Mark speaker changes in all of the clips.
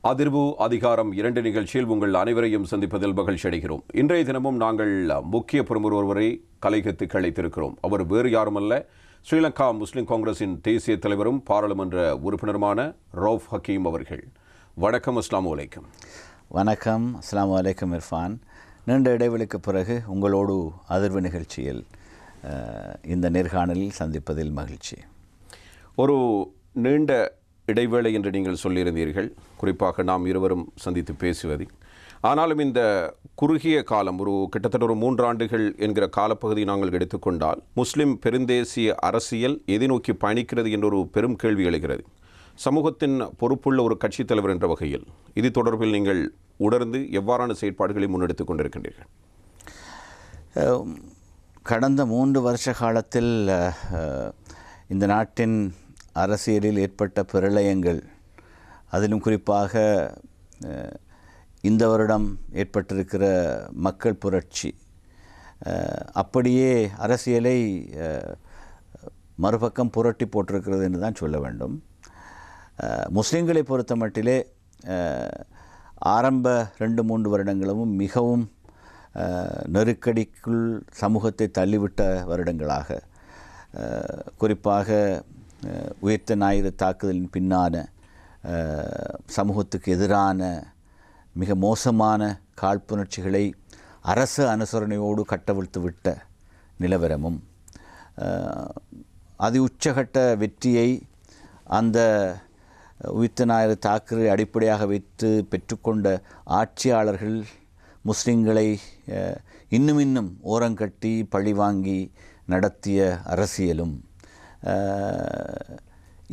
Speaker 1: அதிர்வு அதிகாரம் 2 நிகழ்ச்சியில் உங்கள் அனைவரையும் சந்திப்பதில் மகிழ்ச்சி அடைகிறோம். இன்றைய தினமும் நாங்கள் முக்கிய பிரமுகர் ஒருவரை கலைகத்துக்கு அழைத்திருக்கிறோம். அவர் வேறு யாருமல்ல, ஸ்ரீலங்கா முஸ்லிம் காங்கிரஸின் தேசிய தலைவரும் பாராளுமன்ற உறுப்பினருமான ரவுஃப் ஹக்கீம் அவர்கள். வணக்கம். அஸ்ஸலாமு அலைக்கும்.
Speaker 2: வணக்கம். அஸ்ஸலாமு அலைக்கும் இர்ஃபான். நீண்ட இடைவெளிக்கு பிறகு உங்களோடு அதிர்வு நிகழ்ச்சியில் இந்த நேர்காணலில் சந்திப்பதில் மகிழ்ச்சி.
Speaker 1: ஒரு நீண்ட இடைவேளை என்று நீங்கள் சொல்லியிருந்தீர்கள், குறிப்பாக நாம் இருவரும் சந்தித்து பேசுவது. ஆனாலும் இந்த குறுகிய காலம், கிட்டத்தட்ட ஒரு 3 ஆண்டுகள் என்கிற காலப்பகுதி நாங்கள் எடுத்துக்கொண்டால், முஸ்லிம் பெருந்தேசிய அரசியல் எதை நோக்கி பயணிக்கிறது என்ற ஒரு பெரும் கேள்வி எழுகிறது. சமூகத்தின் பொறுப்புள்ள ஒரு கட்சித் தலைவர் என்ற வகையில் இது தொடர்பில் நீங்கள் உணர்ந்து எவ்வாறான செயற்பாடுகளை முன்னெடுத்துக் கொண்டிருக்கின்றீர்கள்?
Speaker 2: கடந்த 3 வருஷ காலத்தில் இந்த நாட்டின் அரசியலில் ஏற்பட்ட பிரளயங்கள், அதிலும் குறிப்பாக இந்த வருடம் ஏற்பட்டிருக்கிற மக்கள் புரட்சி, அப்படியே அரசியலை மறுபக்கம் புரட்டி போட்டிருக்கிறது என்று தான் சொல்ல வேண்டும். முஸ்லீம்களை பொறுத்த மட்டிலே ஆரம்ப 2-3 வருடங்களும் மிகவும் நெருக்கடிக்குள் சமூகத்தை தள்ளிவிட்ட வருடங்களாக, குறிப்பாக உயிர்த்த ஞாயிறு தாக்குதலின் பின்னான சமூகத்துக்கு எதிரான மிக மோசமான காழ்ப்புணர்ச்சிகளை அரசு அனுசரணையோடு கட்டவிழ்த்து விட்ட நிலவரமும், அதி உச்சகட்ட வெற்றியை அந்த உயிர்த்த ஞாயிறு தாக்குதலை அடிப்படையாக வைத்து பெற்றுக்கொண்ட ஆட்சியாளர்கள் முஸ்லிம்களை இன்னும் ஓரங்கட்டி பழிவாங்கி நடத்திய அரசியலும்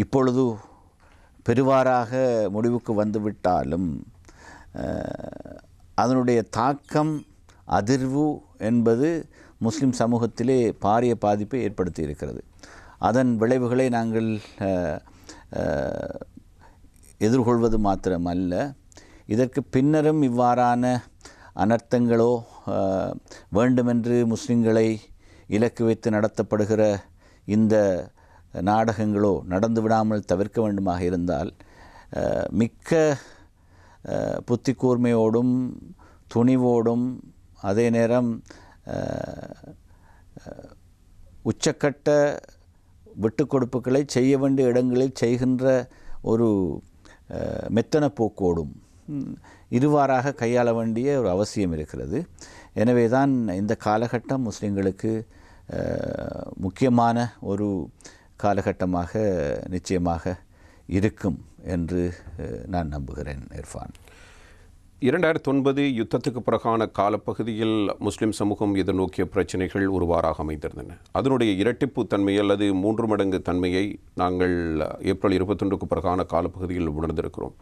Speaker 2: இப்பொழுது பெருவாராக முடிவுக்கு வந்துவிட்டாலும் அதனுடைய தாக்கம், அதிர்வு என்பது முஸ்லிம் சமூகத்திலே பாரிய பாதிப்பை ஏற்படுத்தி இருக்கிறது. அதன் விளைவுகளை நாங்கள் எதிர்கொள்வது மாத்திரமல்ல, இதற்கு பின்னரும் இவ்வாறான அனர்த்தங்களோ வேண்டுமென்று முஸ்லிம்களை இலக்கு வைத்து நடத்தப்படுகிற இந்த நாடகங்களோ நடந்து விடாமல் தவிர்க்க வேண்டுமாக இருந்தால், மிக்க புத்தி கூர்மையோடும் துணிவோடும் அதே நேரம் உச்சக்கட்ட விட்டுக்கொடுப்புகளை செய்ய வேண்டிய இடங்களில் செய்கின்ற ஒரு மெத்தன போக்கோடும் இருவாறாக கையாள வேண்டிய ஒரு அவசியம் இருக்கிறது. எனவே தான் இந்த காலகட்டம் முஸ்லிம்களுக்கு முக்கியமான ஒரு காலகட்டமாக நிச்சயமாக இருக்கும் என்று நான் நம்புகிறேன். இர்ஃபான்,
Speaker 1: 2009 யுத்தத்துக்கு பிறகான காலப்பகுதியில் முஸ்லிம் சமூகம் எதிர்நோக்கிய பிரச்சனைகள் ஒருவாறாக அமைந்திருந்தன. அதனுடைய இரட்டிப்பு தன்மை அல்லது 3 மடங்கு தன்மையை நாங்கள் ஏப்ரல் 21க்கு பிறகான காலப்பகுதியில் உணர்ந்திருக்கிறோம்.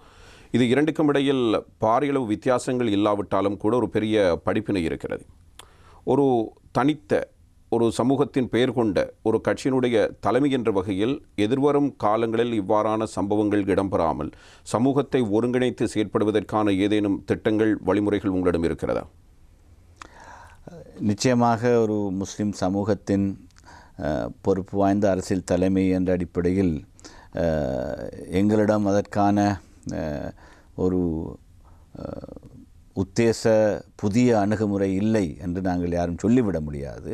Speaker 1: இது இரண்டுக்கும் இடையில் பாரியளவு வித்தியாசங்கள் இல்லாவிட்டாலும் கூட ஒரு பெரிய படிப்பினை இருக்கிறது. ஒரு தனித்த ஒரு சமூகத்தின் பெயர் கொண்ட ஒரு கட்சியினுடைய தலைமை என்ற வகையில் எதிர்வரும் காலங்களில் இவ்வாறான சம்பவங்கள் இடம்பெறாமல் சமூகத்தை ஒருங்கிணைத்து செயற்படுவதற்கான ஏதேனும் திட்டங்கள், வழிமுறைகள் உங்களிடம் இருக்கிறதா?
Speaker 2: நிச்சயமாக ஒரு முஸ்லிம் சமூகத்தின் பொறுப்பு வாய்ந்த அரசியல் தலைமை என்ற அடிப்படையில் எங்களிடம் அதற்கான ஒரு உத்தேச புதிய அணுகுமுறை இல்லை என்று நாங்கள் யாரும் சொல்லிவிட முடியாது.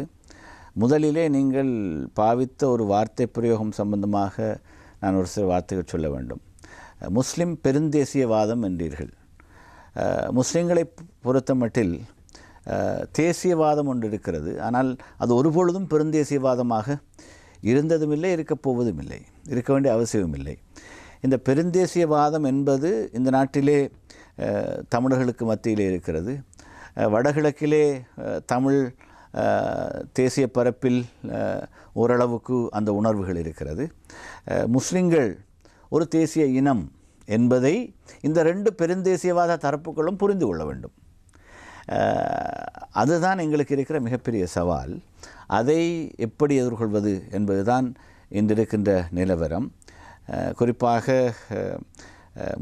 Speaker 2: முதலிலே நீங்கள் பாவித்த ஒரு வார்த்தை பிரயோகம் சம்பந்தமாக நான் ஒரு சில வார்த்தைகள் சொல்ல வேண்டும். முஸ்லிம் பெருந்தேசியவாதம் என்றீர்கள். முஸ்லிம்களை பொறுத்த மட்டில் தேசியவாதம் ஒன்று இருக்கிறது. ஆனால் அது ஒருபொழுதும் பெருந்தேசியவாதமாக இருந்ததும் இல்லை, இருக்கப் போவதும் இல்லை, இருக்க வேண்டிய அவசியமும் இல்லை. இந்த பெருந்தேசியவாதம் என்பது இந்த நாட்டிலே தமிழர்களுக்கு மத்தியிலே இருக்கிறது. வடகிழக்கிலே தமிழ் தேசிய பரப்பில் ஓரளவுக்கு அந்த உணர்வுகள் இருக்கிறது. முஸ்லிம்கள் ஒரு தேசிய இனம் என்பதை இந்த 2 பெருந்தேசியவாத தரப்புகளும் புரிந்து கொள்ள வேண்டும். அதுதான் எங்களுக்கு இருக்கிற மிகப்பெரிய சவால். அதை எப்படி எதிர்கொள்வது என்பதுதான் இன்றிருக்கின்ற நிலவரம். குறிப்பாக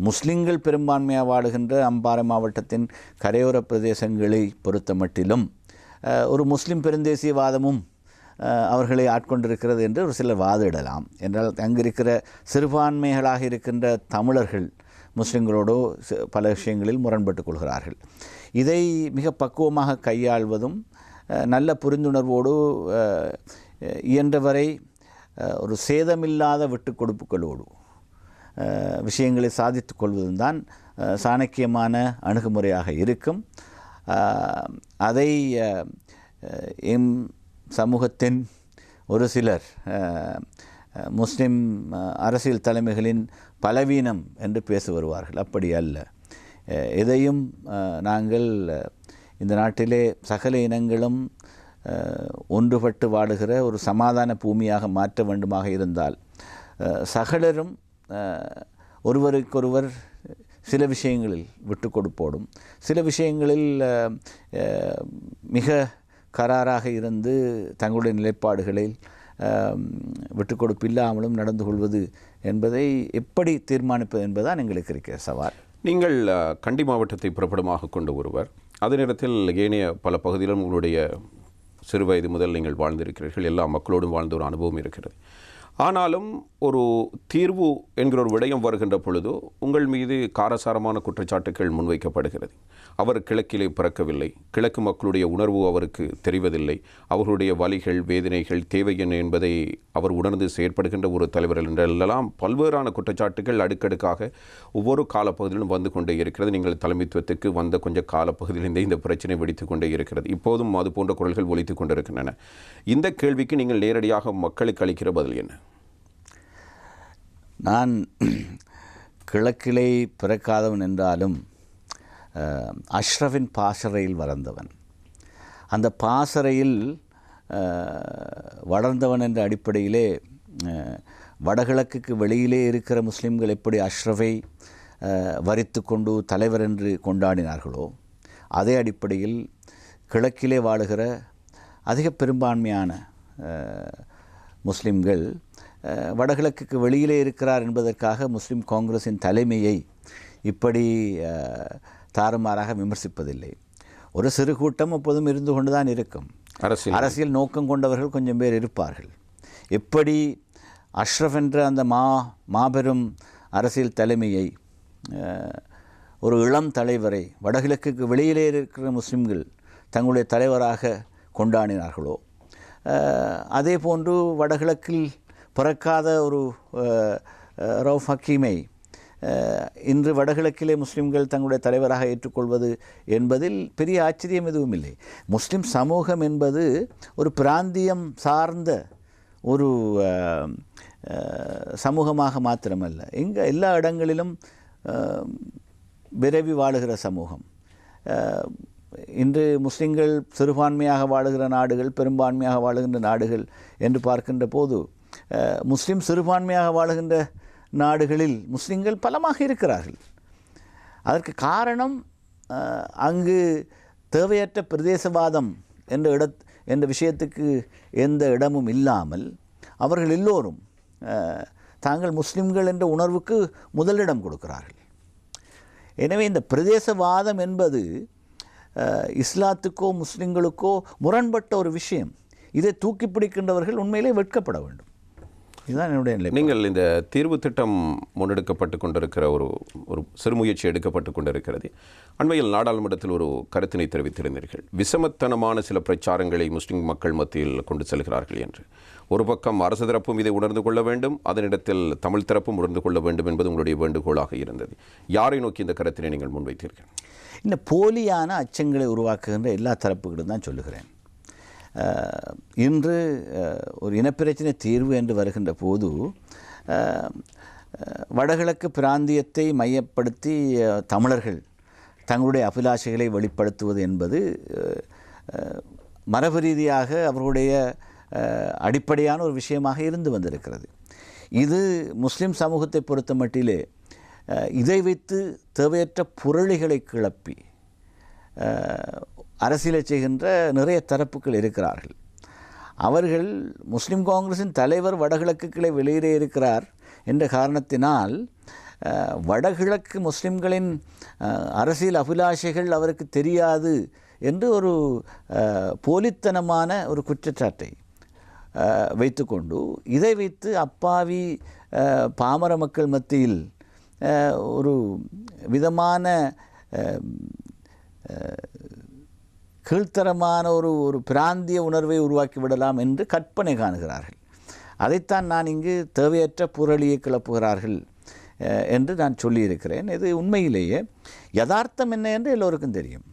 Speaker 2: முஸ்லிம்கள் பெரும்பான்மையாக வாழுகின்ற அம்பாறை மாவட்டத்தின் கரையோர பிரதேசங்களை பொறுத்த மட்டிலும் ஒரு முஸ்லிம் பெருந்தேசியவாதமும் அவர்களை ஆட்கொண்டிருக்கிறது என்று ஒரு சிலர் வாதிடலாம். என்றால் அங்கிருக்கிற சிறுபான்மைகளாக இருக்கின்ற தமிழர்கள் முஸ்லிம்களோடு பல விஷயங்களில் முரண்பட்டு கொள்கிறார்கள். இதை மிக பக்குவமாக கையாள்வதும் நல்ல புரிந்துணர்வோடு இயன்றவரை ஒரு சேதமில்லாத விட்டு கொடுப்புகளோடு விஷயங்களை சாதித்து கொள்வதும் தான் சாணக்கியமான அணுகுமுறையாக இருக்கும். அதை எம் சமூகத்தின் ஒரு சிலர் முஸ்லிம் அரசியல் தலைமைகளின் பலவீனம் என்று பேசி வருவார்கள். அப்படி அல்ல. எதையும் நாங்கள் இந்த நாட்டிலே சகல இனங்களும் ஒன்றுபட்டு வாழுகிற ஒரு சமாதான பூமியாக மாற்ற வேண்டுமாக இருந்தால் சகலரும் ஒருவருக்கொருவர் சில விஷயங்களில் விட்டு கொடுப்போடும், சில விஷயங்களில் மிக கராராக இருந்து தங்களுடைய நிலைப்பாடுகளில் விட்டு கொடுப்பு இல்லாமலும் நடந்து கொள்வது என்பதை எப்படி தீர்மானிப்பது என்பதுதான் எங்களுக்கு இருக்கிற சவால்.
Speaker 1: நீங்கள் கண்டி மாவட்டத்தை புறப்படமாக கொண்ட ஒருவர், அதே நேரத்தில் ஏனைய பல பகுதியிலும் உங்களுடைய சிறு வயது முதல் நீங்கள் வாழ்ந்திருக்கிறீர்கள், எல்லா மக்களோடும் வாழ்ந்த ஒரு அனுபவம் இருக்கிறது. ஆனாலும் ஒரு தீர்வு என்கிற ஒரு விடயம் வருகின்ற பொழுது உங்கள் மீது காரசாரமான குற்றச்சாட்டுகள் முன்வைக்கப்படுகிறது. அவர் கிழக்கிலே பிறக்கவில்லை, கிழக்கு மக்களுடைய உணர்வு அவருக்கு தெரிவதில்லை, அவர்களுடைய வலிகள் வேதனைகள் தேவை என்ன என்பதை அவர் உணர்ந்து செயற்படுகின்ற ஒரு தலைவர் என்றெல்லாம் பல்வேறான குற்றச்சாட்டுகள் அடுக்கடுக்காக ஒவ்வொரு காலப்பகுதியிலும் வந்து கொண்டே இருக்கிறது. நீங்கள் தலைமைத்துவத்துக்கு வந்த கொஞ்சம் காலப்பகுதியிலிருந்தே இந்த பிரச்சனை வெடித்து கொண்டே இருக்கிறது. இப்போதும் அது போன்ற குரல்கள் ஒலித்து கொண்டிருக்கின்றன. இந்த கேள்விக்கு நீங்கள் நேரடியாக மக்களுக்கு அளிக்கிற பதில் என்ன?
Speaker 2: நான் கிழக்கிலே பிறக்காதவன் என்றாலும் அஷ்ரஃபின் பாசறையில் வளர்ந்தவன். அந்த பாசறையில் வளர்ந்தவன் என்ற அடிப்படையிலே வடகிழக்குக்கு வெளியிலே இருக்கிற முஸ்லிம்கள் எப்படி அஷ்ரஃபை வரித்து கொண்டு தலைவர் என்று கொண்டாடினார்களோ அதே அடிப்படையில் கிழக்கிலே வாழுகிற அதிக பெரும்பான்மையான முஸ்லிம்கள் வடகிழக்குக்கு வெளியிலே இருக்கிறார் என்பதற்காக முஸ்லிம் காங்கிரஸின் தலைமையை இப்படி தாறுமாறாக விமர்சிப்பதில்லை. ஒரு சிறு கூட்டம் எப்போதும் இருந்து கொண்டு தான் இருக்கும். அரசியல் நோக்கம் கொண்டவர்கள் கொஞ்சம் பேர் இருப்பார்கள். எப்படி அஷ்ரஃப் என்ற அந்த மாபெரும் அரசியல் தலைமையை, ஒரு இளம் தலைவரை வடகிழக்குக்கு வெளியிலே இருக்கிற முஸ்லிம்கள் தங்களுடைய தலைவராக கொண்டாடினார்களோ அதே போன்று வடகிழக்கில் பிறக்காத ஒரு ரவுஃப் ஹக்கீமை இன்று வடகிழக்கிலே முஸ்லிம்கள் தங்களுடைய தலைவராக ஏற்றுக்கொள்வது என்பதில் பெரிய ஆச்சரியம் எதுவும் இல்லை. முஸ்லிம் சமூகம் என்பது ஒரு பிராந்தியம் சார்ந்த ஒரு சமூகமாக மாத்திரமல்ல, இங்கே எல்லா இடங்களிலும் விரைவி வாழுகிற சமூகம். இன்று முஸ்லிம்கள் சிறுபான்மையாக வாழுகிற நாடுகள், பெரும்பான்மையாக வாழுகின்ற நாடுகள் என்று பார்க்கின்ற போது முஸ்லிம் சிறுபான்மையாக வாழுகின்ற நாடுகளில் முஸ்லிம்கள் பலமாக இருக்கிறார்கள். அதற்கு காரணம் அங்கு தேவையற்ற பிரதேசவாதம் என்ற விஷயத்துக்கு எந்த இடமும் இல்லாமல் அவர்கள் எல்லோரும் தாங்கள் முஸ்லிம்கள் என்ற உணர்வுக்கு முதலிடம் கொடுக்கிறார்கள். எனவே இந்த பிரதேசவாதம் என்பது இஸ்லாத்துக்கோ முஸ்லிம்களுக்கோ முரண்பட்ட ஒரு விஷயம். இதை தூக்கி பிடிக்கின்றவர்கள் உண்மையிலே வெட்கப்பட வேண்டும். இதுதான் என்னுடைய நிலை.
Speaker 1: நீங்கள் இந்த தீர்வு திட்டம் முன்னெடுக்கப்பட்டு கொண்டிருக்கிற ஒரு சிறுமுயற்சி எடுக்கப்பட்டு கொண்டிருக்கிறது. அண்மையில் நாடாளுமன்றத்தில் ஒரு கருத்தினை தெரிவித்திருந்தீர்கள். விஷமத்தனமான சில பிரச்சாரங்களை முஸ்லிம் மக்கள் மத்தியில் கொண்டு செல்கிறார்கள் என்று. ஒரு பக்கம் அரசு தரப்பும் இதை உணர்ந்து கொள்ள வேண்டும், அதனிடத்தில் தமிழ் தரப்பும் உணர்ந்து கொள்ள வேண்டும் என்பது உங்களுடைய வேண்டுகோளாக இருந்தது. யாரை நோக்கி இந்த கருத்தினை நீங்கள் முன்வைத்தீர்கள்?
Speaker 2: இந்த போலியான அச்சங்களை உருவாக்குகின்ற எல்லா தரப்புகளும் தான் சொல்லுகிறேன். இன்று ஒரு இனப்பிரச்சனை தீர்வு என்று வருகின்ற போது வடகிழக்கு பிராந்தியத்தை மையப்படுத்தி தமிழர்கள் தங்களுடைய அபிலாஷைகளை வெளிப்படுத்துவது என்பது மரபு ரீதியாக அவர்களுடைய அடிப்படையான ஒரு விஷயமாக இருந்து வந்திருக்கிறது. இது முஸ்லிம் சமூகத்தை பொறுத்த மட்டிலே இதை வைத்து தேவையற்ற புரளிகளை கிளப்பி அரசியலை செய்கின்ற நிறைய தரப்புகள் இருக்கிறார்கள். அவர்கள் முஸ்லிம் காங்கிரஸின் தலைவர் வடகிழக்குகளை வெளியிலே இருக்கிறார் என்ற காரணத்தினால் வடகிழக்கு முஸ்லிம்களின் அரசியல் அபிலாஷைகள் அவருக்கு தெரியாது என்று ஒரு போலித்தனமான ஒரு குற்றச்சாட்டை வைத்துக்கொண்டு இதை வைத்து அப்பாவி பாமர மக்கள் மத்தியில் ஒரு விதமான கீழ்த்தரமான ஒரு பிராந்திய உணர்வை உருவாக்கி விடலாம் என்று கற்பனை காணுகிறார்கள். அதைத்தான் நான் இங்கு தேவையற்ற புரளியை கிளப்புகிறார்கள் என்று நான் சொல்லியிருக்கிறேன். இது உண்மையிலேயே யதார்த்தம் என்ன என்று எல்லோருக்கும் தெரியும்,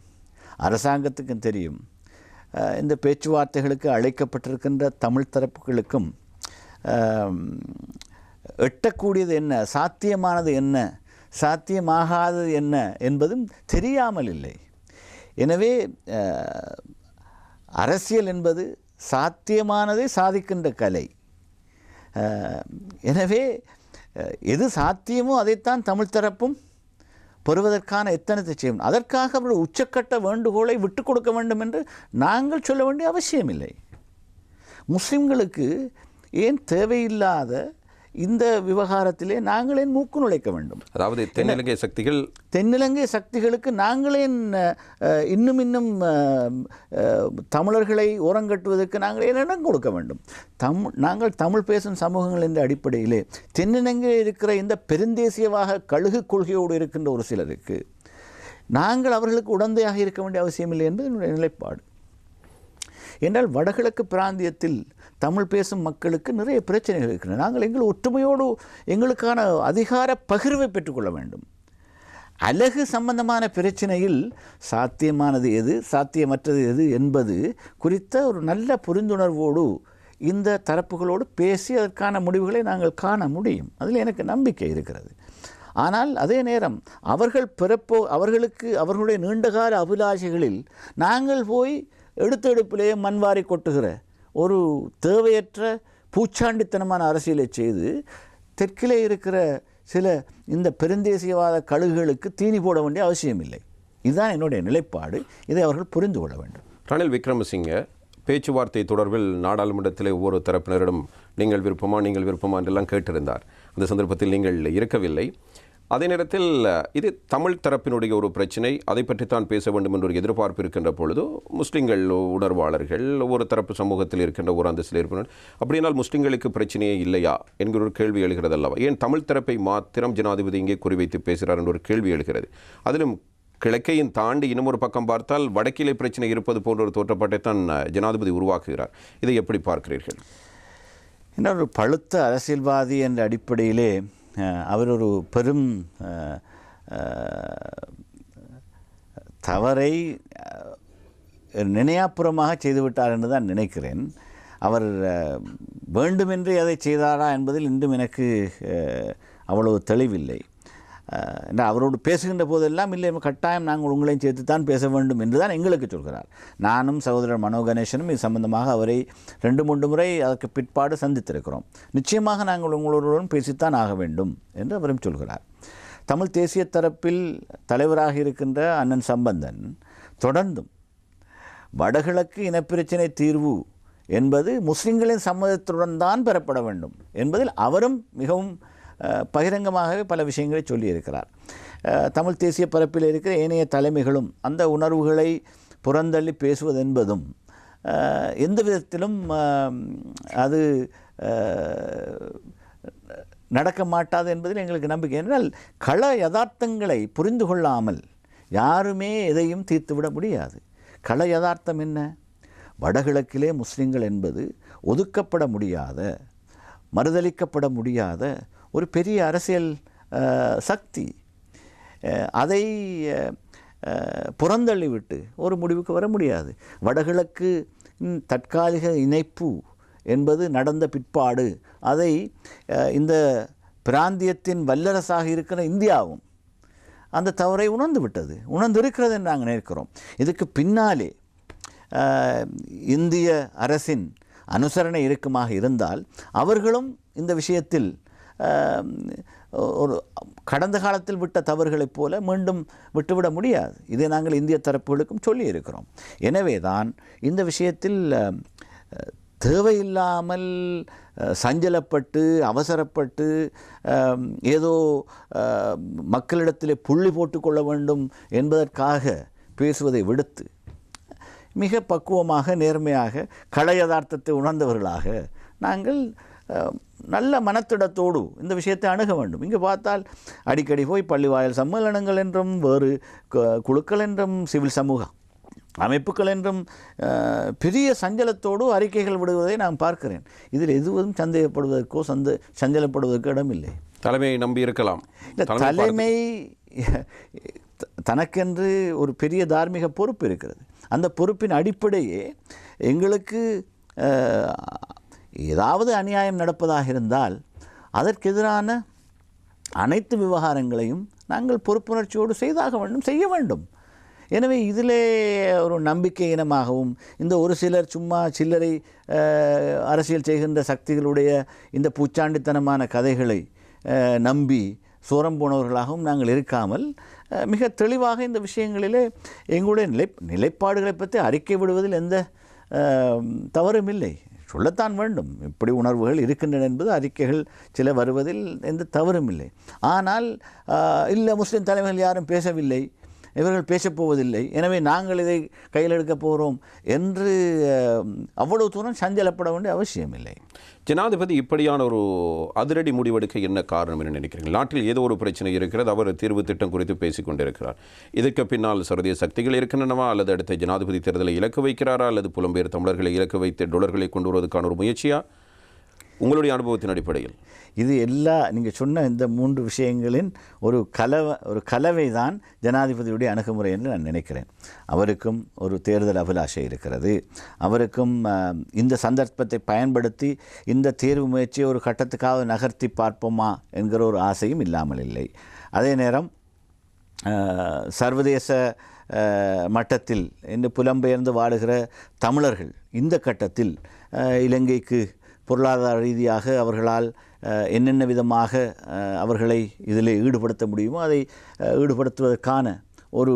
Speaker 2: அரசாங்கத்துக்கும் தெரியும். இந்த பேச்சுவார்த்தைகளுக்கு அழைக்கப்பட்டிருக்கின்ற தமிழ் தரப்புகளுக்கும் எட்டக்கூடியது என்ன, சாத்தியமானது என்ன, சாத்தியமாகாதது என்ன என்பதும் தெரியாமல் இல்லை. எனவே அரசியல் என்பது சாத்தியமானதை சாதிக்கின்ற கலை. எனவே எது சாத்தியமோ அதைத்தான் தமிழ் தரப்பும் பெறுவதற்கான எத்தனத்தை செய்யும். அதற்காக அவருடைய உச்சக்கட்ட வேண்டுகோளை விட்டுக் கொடுக்க வேண்டும் என்று நாங்கள் சொல்ல வேண்டிய அவசியமில்லை. முஸ்லிம்களுக்கு ஏன் தேவையில்லாத இந்த விவகாரத்திலே நாங்களே மூக்கு நுழைக்க வேண்டும்?
Speaker 1: அதாவது தென்னிலங்கை
Speaker 2: சக்திகளுக்கு நாங்களே இன்னும் தமிழர்களை ஓரங்கட்டுவதற்கு நாங்கள் இடம் கொடுக்க வேண்டும். நாங்கள் தமிழ் பேசும் சமூகங்கள் என்ற அடிப்படையிலே தென்னிலங்கையில் இருக்கிற இந்த பெருந்தேசியவாக கழுகு கொள்கையோடு இருக்கின்ற ஒரு சிலருக்கு நாங்கள் அவர்களுக்கு உடந்தையாக இருக்க வேண்டிய அவசியமில்லை என்பது என்னுடைய நிலைப்பாடு. என்றால் வடகிழக்கு பிராந்தியத்தில் தமிழ் பேசும் மக்களுக்கு நிறைய பிரச்சனைகள் இருக்கின்றன. நாங்கள் எங்கள் ஒற்றுமையோடு எங்களுக்கான அதிகார பகிர்வை பெற்றுக்கொள்ள வேண்டும். அழகு சம்பந்தமான பிரச்சனையில் சாத்தியமானது எது, சாத்தியமற்றது எது என்பது குறித்த ஒரு நல்ல புரிந்துணர்வோடு இந்த தரப்புகளோடு பேசி அதற்கான முடிவுகளை நாங்கள் காண முடியும். அதில் எனக்கு நம்பிக்கை இருக்கிறது. ஆனால் அதே நேரம் அவர்களுக்கு அவர்களுடைய நீண்டகால அபிலாஷைகளில் நாங்கள் போய் எடுப்பிலேயே மண்வாரி கொட்டுகிற ஒரு தேவையற்ற பூச்சாண்டித்தனமான அரசியலை செய்து தெற்கிலே இருக்கிற சில இந்த பெருந்தேசியவாத கழுகுகளுக்கு தீனி போட வேண்டிய அவசியமில்லை. இதுதான் என்னுடைய நிலைப்பாடு. இதை அவர்கள் புரிந்து கொள்ள வேண்டும்.
Speaker 1: ரணில் விக்ரமசிங்க பேச்சுவார்த்தை தொடர்பில் நாடாளுமன்றத்தில் ஒவ்வொரு தரப்பினரிடம் நீங்கள் விருப்பமா என்றெல்லாம் கேட்டிருந்தார். அந்த சந்தர்ப்பத்தில் நீங்கள் இருக்கவில்லை. அதே நேரத்தில் இது தமிழ் தரப்பினுடைய ஒரு பிரச்சனை, அதை பற்றித்தான் பேச வேண்டும் என்ற ஒரு எதிர்பார்ப்பு இருக்கின்ற பொழுது முஸ்லீம்கள் உணர்வாளர்கள் ஒரு தரப்பு சமூகத்தில் இருக்கின்ற ஒரு அந்தஸ்தில் இருப்பினர் அப்படினால் முஸ்லீம்களுக்கு பிரச்சனையே இல்லையா என்கிற ஒரு கேள்வி எழுகிறது அல்லவா? ஏன் தமிழ் தரப்பை மாத்திரம் ஜனாதிபதி இங்கே குறிவைத்து பேசுகிறார் என்ற ஒரு கேள்வி எழுகிறது. அதிலும் கிழக்கையும் தாண்டி இன்னும் ஒரு பக்கம் பார்த்தால் வடக்கிலே பிரச்சனை இருப்பது போன்ற ஒரு தோற்றப்பாட்டைத்தான் ஜனாதிபதி உருவாக்குகிறார். இதை எப்படி பார்க்கிறீர்கள்?
Speaker 2: இன்னொரு பழுத்த அரசியல்வாதி என்ற அடிப்படையிலே அவர் ஒரு பெரும் தவறை நினையாப்புறமாக செய்துவிட்டார் என்று தான் நினைக்கிறேன். அவர் வேண்டுமென்றே அதை செய்தாரா என்பதில் இன்றும் எனக்கு அவ்வளவு தெளிவில்லை. அவரோடு பேசுகின்ற போதெல்லாம் இல்லை கட்டாயம் நாங்கள் உங்களையும் சேர்த்து தான் பேச வேண்டும் என்று தான் எங்களுக்கு சொல்கிறார். நானும் சகோதரர் மனோ கணேசனும் இது சம்பந்தமாக அவரை 2-3 முறை அதற்கு பிற்பாடு சந்தித்திருக்கிறோம். நிச்சயமாக நாங்கள் உங்களுடன் பேசித்தான் ஆக வேண்டும் என்று அவரும் சொல்கிறார். தமிழ் தேசிய தரப்பில் தலைவராக இருக்கின்ற அண்ணன் சம்பந்தன் தொடர்ந்தும் வடகிழக்கு இனப்பிரச்சினை தீர்வு என்பது முஸ்லிம்களின் சம்மதத்துடன் தான் பெறப்பட வேண்டும் என்பதில் அவரும் மிகவும் பகிரங்கமாகவே பல விஷயங்களை சொல்லியிருக்கிறார். தமிழ் தேசிய பரப்பில் இருக்கிற ஏனைய தலைமைகளும் அந்த உணர்வுகளை புறந்தள்ளி பேசுவதென்பதும் எந்த விதத்திலும் அது நடக்க மாட்டாது என்பதில் எங்களுக்கு நம்பிக்கை. என்றால் கள யதார்த்தங்களை புரிந்து கொள்ளாமல் யாருமே எதையும் தீர்த்துவிட முடியாது. கள யதார்த்தம் என்ன? வடகிழக்கிலே முஸ்லிம்கள் என்பது ஒதுக்கப்பட முடியாத, மறுதளிக்கப்பட முடியாத ஒரு பெரிய அரசியல் சக்தி. அதை புறந்தள்ளிவிட்டு ஒரு முடிவுக்கு வர முடியாது. வடகிழக்கு தற்காலிக இணைப்பு என்பது நடந்த பிற்பாடு அதை இந்த பிராந்தியத்தின் வல்லரசாக இருக்கிற இந்தியாவும் அந்த தவறை உணர்ந்திருக்கிறது என்று நாங்கள் நினைக்கிறோம். இதுக்கு பின்னாலே இந்திய அரசின் அனுசரணை இருக்குமாக இருந்தால் அவர்களும் இந்த விஷயத்தில் ஒரு கடந்த காலத்தில் விட்ட தவறுகளைப் போல மீண்டும் விட்டுவிட முடியாது. இதை நாங்கள் இந்திய தரப்புகளுக்கும் சொல்லியிருக்கிறோம். எனவே தான் இந்த விஷயத்தில் தேவையில்லாமல் சஞ்சலப்பட்டு அவசரப்பட்டு ஏதோ மக்களிடத்திலே புள்ளி போட்டுக்கொள்ள வேண்டும் என்பதற்காக பேசுவதை விடுத்து மிக பக்குவமாக நேர்மையாக கள யதார்த்தத்தை உணர்ந்தவர்களாக நாங்கள் நல்ல மனத்திடத்தோடு இந்த விஷயத்தை அணுக வேண்டும். இங்கே பார்த்தால் அடிக்கடி போய் பள்ளிவாயல் சம்மேளனங்கள் என்றும் வேறு குழுக்கள் என்றும் சிவில் சமூக அமைப்புகள் என்றும் பெரிய சஞ்சலத்தோடு அறிக்கைகள் விடுவதை நான் பார்க்கிறேன். இதில் எதுவும் சந்தேகப்படுவதற்கோ சஞ்சலப்படுவதற்கோ இடமில்லை.
Speaker 1: தலைமையை நம்பி இருக்கலாம்.
Speaker 2: தலைமை தனக்கென்று ஒரு பெரிய தார்மீக பொறுப்பு இருக்கிறது. அந்த பொறுப்பின் அடிப்படையே எங்களுக்கு ஏதாவது அநியாயம் நடப்பதாக இருந்தால் அதற்கெதிரான அனைத்து விவகாரங்களையும் நாங்கள் பொறுப்புணர்ச்சியோடு செய்ய வேண்டும். எனவே இதிலே ஒரு நம்பிக்கை இனமாகவும் இந்த ஒரு சிலர் சும்மா சில்லறை அரசியல் செய்கின்ற சக்திகளுடைய இந்த பூச்சாண்டித்தனமான கதைகளை நம்பி சோரம் போனவர்களாகவும் நாங்கள் இருக்காமல் மிக தெளிவாக இந்த விஷயங்களிலே எங்களுடைய நிலைப்பாடுகளை பற்றி அறிக்கை விடுவதில் எந்த தவறும் இல்லை. சொல்லத்தான் வேண்டும், இப்படி உணர்வுகள் இருக்கின்றன என்பது அறிக்கைகள் சில வருவதில் எந்த தவறும் இல்லை. ஆனால் இல்லை, முஸ்லிம் தலைவர்கள் யாரும் பேசவில்லை, இவர்கள் பேசப்போவதில்லை, எனவே நாங்கள் இதை கையில் எடுக்கப் போகிறோம் என்று அவ்வளவு தூரம் சஞ்சலப்பட வேண்டிய அவசியம் இல்லை.
Speaker 1: ஜனாதிபதி இப்படியான ஒரு அதிரடி முடிவெடுக்க என்ன காரணம் என்று நினைக்கிறீர்கள்? நாட்டில் ஏதோ ஒரு பிரச்சனை இருக்கிறது, அவர் தீர்வு திட்டம் குறித்து பேசிக் கொண்டிருக்கிறார். இதற்கு பின்னால் சர்வதேச சக்திகள் இருக்கின்றனவா, அல்லது அடுத்த ஜனாதிபதி தேர்தலை இலக்கு வைக்கிறாரா, அல்லது புலம்பெயர் தமிழர்களை இலக்கு வைத்து டொலர்களை கொண்டு வருவதற்கான ஒரு முயற்சியா? உங்களுடைய அனுபவத்தின் அடிப்படையில்
Speaker 2: இது நீங்கள் சொன்ன இந்த 3 விஷயங்களின் ஒரு கலவை தான் ஜனாதிபதியுடைய அணுகுமுறை என்று நான் நினைக்கிறேன். அவருக்கும் ஒரு தேர்தல் அபிலாஷை இருக்கிறது. அவருக்கும் இந்த சந்தர்ப்பத்தை பயன்படுத்தி இந்த தேர்வு முயற்சியை ஒரு கட்டத்துக்காக நகர்த்தி பார்ப்போமா என்கிற ஒரு ஆசையும் இல்லாமல் இல்லை. அதே நேரம் சர்வதேச மட்டத்தில் இந்த புலம்பெயர்ந்து வாழுகிற தமிழர்கள் இந்த கட்டத்தில் இலங்கைக்கு பொருளாதார ரீதியாக அவர்களால் என்னென்ன விதமாக அவர்களை இதில் ஈடுபடுத்த முடியுமோ அதை ஈடுபடுத்துவதற்கான ஒரு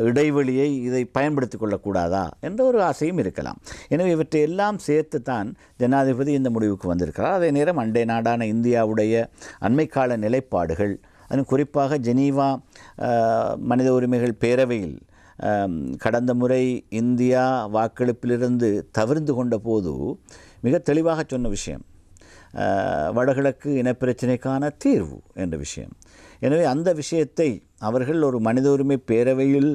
Speaker 2: இடைவெளியை இதை பயன்படுத்தி கொள்ளக்கூடாதா என்ற ஒரு ஆசையும் இருக்கலாம். எனவே இவற்றை எல்லாம் சேர்த்து தான் ஜனாதிபதி இந்த முடிவுக்கு வந்திருக்கிறார். அதே நேரம் அண்டை நாடான இந்தியாவுடைய அண்மைக்கால நிலைப்பாடுகள், அது குறிப்பாக ஜெனீவா மனித உரிமைகள் பேரவையில் கடந்த முறை இந்தியா வாக்கெடுப்பிலிருந்து தவிர்ந்து கொண்ட போது மிக தெளிவாக சொன்ன விஷயம் வடகிழக்கு இனப்பிரச்சினைக்கான தீர்வு என்ற விஷயம். எனவே அந்த விஷயத்தை அவர்கள் ஒரு மனித உரிமை பேரவையில்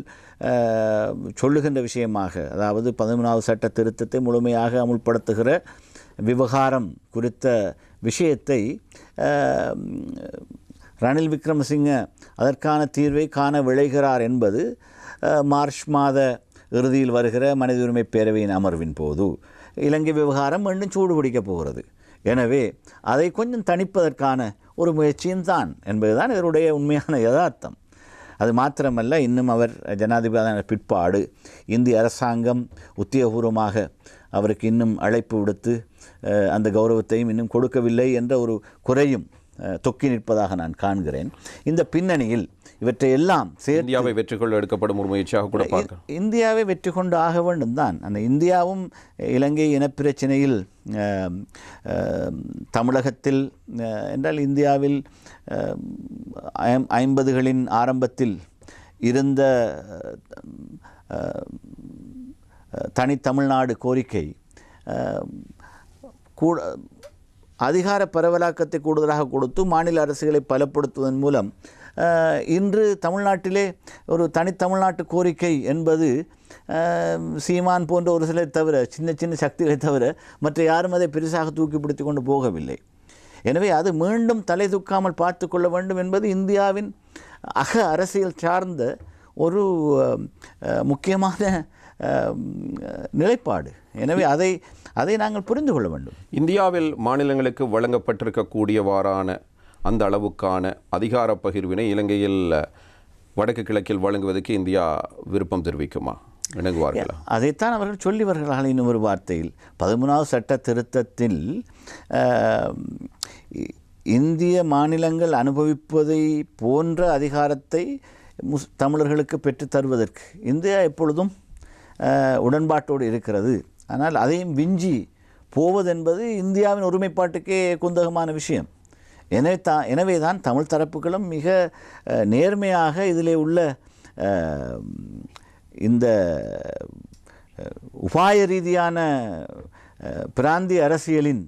Speaker 2: சொல்லுகின்ற விஷயமாக, அதாவது 13வது சட்ட திருத்தத்தை முழுமையாக அமுல்படுத்துகிற விவகாரம் குறித்த விஷயத்தை ரணில் விக்ரமசிங்க அதற்கான தீர்வை காண விளைகிறார் என்பது மார்ச் மாத இறுதியில் வருகிற மனித உரிமை பேரவையின் அமர்வின் போது இலங்கை விவகாரம் மீண்டும் சூடு பிடிக்கப் போகிறது. எனவே அதை கொஞ்சம் தணிப்பதற்கான ஒரு முயற்சியும் தான் என்பதுதான் இதனுடைய உண்மையான யதார்த்தம். அது மாத்திரமல்ல, இன்னும் அவர் ஜனாதிபதியான பிற்பாடு இந்திய அரசாங்கம் உத்தியோகபூர்வமாக அவருக்கு இன்னும் அழைப்பு விடுத்து அந்த கௌரவத்தையும் இன்னும் கொடுக்கவில்லை என்ற ஒரு குறையும் தொக்கி நிற்பதாக நான் காண்கிறேன். இந்த பின்னணியில் இவற்றை எல்லாம்
Speaker 1: இந்தியாவை வெற்றி கொள்ள எடுக்கப்படும் ஒரு முயற்சியாக கூட பார்க்கலாம்.
Speaker 2: இந்தியாவை வெற்றி கொண்டு ஆக வேண்டும் தான். அந்த இந்தியாவும் இலங்கை இனப்பிரச்சனையில் தமிழகத்தில் என்றால் இந்தியாவில் 50களின் ஆரம்பத்தில் இருந்த தனித்தமிழ்நாடு கோரிக்கை அதிகார பரவலாக்கத்தை கூடுதலாக கொடுத்து மாநில அரசுகளை பலப்படுத்துவதன் மூலம் இன்று தமிழ்நாட்டிலே ஒரு தனித்தமிழ்நாட்டு கோரிக்கை என்பது சீமான் போன்ற ஒரு சிலை தவிர, சின்ன சின்ன சக்திகளை தவிர மற்ற யாரும் அதை பெருசாக தூக்கி பிடித்து கொண்டு போகவில்லை. எனவே அது மீண்டும் தலை தூக்காமல் பார்த்து கொள்ள வேண்டும் என்பது இந்தியாவின் அக அரசியல் சார்ந்த ஒரு முக்கியமான நிலைப்பாடு. எனவே அதை நாங்கள் புரிந்து கொள்ள வேண்டும்.
Speaker 1: இந்தியாவில் மாநிலங்களுக்கு வழங்கப்பட்டிருக்கக்கூடியவாறான அந்த அளவுக்கான அதிகார பகிர்வினை இலங்கையில் வடக்கு கிழக்கில் வழங்குவதற்கு இந்தியா விருப்பம் தெரிவிக்குமா, இணங்குவார்களா?
Speaker 2: அதைத்தான் அவர்கள் சொல்லி வருகிறார்கள். இன்னும் ஒரு வார்த்தையில் 13வது சட்ட திருத்தத்தில் இந்திய மாநிலங்கள் அனுபவிப்பதை போன்ற அதிகாரத்தை தமிழர்களுக்கு பெற்றுத் தருவதற்கு இந்தியா எப்பொழுதும் உடன்பாட்டோடு இருக்கிறது. ஆனால் அதையும் விஞ்சி போவதென்பது இந்தியாவின் ஒருமைப்பாட்டுக்கே குந்தகமான விஷயம். எனவே தான் தமிழ் தரப்புகளும் மிக நேர்மையாக இதிலே உள்ள இந்த உபாய ரீதியான பிராந்திய அரசியலின்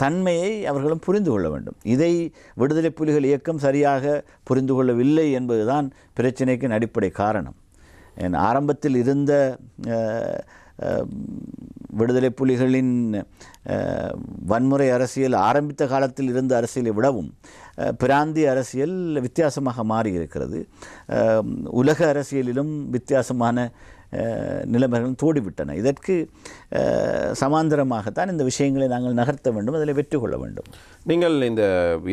Speaker 2: தன்மையை அவர்களும் புரிந்து கொள்ள வேண்டும். இதை விடுதலை புலிகள் இயக்கம் சரியாக புரிந்து கொள்ளவில்லை என்பதுதான் பிரச்சனைக்கு அடிப்படை காரணம். ஆரம்பத்தில் இருந்த விடுதலை புலிகளின் வன்முறை அரசியல் ஆரம்பித்த காலத்தில் இருந்த அரசியலை விடவும் பிராந்திய அரசியல் வித்தியாசமாக மாறியிருக்கிறது. உலக அரசியலிலும் வித்தியாசமான நிலைமைகள் தோடிவிட்டன. இதற்கு சமாந்தரமாகத்தான் இந்த விஷயங்களை நாங்கள் நகர்த்த வேண்டும், அதில் வெற்றி கொள்ள வேண்டும்.
Speaker 1: நீங்கள் இந்த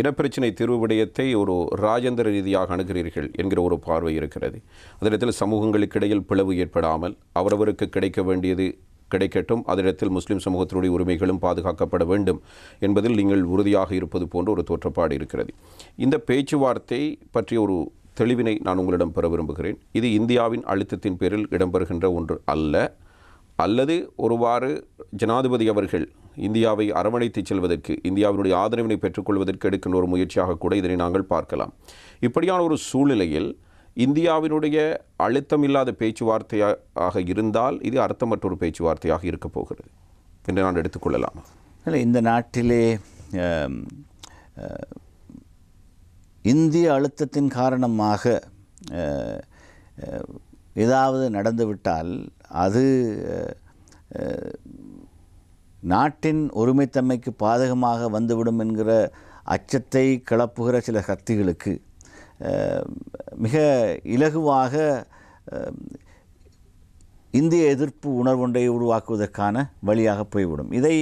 Speaker 1: இனப்பிரச்சினை தீர்வு விடயத்தை ஒரு ராஜேந்திர ரீதியாக அணுகிறீர்கள் என்கிற ஒரு பார்வை இருக்கிறது. அதனிடத்தில் சமூகங்களுக்கு இடையில் பிளவு ஏற்படாமல் அவரவருக்கு கிடைக்க வேண்டியது கிடைக்கட்டும், அதனிடத்தில் முஸ்லிம் சமூகத்தினுடைய உரிமைகளும் பாதுகாக்கப்பட வேண்டும் என்பதில் நீங்கள் உறுதியாக இருப்பது போன்ற ஒரு தோற்றப்பாடு இருக்கிறது. இந்த பேச்சுவார்த்தை பற்றிய ஒரு தெளிவினை நான் உங்களிடம் பெற விரும்புகிறேன். இது இந்தியாவின் அழுத்தத்தின் பேரில் இடம்பெறுகின்ற ஒன்று அல்ல, அல்லது ஒருவாறு ஜனாதிபதி அவர்கள் இந்தியாவை அரவணைத்து செல்வதற்கு, இந்தியாவினுடைய ஆதரவினை பெற்றுக்கொள்வதற்கு எடுக்கின்ற ஒரு முயற்சியாக கூட இதனை நாங்கள் பார்க்கலாம். இப்படியான ஒரு சூழ்நிலையில் இந்தியாவினுடைய அழுத்தம் இல்லாத பேச்சுவார்த்தையாக இருந்தால் இது அர்த்தமற்ற ஒரு பேச்சுவார்த்தையாக இருக்கப் போகிறது என்று நான் எடுத்துக்கொள்ளலாம்.
Speaker 2: இந்த நாட்டிலே இந்திய அழுத்தத்தின் காரணமாக ஏதாவது நடந்துவிட்டால் அது நாட்டின் ஒருமைத்தன்மைக்கு பாதகமாக வந்துவிடும் என்கிற அச்சத்தை கிளப்புகிற சில சக்திகளுக்கு மிக இலகுவாக இந்திய எதிர்ப்பு உணர்வொன்றை உருவாக்குவதற்கான வழியாக போய்விடும். இதை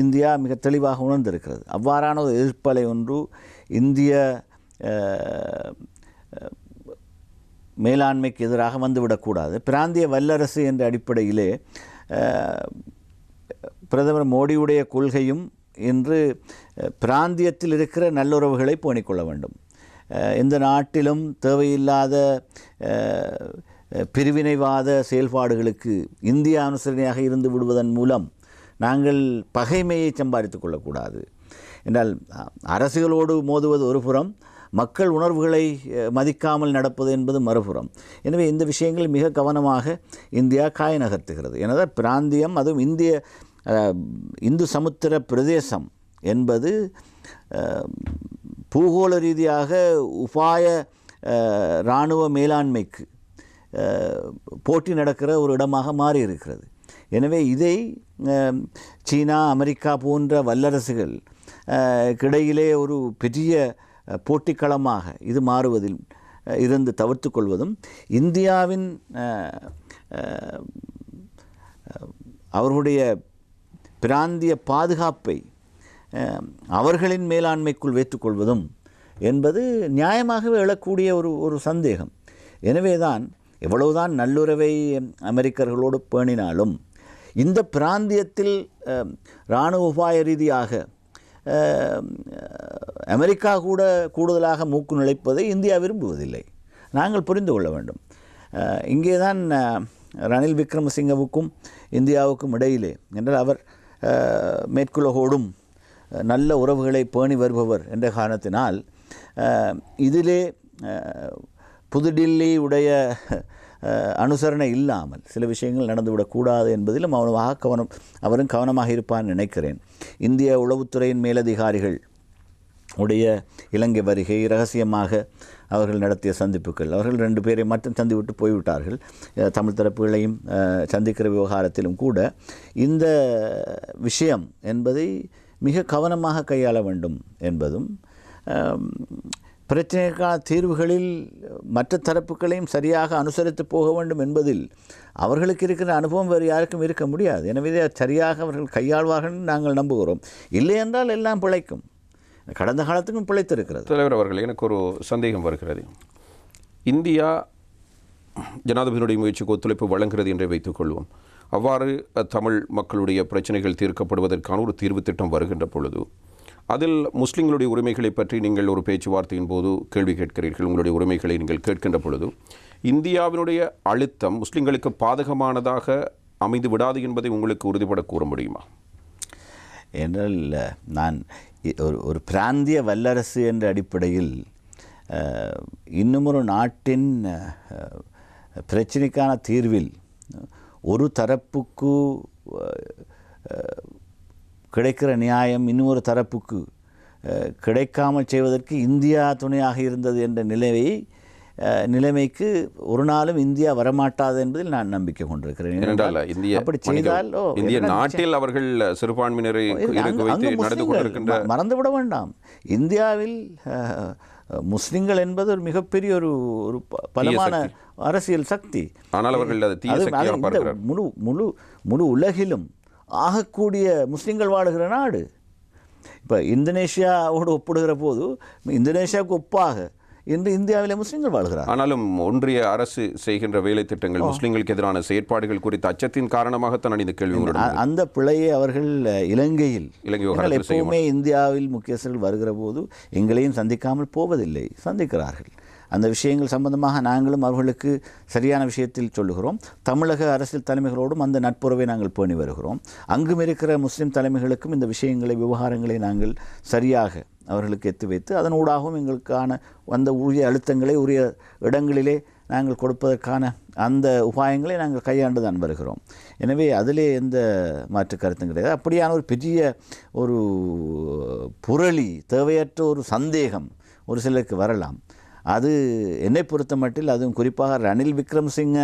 Speaker 2: இந்தியா மிக தெளிவாக உணர்ந்திருக்கிறது. அவ்வாறான ஒரு எதிர்ப்பலை ஒன்று இந்திய மேலாண்மைக்கு எதிராக வந்துவிடக்கூடாது. பிராந்திய வல்லரசு என்ற அடிப்படையிலே பிரதமர் மோடியுடைய கொள்கையும் இன்று பிராந்தியத்தில் இருக்கிற நல்லுறவுகளை பேணிக்கொள்ள வேண்டும். எந்த நாட்டிலும் தேவையில்லாத பிரிவினைவாத செயல்பாடுகளுக்கு இந்தியா அனுசரணையாக இருந்து விடுவதன் மூலம் நாங்கள் பகைமையை சம்பாதித்து கொள்ளக்கூடாது. என்றால் அரசுகளோடு மோதுவது ஒரு புறம், மக்கள் உணர்வுகளை மதிக்காமல் நடப்பது என்பது மறுபுறம். எனவே இந்த விஷயங்கள் மிக கவனமாக இந்தியா காய நகர்த்துகிறது. எனது பிராந்தியம், அதுவும் இந்து சமுத்திர பிரதேசம் என்பது பூகோள ரீதியாக உபாய இராணுவ மேலாண்மைக்கு போட்டி நடக்கிற ஒரு இடமாக மாறி இருக்கிறது. எனவே இதை சீனா, அமெரிக்கா போன்ற வல்லரசுகள் கிடையிலே ஒரு பெரிய போட்டிக்களமாக இது மாறுவதில் இருந்து தவிர்த்து கொள்வதும், இந்தியாவின் அவர்களுடைய பிராந்திய பாதுகாப்பை அவர்களின் மேலாண்மைக்குள் வைத்துக்கொள்வதும் என்பது நியாயமாகவே எழக்கூடிய ஒரு சந்தேகம். எனவேதான் எவ்வளவுதான் நல்லுறவை அமெரிக்கர்களோடு பேணினாலும் இந்த பிராந்தியத்தில் இராணுவ உபாய ரீதியாக அமெரிக்கா கூட கூடுதலாக மூக்கு நுழைப்பதை இந்தியா விரும்புவதில்லை. நாங்கள் புரிந்து கொள்ள வேண்டும். இங்கே தான் ரணில் விக்ரமசிங்கவுக்கும் இந்தியாவுக்கும் இடையிலே என்றால் அவர் மேற்குலகோடும் நல்ல உறவுகளை பேணி வருபவர் என்ற காரணத்தினால் இதிலே புதுடில்லி உடைய அனுசரணை இல்லாமல் சில விஷயங்கள் நடந்துவிடக்கூடாது என்பதிலும் அவரும் கவனமாக இருப்பான்னு நினைக்கிறேன். இந்திய உளவுத்துறையின் மேலதிகாரிகள் உடைய இலங்கை வருகை, இரகசியமாக அவர்கள் நடத்திய சந்திப்புகள், அவர்கள் 2 பேரை மட்டும் சந்திவிட்டு போய்விட்டார்கள். தமிழ் தரப்புகளையும் சந்திக்கிற விவகாரத்திலும் கூட இந்த விஷயம் என்பதை மிக கவனமாக கையாள வேண்டும் என்பதும், பிரச்சனைக்கான தீர்வுகளில் மற்ற தரப்புகளையும் சரியாக அனுசரித்து போக வேண்டும் என்பதில் அவர்களுக்கு இருக்கிற அனுபவம் வேறு யாருக்கும் இருக்க முடியாது. எனவே சரியாக அவர்கள் கையாள்வார்கள் நாங்கள் நம்புகிறோம். இல்லை என்றால் எல்லாம் பிழைக்கும். கடந்த காலத்துக்கும் பிழைத்திருக்கிறது.
Speaker 1: தலைவர் அவர்கள், எனக்கு ஒரு சந்தேகம் வருகிறது. இந்தியா ஜனாதிபதியினுடைய முயற்சிக்கு ஒத்துழைப்பு வழங்குகிறது என்றே வைத்துக்கொள்வோம். அவ்வாறு தமிழ் மக்களுடைய பிரச்சனைகள் தீர்க்கப்படுவதற்கான ஒரு தீர்வு திட்டம் வருகின்ற பொழுது அதில் முஸ்லிம்களுடைய உரிமைகளை பற்றி நீங்கள் ஒரு பேச்சுவார்த்தையின் போது கேள்வி கேட்கிறீர்கள். உங்களுடைய உரிமைகளை நீங்கள் கேட்கின்ற பொழுது இந்தியாவினுடைய அழுத்தம் முஸ்லிம்களுக்கு பாதகமானதாக அமைந்து விடாது என்பதை உங்களுக்கு உறுதிபட கூற முடியுமா?
Speaker 2: என்றால் நான் ஒரு பிராந்திய வல்லரசு என்ற அடிப்படையில் இன்னுமொரு நாட்டின் பிரச்சனைக்கான தீர்வில் ஒரு தரப்புக்கு கிடைக்கிற நியாயம் இன்னொரு தரப்புக்கு கிடைக்காமல் செய்வதற்கு இந்தியா துணையாக இருந்தது என்ற நிலைமைக்கு ஒரு நாளும் இந்தியா வரமாட்டாது என்பதில் நான் நம்பிக்கை கொண்டிருக்கிறேன். அப்படி செய்தால்
Speaker 1: இந்திய நாட்டில் அவர்கள் சிறுபான்மையினரை
Speaker 2: மறந்துவிட வேண்டாம். இந்தியாவில் முஸ்லிம்கள் என்பது ஒரு மிகப்பெரிய ஒரு பலமான அரசியல் சக்தி.
Speaker 1: ஆனால் அவர்கள்
Speaker 2: முழு உலகிலும் ஆகக்கூடிய முஸ்லிம்கள் வாழுகிற நாடு. இப்போ இந்தோனேஷியாவோடு ஒப்பிடுகிற போது இந்தோனேஷியாவுக்கு ஒப்பாக இன்று இந்தியாவிலே முஸ்லிம்கள் வாழ்கிறார்.
Speaker 1: ஆனாலும் ஒன்றிய அரசு செய்கின்ற வேலை திட்டங்கள் முஸ்லிம்களுக்கு எதிரான செயற்பாடுகள் குறித்த அச்சத்தின் காரணமாகத்தான் இந்த கேள்வி.
Speaker 2: அந்த பிழையை அவர்கள் இலங்கையில் எப்பவுமே இந்தியாவில் முக்கியஸ்தர்கள் வருகிற போது எங்களையும் சந்திக்காமல் போவதில்லை, சந்திக்கிறார்கள். அந்த விஷயங்கள் சம்பந்தமாக நாங்களும் அவர்களுக்கு சரியான விஷயத்தில் சொல்லுகிறோம். தமிழக அரசியல் தலைமைகளோடும் அந்த நட்புறவை நாங்கள் பேணி வருகிறோம். அங்கும் இருக்கிற முஸ்லிம் தலைமைகளுக்கும் இந்த விஷயங்களை விவகாரங்களை நாங்கள் சரியாக அவர்களுக்கு எத்தி வைத்து அதனூடாகவும் எங்களுக்கான அந்த உரிய அழுத்தங்களை உரிய இடங்களிலே நாங்கள் கொடுப்பதற்கான அந்த உபாயங்களை நாங்கள் கையாண்டு தான் வருகிறோம். எனவே அதிலே எந்த மாற்று கருத்தும் கிடையாது. அப்படியான ஒரு பெரிய ஒரு புரளி, தேவையற்ற ஒரு சந்தேகம் ஒரு சிலருக்கு வரலாம். அது என்னை பொறுத்த மட்டில், அதுவும் குறிப்பாக ரணில் விக்ரமசிங்க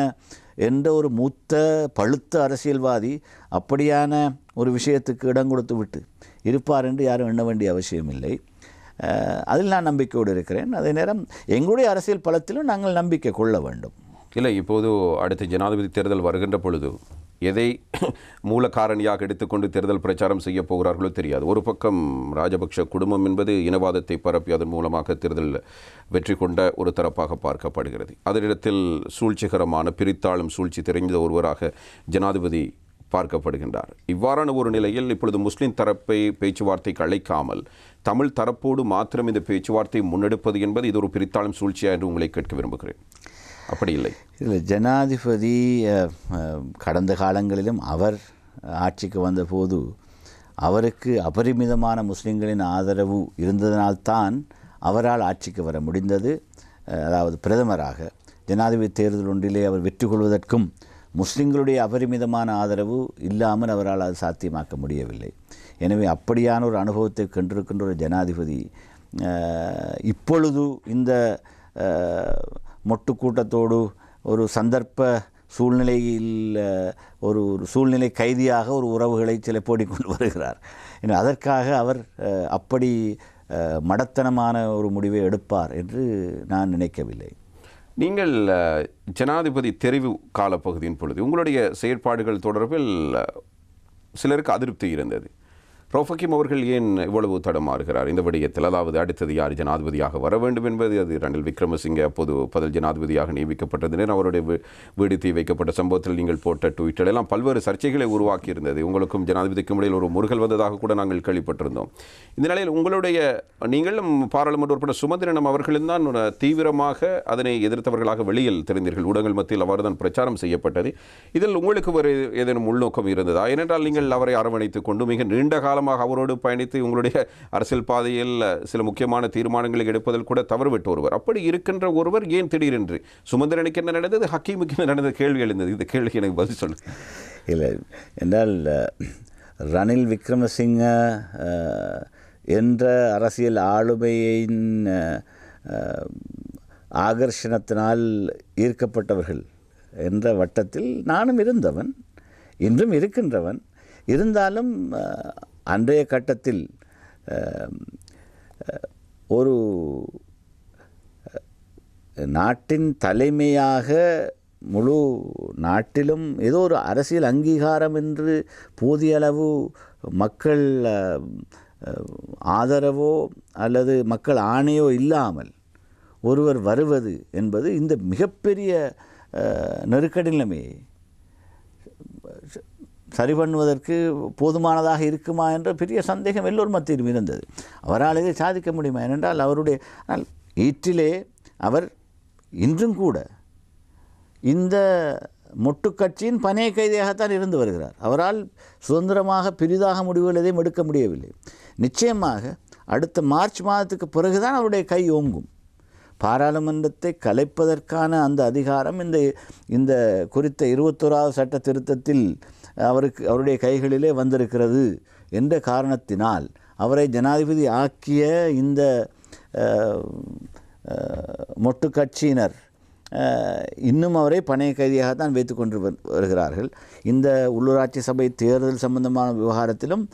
Speaker 2: என்ற ஒரு மூத்த பழுத்த அரசியல்வாதி அப்படியான ஒரு விஷயத்துக்கு இடம் கொடுத்து விட்டு இருப்பார் என்று யாரும் எண்ண வேண்டிய அவசியம் இல்லை. அதில் நான் நம்பிக்கையோடு இருக்கிறேன். அதே நேரம் எங்களுடைய அரசியல் பலத்திலும் நாங்கள் நம்பிக்கை கொள்ள வேண்டும்.
Speaker 1: இல்லை, இப்போது அடுத்த ஜனாதிபதி தேர்தல் வருகின்ற பொழுது எதை மூல காரணியாக எடுத்துக்கொண்டு தேர்தல் பிரச்சாரம் செய்ய போகிறார்களோ தெரியாது. ஒரு பக்கம் ராஜபக்ஷ குடும்பம் என்பது இனவாதத்தை பரப்பி அதன் மூலமாக தேர்தல் வெற்றி கொண்ட ஒரு தரப்பாக பார்க்கப்படுகிறது. அதனிடத்தில் சூழ்ச்சிகரமான பிரித்தாளும் சூழ்ச்சி தெரிந்த ஒருவராக ஜனாதிபதி பார்க்கப்படுகின்றார். இவ்வாறான ஒரு நிலையில் இப்பொழுது முஸ்லிம் தரப்பை பேச்சுவார்த்தைக்கு அழைக்காமல் தமிழ் தரப்போடு மாத்திரம் இந்த பேச்சுவார்த்தை முன்னெடுப்பது என்பது இது ஒரு பிரித்தாளும் சூழ்ச்சியா என்று உங்களை கேட்க விரும்புகிறேன். அப்படி இல்லை.
Speaker 2: இல்லை, ஜனாதிபதி கடந்த காலங்களிலும் அவர் ஆட்சிக்கு வந்தபோது அவருக்கு அபரிமிதமான முஸ்லிம்களின் ஆதரவு இருந்ததனால்தான் அவரால் ஆட்சிக்கு வர முடிந்தது. அதாவது பிரதமராக ஜனாதிபதி தேர்தல் ஒன்றிலே அவர் வெற்றி கொள்வதற்கும் முஸ்லிம்களுடைய அபரிமிதமான ஆதரவு இல்லாமல் அவரால் அது சாத்தியமாக்க முடியவில்லை. எனவே அப்படியான ஒரு அனுபவத்தை கண்டிருக்கின்ற ஒரு ஜனாதிபதி இப்பொழுது இந்த மொட்டு கூட்டத்தோடு ஒரு சந்தர்ப்ப சூழ்நிலையில் ஒரு சூழ்நிலை கைதியாக ஒரு உறவுகளை சில போடிக்கொண்டு வருகிறார். அதற்காக அவர் அப்படி மடத்தனமான ஒரு முடிவை எடுப்பார் என்று நான் நினைக்கவில்லை.
Speaker 1: நீங்கள் ஜனாதிபதி தெரிவு காலப்பகுதியின் பொழுது உங்களுடைய செயற்பாடுகள் தொடர்பில் சிலருக்கு அதிருப்தி இருந்தது. ரௌஃபக்கீம் அவர்கள் ஏன் இவ்வளவு தடமாறுகிறார் இந்த விடயத்தில்? அதாவது அடுத்தது யார் ஜனாதிபதியாக வர வேண்டும் என்பது, அது ரணில் விக்ரமசிங்கே அப்போது பதில் ஜனாதிபதியாக நியமிக்கப்பட்டது, அவருடைய வீடு தீ வைக்கப்பட்ட சம்பவத்தில் நீங்கள் போட்ட ட்வீட்டர் எல்லாம் பல்வேறு சர்ச்சைகளை உருவாக்கி இருந்தது. உங்களுக்கும் ஜனாதிபதிக்கும் இடையில் ஒரு முருகல் வந்ததாக கூட நாங்கள் கேள்விப்பட்டிருந்தோம். இந்த நிலையில் நீங்களும் பாராளுமன்ற உறுப்பினர் சுமந்திரன் அவர்களும் தான் தீவிரமாக அதனை எதிர்த்தவர்களாக வெளியில் தெரிந்தீர்கள். ஊடகங்கள் மத்தியில் அவர் தான் பிரச்சாரம் செய்யப்பட்டது. இதில் உங்களுக்கு ஒரு ஏதேனும் உள்நோக்கம் இருந்ததா? ஏனென்றால் நீங்கள் அவரை அரவணைத்துக் கொண்டு மிக நீண்ட காலமாக அவரோடு பயணித்து உங்களுடைய அரசியல் பாதையில் சில முக்கியமான தீர்மானங்களை எடுப்பதில் கூட தவறுவிட்டு ஒருவர். அப்படி இருக்கின்ற ஒருவர் ஏன் திடீரென்று சுமந்திரனுக்கு என்ன நடந்தது, ஹக்கீமுக்கு என்ன நடந்தது கேள்வி எழுந்தது. இந்த கேள்விக்கு எனக்கு பதில் சொல்லு.
Speaker 2: இல்லை என்றால் ரணில் விக்ரமசிங்க என்ற அரசியல் ஆளுமையின் ஆகர்ஷணத்தினால் ஈர்க்கப்பட்டவர்கள் என்ற வட்டத்தில் நானும் இருந்தவன், இன்றும் இருக்கின்றவன். இருந்தாலும் அன்றைய கட்டத்தில் ஒரு நாட்டின் தலைமையாக முழு நாட்டிலும் ஏதோ ஒரு அரசியல் அங்கீகாரம் என்று போதிய அளவு மக்கள் ஆதரவோ அல்லது மக்கள் ஆணையோ இல்லாமல் ஒருவர் வருவது என்பது இந்த மிகப்பெரிய நெருக்கடி நிலைமையை சரி பண்ணுவதற்கு போதுமானதாக இருக்குமா என்ற பெரிய சந்தேகம் எல்லோரும் மத்தியிலும் இருந்தது. அவரால் இதை சாதிக்க முடியுமா? ஏனென்றால் அவருடைய ஈற்றிலே அவர் இன்றும் கூட இந்த மொட்டு கட்சியின் பணைய கைதியாகத்தான் இருந்து வருகிறார். அவரால் சுதந்திரமாக பெரிதாக முடிவுகள் எதையும் எடுக்க முடியவில்லை. நிச்சயமாக அடுத்த மார்ச் மாதத்துக்கு பிறகுதான் அவருடைய கை ஓங்கும். பாராளுமன்றத்தை கலைப்பதற்கான அந்த அதிகாரம் இந்த குறித்த 21வது சட்ட திருத்தத்தில் அவருடைய கைகளிலே வந்திருக்கிறது என்ற காரணத்தினால் அவரை ஜனாதிபதி ஆக்கிய இந்த மொட்டு கட்சியினர் இன்னும் அவரை பணைய கைதியாகத்தான் வைத்து கொண்டு வருகிறார்கள். இந்த உள்ளூராட்சி சபை தேர்தல் சம்பந்தமான விவகாரத்திலும்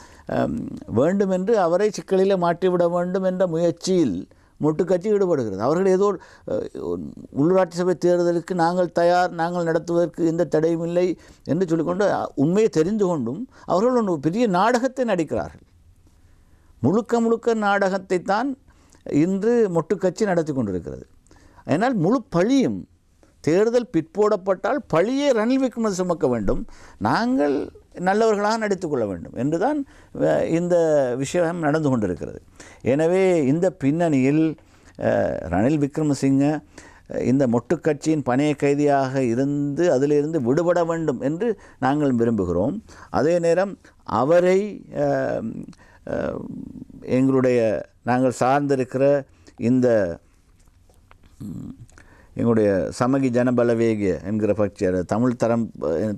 Speaker 2: வேண்டுமென்று அவரை சிக்கலில் மாற்றிவிட வேண்டும் என்ற முயற்சியில் மொட்டு கட்சி ஈடுபடுகிறது. அவர்கள் ஏதோ உள்ளூராட்சி சபை தேர்தலுக்கு நாங்கள் தயார், நாங்கள் நடத்துவதற்கு எந்த தடையும் இல்லை என்று சொல்லிக்கொண்டு உண்மையை தெரிந்து கொண்டும் அவர்கள் ஒரு பெரிய நாடகத்தை நடிக்கிறார்கள். முழுக்க நாடகத்தை தான் இன்று மொட்டு கட்சி நடத்தி கொண்டிருக்கிறது. அதனால் முழு பழியும் தேர்தல் பிற்போடப்பட்டால் பழியை ரணில் விக்ரமசிங்கே சுமக்க வேண்டும், நாங்கள் நல்லவர்களாக நடித்துக்கொள்ள வேண்டும் என்றுதான் இந்த விஷயம் நடந்து கொண்டிருக்கிறது. எனவே இந்த பின்னணியில் ரணில் விக்ரமசிங்கே இந்த மொட்டு கட்சியின் பணைய கைதியாக இருந்து அதிலிருந்து விடுபட வேண்டும் என்று நாங்கள் விரும்புகிறோம். அதே நேரம் அவரை நாங்கள் சார்ந்திருக்கிற இந்த எங்களுடைய சமகி ஜனபலவேகிய என்கிற பட்சியார்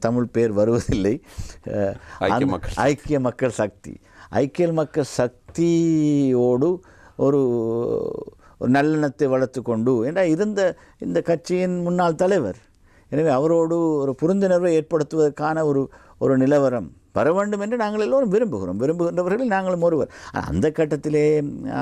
Speaker 2: தமிழ் பேர் வருவதில்லை, ஐக்கிய மக்கள் சக்தியோடு ஒரு நல்லெண்ணத்தை வளர்த்து கொண்டு இருந்த இந்த கட்சியின் முன்னாள் தலைவர். எனவே அவரோடு ஒரு புரிந்துணர்வை ஏற்படுத்துவதற்கான ஒரு நிலவரம் வர வேண்டும் என்று நாங்கள் எல்லோரும் விரும்புகின்றவர்கள் நாங்களும் ஒருவர். அந்த கட்டத்திலே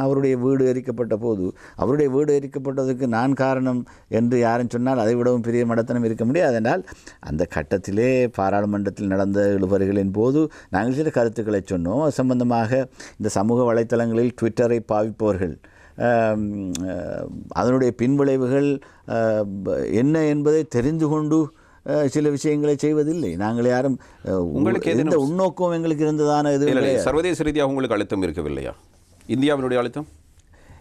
Speaker 2: அவருடைய வீடு எரிக்கப்பட்ட போது, அவருடைய வீடு எரிக்கப்பட்டதுக்கு நான் காரணம் என்று யாரும் சொன்னால் அதை விடவும் பெரிய மடத்தனம் இருக்க முடியாது. என்றால் அந்த கட்டத்திலே பாராளுமன்றத்தில் நடந்த இழுபறிகளின் போது நாங்கள் சில கருத்துக்களை சொன்னோம். அது சம்பந்தமாக இந்த சமூக வலைத்தளங்களில் ட்விட்டரை பாவிப்பவர்கள் அதனுடைய பின்விளைவுகள் என்ன என்பதை தெரிந்து கொண்டு சில விஷயங்களை செய்வதில்லை. நாங்கள் யாரும் உங்களுக்கு எந்த உள்நோக்கம் எங்களுக்கு இருந்ததான இது
Speaker 1: சர்வதேச ரீதியாக உங்களுக்கு அழுத்தம் இருக்கவில்லையா? இந்தியாவினுடைய அழுத்தம்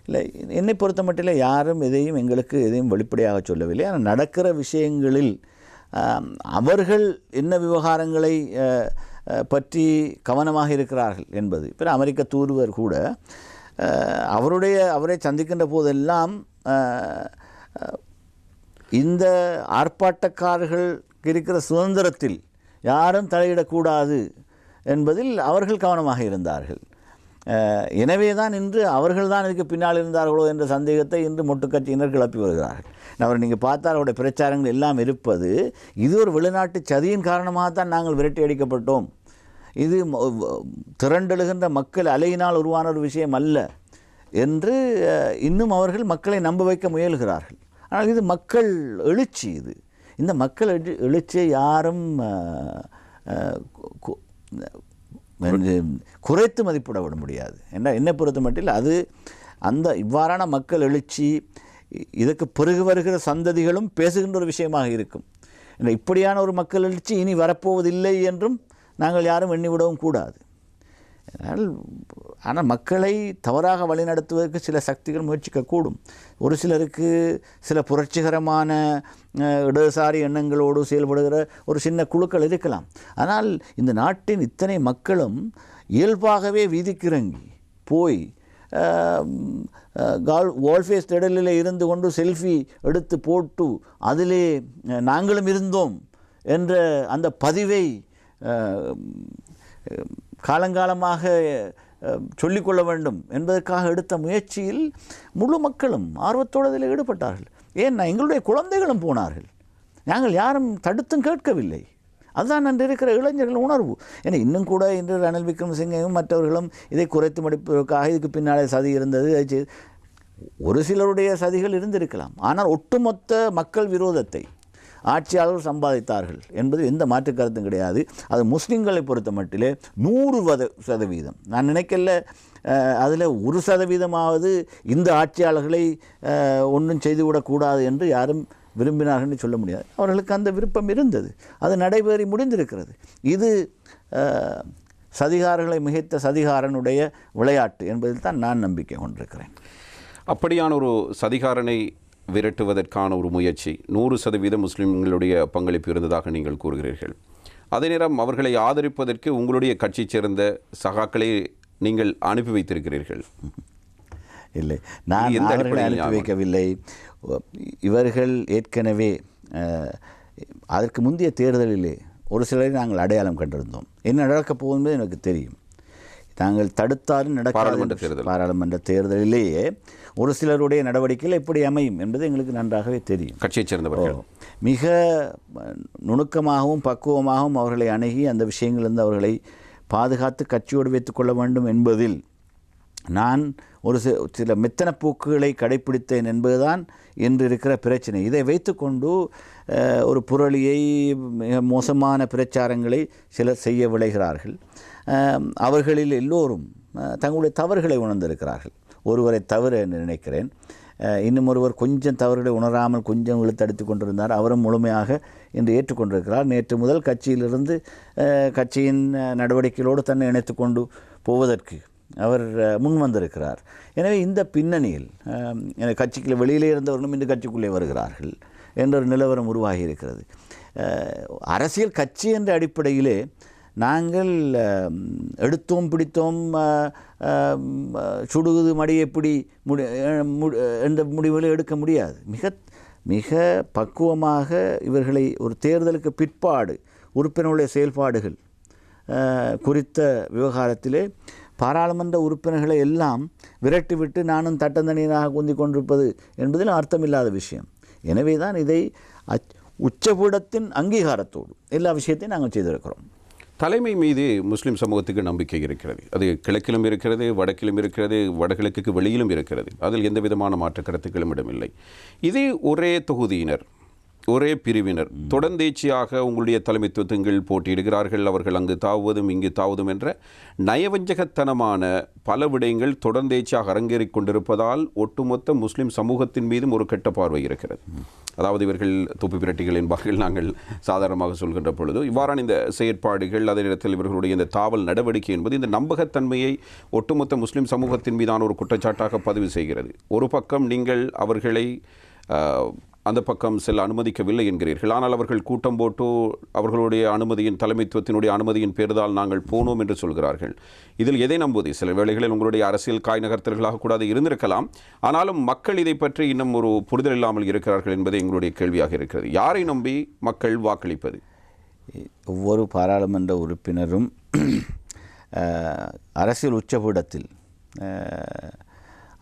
Speaker 2: இல்லை. என்னை பொறுத்த மட்டில் யாரும் எதையும் வெளிப்படையாக சொல்லவில்லை. ஆனால் நடக்கிற விஷயங்களில் அவர்கள் என்ன விவகாரங்களை பற்றி கவனமாக இருக்கிறார்கள் என்பது. இப்போ அமெரிக்க தூதுவர் கூட அவரை சந்திக்கின்ற போதெல்லாம் இந்த ஆர்ப்பாட்டக்காரர்களுக்கு இருக்கிற சுதந்திரத்தில் யாரும் தலையிடக்கூடாது என்பதில் அவர்கள் கவனமாக இருந்தார்கள். எனவே தான் இன்று அவர்கள்தான் இதுக்கு பின்னால் இருந்தார்களோ என்ற சந்தேகத்தை இன்று மொட்டு கட்சியினர் கிளப்பி வருகிறார்கள். அவர் நீங்கள் பார்த்தால் அவருடைய பிரச்சாரங்கள் எல்லாம் இருப்பது இது ஒரு வெளிநாட்டு சதியின் காரணமாகத்தான் நாங்கள் விரட்டி அடிக்கப்பட்டோம், இது திரண்டெழுகின்ற மக்கள் அலையினால் உருவான ஒரு விஷயம் அல்ல என்று இன்னும் அவர்கள் மக்களை நம்ப வைக்க முயல்கிறார்கள். ஆனால் இது மக்கள் எழுச்சி. இந்த மக்கள் எழுச்சியை யாரும் குறைத்து மதிப்பிட விட முடியாது. என்னை பொறுத்த மட்டில் அது இவ்வாறான மக்கள் எழுச்சி இதற்கு பிறகு வருகிற சந்ததிகளும் பேசுகின்ற ஒரு விஷயமாக இருக்கும். இப்படியான ஒரு மக்கள் எழுச்சி இனி வரப்போவதில்லை என்றும் நாங்கள் யாரும் எண்ணிவிடவும் கூடாது. ஆனால் மக்களை தவறாக வழிநடத்துவதற்கு சில சக்திகள் முயற்சிக்கக்கூடும். ஒரு சிலருக்கு சில புரட்சிகரமான இடதுசாரி எண்ணங்களோடு செயல்படுகிற ஒரு சின்ன குழுக்கள் இருக்கலாம். ஆனால் இந்த நாட்டின் இத்தனை மக்களும் இயல்பாகவே வீதிக்கிறங்கி போய் வால்ஃபேஸ் திடலில் இருந்து கொண்டு செல்ஃபி எடுத்து போட்டு அதிலே நாங்களும் இருந்தோம் என்ற அந்த பதிவை காலங்காலமாக சொல்லிக்கொள்ள வேண்டும் என்பதற்காக எடுத்த முயற்சியில் முழு மக்களும் ஆர்வத்தோடு அதில் ஈடுபட்டார்கள். ஏன்னா எங்களுடைய குழந்தைகளும் போனார்கள், நாங்கள் யாரும் தடுத்தும் கேட்கவில்லை. அதுதான் அன்று இருக்கிற இளைஞர்கள் உணர்வு. ஏன்னா இன்னும் கூட இன்று ரணில் விக்ரமசிங்கையும் மற்றவர்களும் இதை குறைத்து மடிப்பதற்காக இதுக்கு பின்னாலே சதி இருந்தது, ஒரு சிலருடைய சதிகள் இருந்திருக்கலாம். ஆனால் ஒட்டுமொத்த மக்கள் விரோதத்தை ஆட்சியாளர்கள் சம்பாதித்தார்கள் என்பது எந்த மாற்று கருத்தும் கிடையாது. அது முஸ்லிம்களை பொறுத்த மட்டிலே 100%. நான் நினைக்கல அதில் 1% இந்த ஆட்சியாளர்களை ஒன்றும் செய்துவிடக்கூடாது என்று யாரும் விரும்பினார்கள் சொல்ல முடியாது. அவர்களுக்கு அந்த விருப்பம் இருந்தது, அது நடைபெறி முடிந்திருக்கிறது. இது சதிகாரர்களை மிகைத்த சதிகாரனுடைய விளையாட்டு என்பதில் தான் நான் நம்பிக்கை கொண்டிருக்கிறேன்.
Speaker 1: அப்படியான ஒரு சதிகாரனை விரட்டுவதற்கான ஒரு முயற்சி 100% முஸ்லிம்களுடைய பங்களிப்பு இருந்ததாக நீங்கள் கூறுகிறீர்கள். அதே நேரம் அவர்களை ஆதரிப்பதற்கு உங்களுடைய கட்சி சேர்ந்த சகாக்களை நீங்கள் அனுப்பி வைத்திருக்கிறீர்கள்.
Speaker 2: இல்லை, நான் அவர்களை அனுப்பி வைக்கவில்லை. இவர்கள் ஏற்கனவே அதற்கு முந்தைய தேர்தலிலே ஒரு சிலரை நாங்கள் அடையாளம் கண்டிருந்தோம். என்ன நடக்கப் போகுது எனக்கு தெரியும். நாங்கள் தடுத்தாலும் நடக்காது. பாராளுமன்ற தேர்தலிலேயே ஒரு சிலருடைய நடவடிக்கைகள் எப்படி அமையும் என்பது எங்களுக்கு நன்றாகவே தெரியும்.
Speaker 1: கட்சியைச் சேர்ந்தவர்கள்
Speaker 2: மிக நுணுக்கமாகவும் பக்குவமாகவும் அவர்களை அணுகி அந்த விஷயங்களிலிருந்து அவர்களை பாதுகாத்து கட்சியோடு வைத்துக் கொள்ள வேண்டும் என்பதில் நான் ஒரு சில மெத்தன போக்குகளை கடைப்பிடித்தேன் என்பதுதான் இன்று இருக்கிற பிரச்சனை. இதை வைத்துக்கொண்டு ஒரு புரளியை, மிக மோசமான பிரச்சாரங்களை சிலர் செய்ய விளைகிறார்கள். அவர்களில் எல்லோரும் தங்களுடைய தவறுகளை உணர்ந்திருக்கிறார்கள். ஒருவரை தவறு என்று நினைக்கிறேன். இன்னும் ஒருவர் கொஞ்சம் தவறுகளை உணராமல் கொஞ்சம் இழுத்தடித்து கொண்டிருந்தார். அவரும் முழுமையாக இன்று ஏற்றுக்கொண்டிருக்கிறார். நேற்று முதல் கட்சியிலிருந்து கட்சியின் நடவடிக்கைகளோடு தன்னை இணைத்து கொண்டு போவதற்கு அவர் முன் வந்திருக்கிறார். எனவே இந்த பின்னணியில் கட்சிக்கு வெளியிலே இருந்தவர்களும் இந்த கட்சிக்குள்ளே வருகிறார்கள் என்ற ஒரு நிலவரம் உருவாகி இருக்கிறது. அரசியல் கட்சி என்ற அடிப்படையிலே நாங்கள் எடுத்தோம் பிடித்தோம் சுடுகுது மடி எப்படி என்ற முடிவுகளை எடுக்க முடியாது. மிக பக்குவமாக இவர்களை ஒரு தேர்தலுக்கு பிற்பாடு உறுப்பினர்களுடைய செயல்பாடுகள் குறித்த விவகாரத்திலே பாராளுமன்ற உறுப்பினர்களை எல்லாம் விரட்டிவிட்டு நானும் தட்டந்தனியனாக குந்தி கொண்டிருப்பது என்பதில் அர்த்தமில்லாத விஷயம். எனவே தான் இதை உச்சபீடத்தின் அங்கீகாரத்தோடு எல்லா விஷயத்தையும் நாங்கள் செய்திருக்கிறோம்.
Speaker 1: தலைமை மீது முஸ்லிம் சமூகத்துக்கு நம்பிக்கை இருக்கிறது. அது கிழக்கிலும் இருக்கிறது, வடக்கிலும் இருக்கிறது, வடகிழக்குக்கு வெளியிலும் இருக்கிறது. அதில் எந்த விதமான மாற்று கருத்துக்களும் இடமில்லை. இது ஒரே தொகுதியினர், ஒரே பிரிவினர் தொடர்ந்தேச்சியாக உங்களுடைய தலைமைத்துவங்கள் போட்டியிடுகிறார்கள். அவர்கள் அங்கு தாவுவதும் இங்கு தாவுவதும் என்ற நயவஞ்சகத்தனமான பல விடயங்கள் தொடர்ந்தேச்சியாக அரங்கேறிக் கொண்டிருப்பதால் ஒட்டுமொத்த முஸ்லிம் சமூகத்தின் மீதும் ஒரு கெட்ட பார்வை இருக்கிறது. அதாவது இவர்கள் தொப்பி பிரட்டிகள் என்பார்கள் நாங்கள் சாதாரணமாக சொல்கின்ற பொழுது. இவ்வாறான இந்த செயற்பாடுகள், அதே நேரத்தில் இவர்களுடைய இந்த தாவல் நடவடிக்கை என்பது இந்த நம்பகத்தன்மையை ஒட்டுமொத்த முஸ்லிம் சமூகத்தின் மீதான ஒரு குற்றச்சாட்டாக பதிவு செய்கிறது. ஒரு பக்கம் நீங்கள் அவர்களை அந்த பக்கம் செல்ல அனுமதிக்கவில்லை என்கிறீர்கள். ஆனால் அவர்கள் கூட்டம் போட்டு அவர்களுடைய அனுமதியின், தலைமைத்துவத்தினுடைய அனுமதியின் பேர்தால் நாங்கள் போனோம் என்று சொல்கிறார்கள். இதில் எதை நம்புவது? சில வேளைகளில் உங்களுடைய அரசியல் காய் நகர்த்தல்களாக கூட அது இருந்திருக்கலாம். ஆனாலும் மக்கள் இதை பற்றி இன்னும் ஒரு புரிதல் இல்லாமல் இருக்கிறார்கள் என்பது எங்களுடைய கேள்வியாக இருக்கிறது. யாரை நம்பி மக்கள் வாக்களிப்பது?
Speaker 2: ஒவ்வொரு பாராளுமன்ற உறுப்பினரும் அரசியல் உச்சபீடத்தில்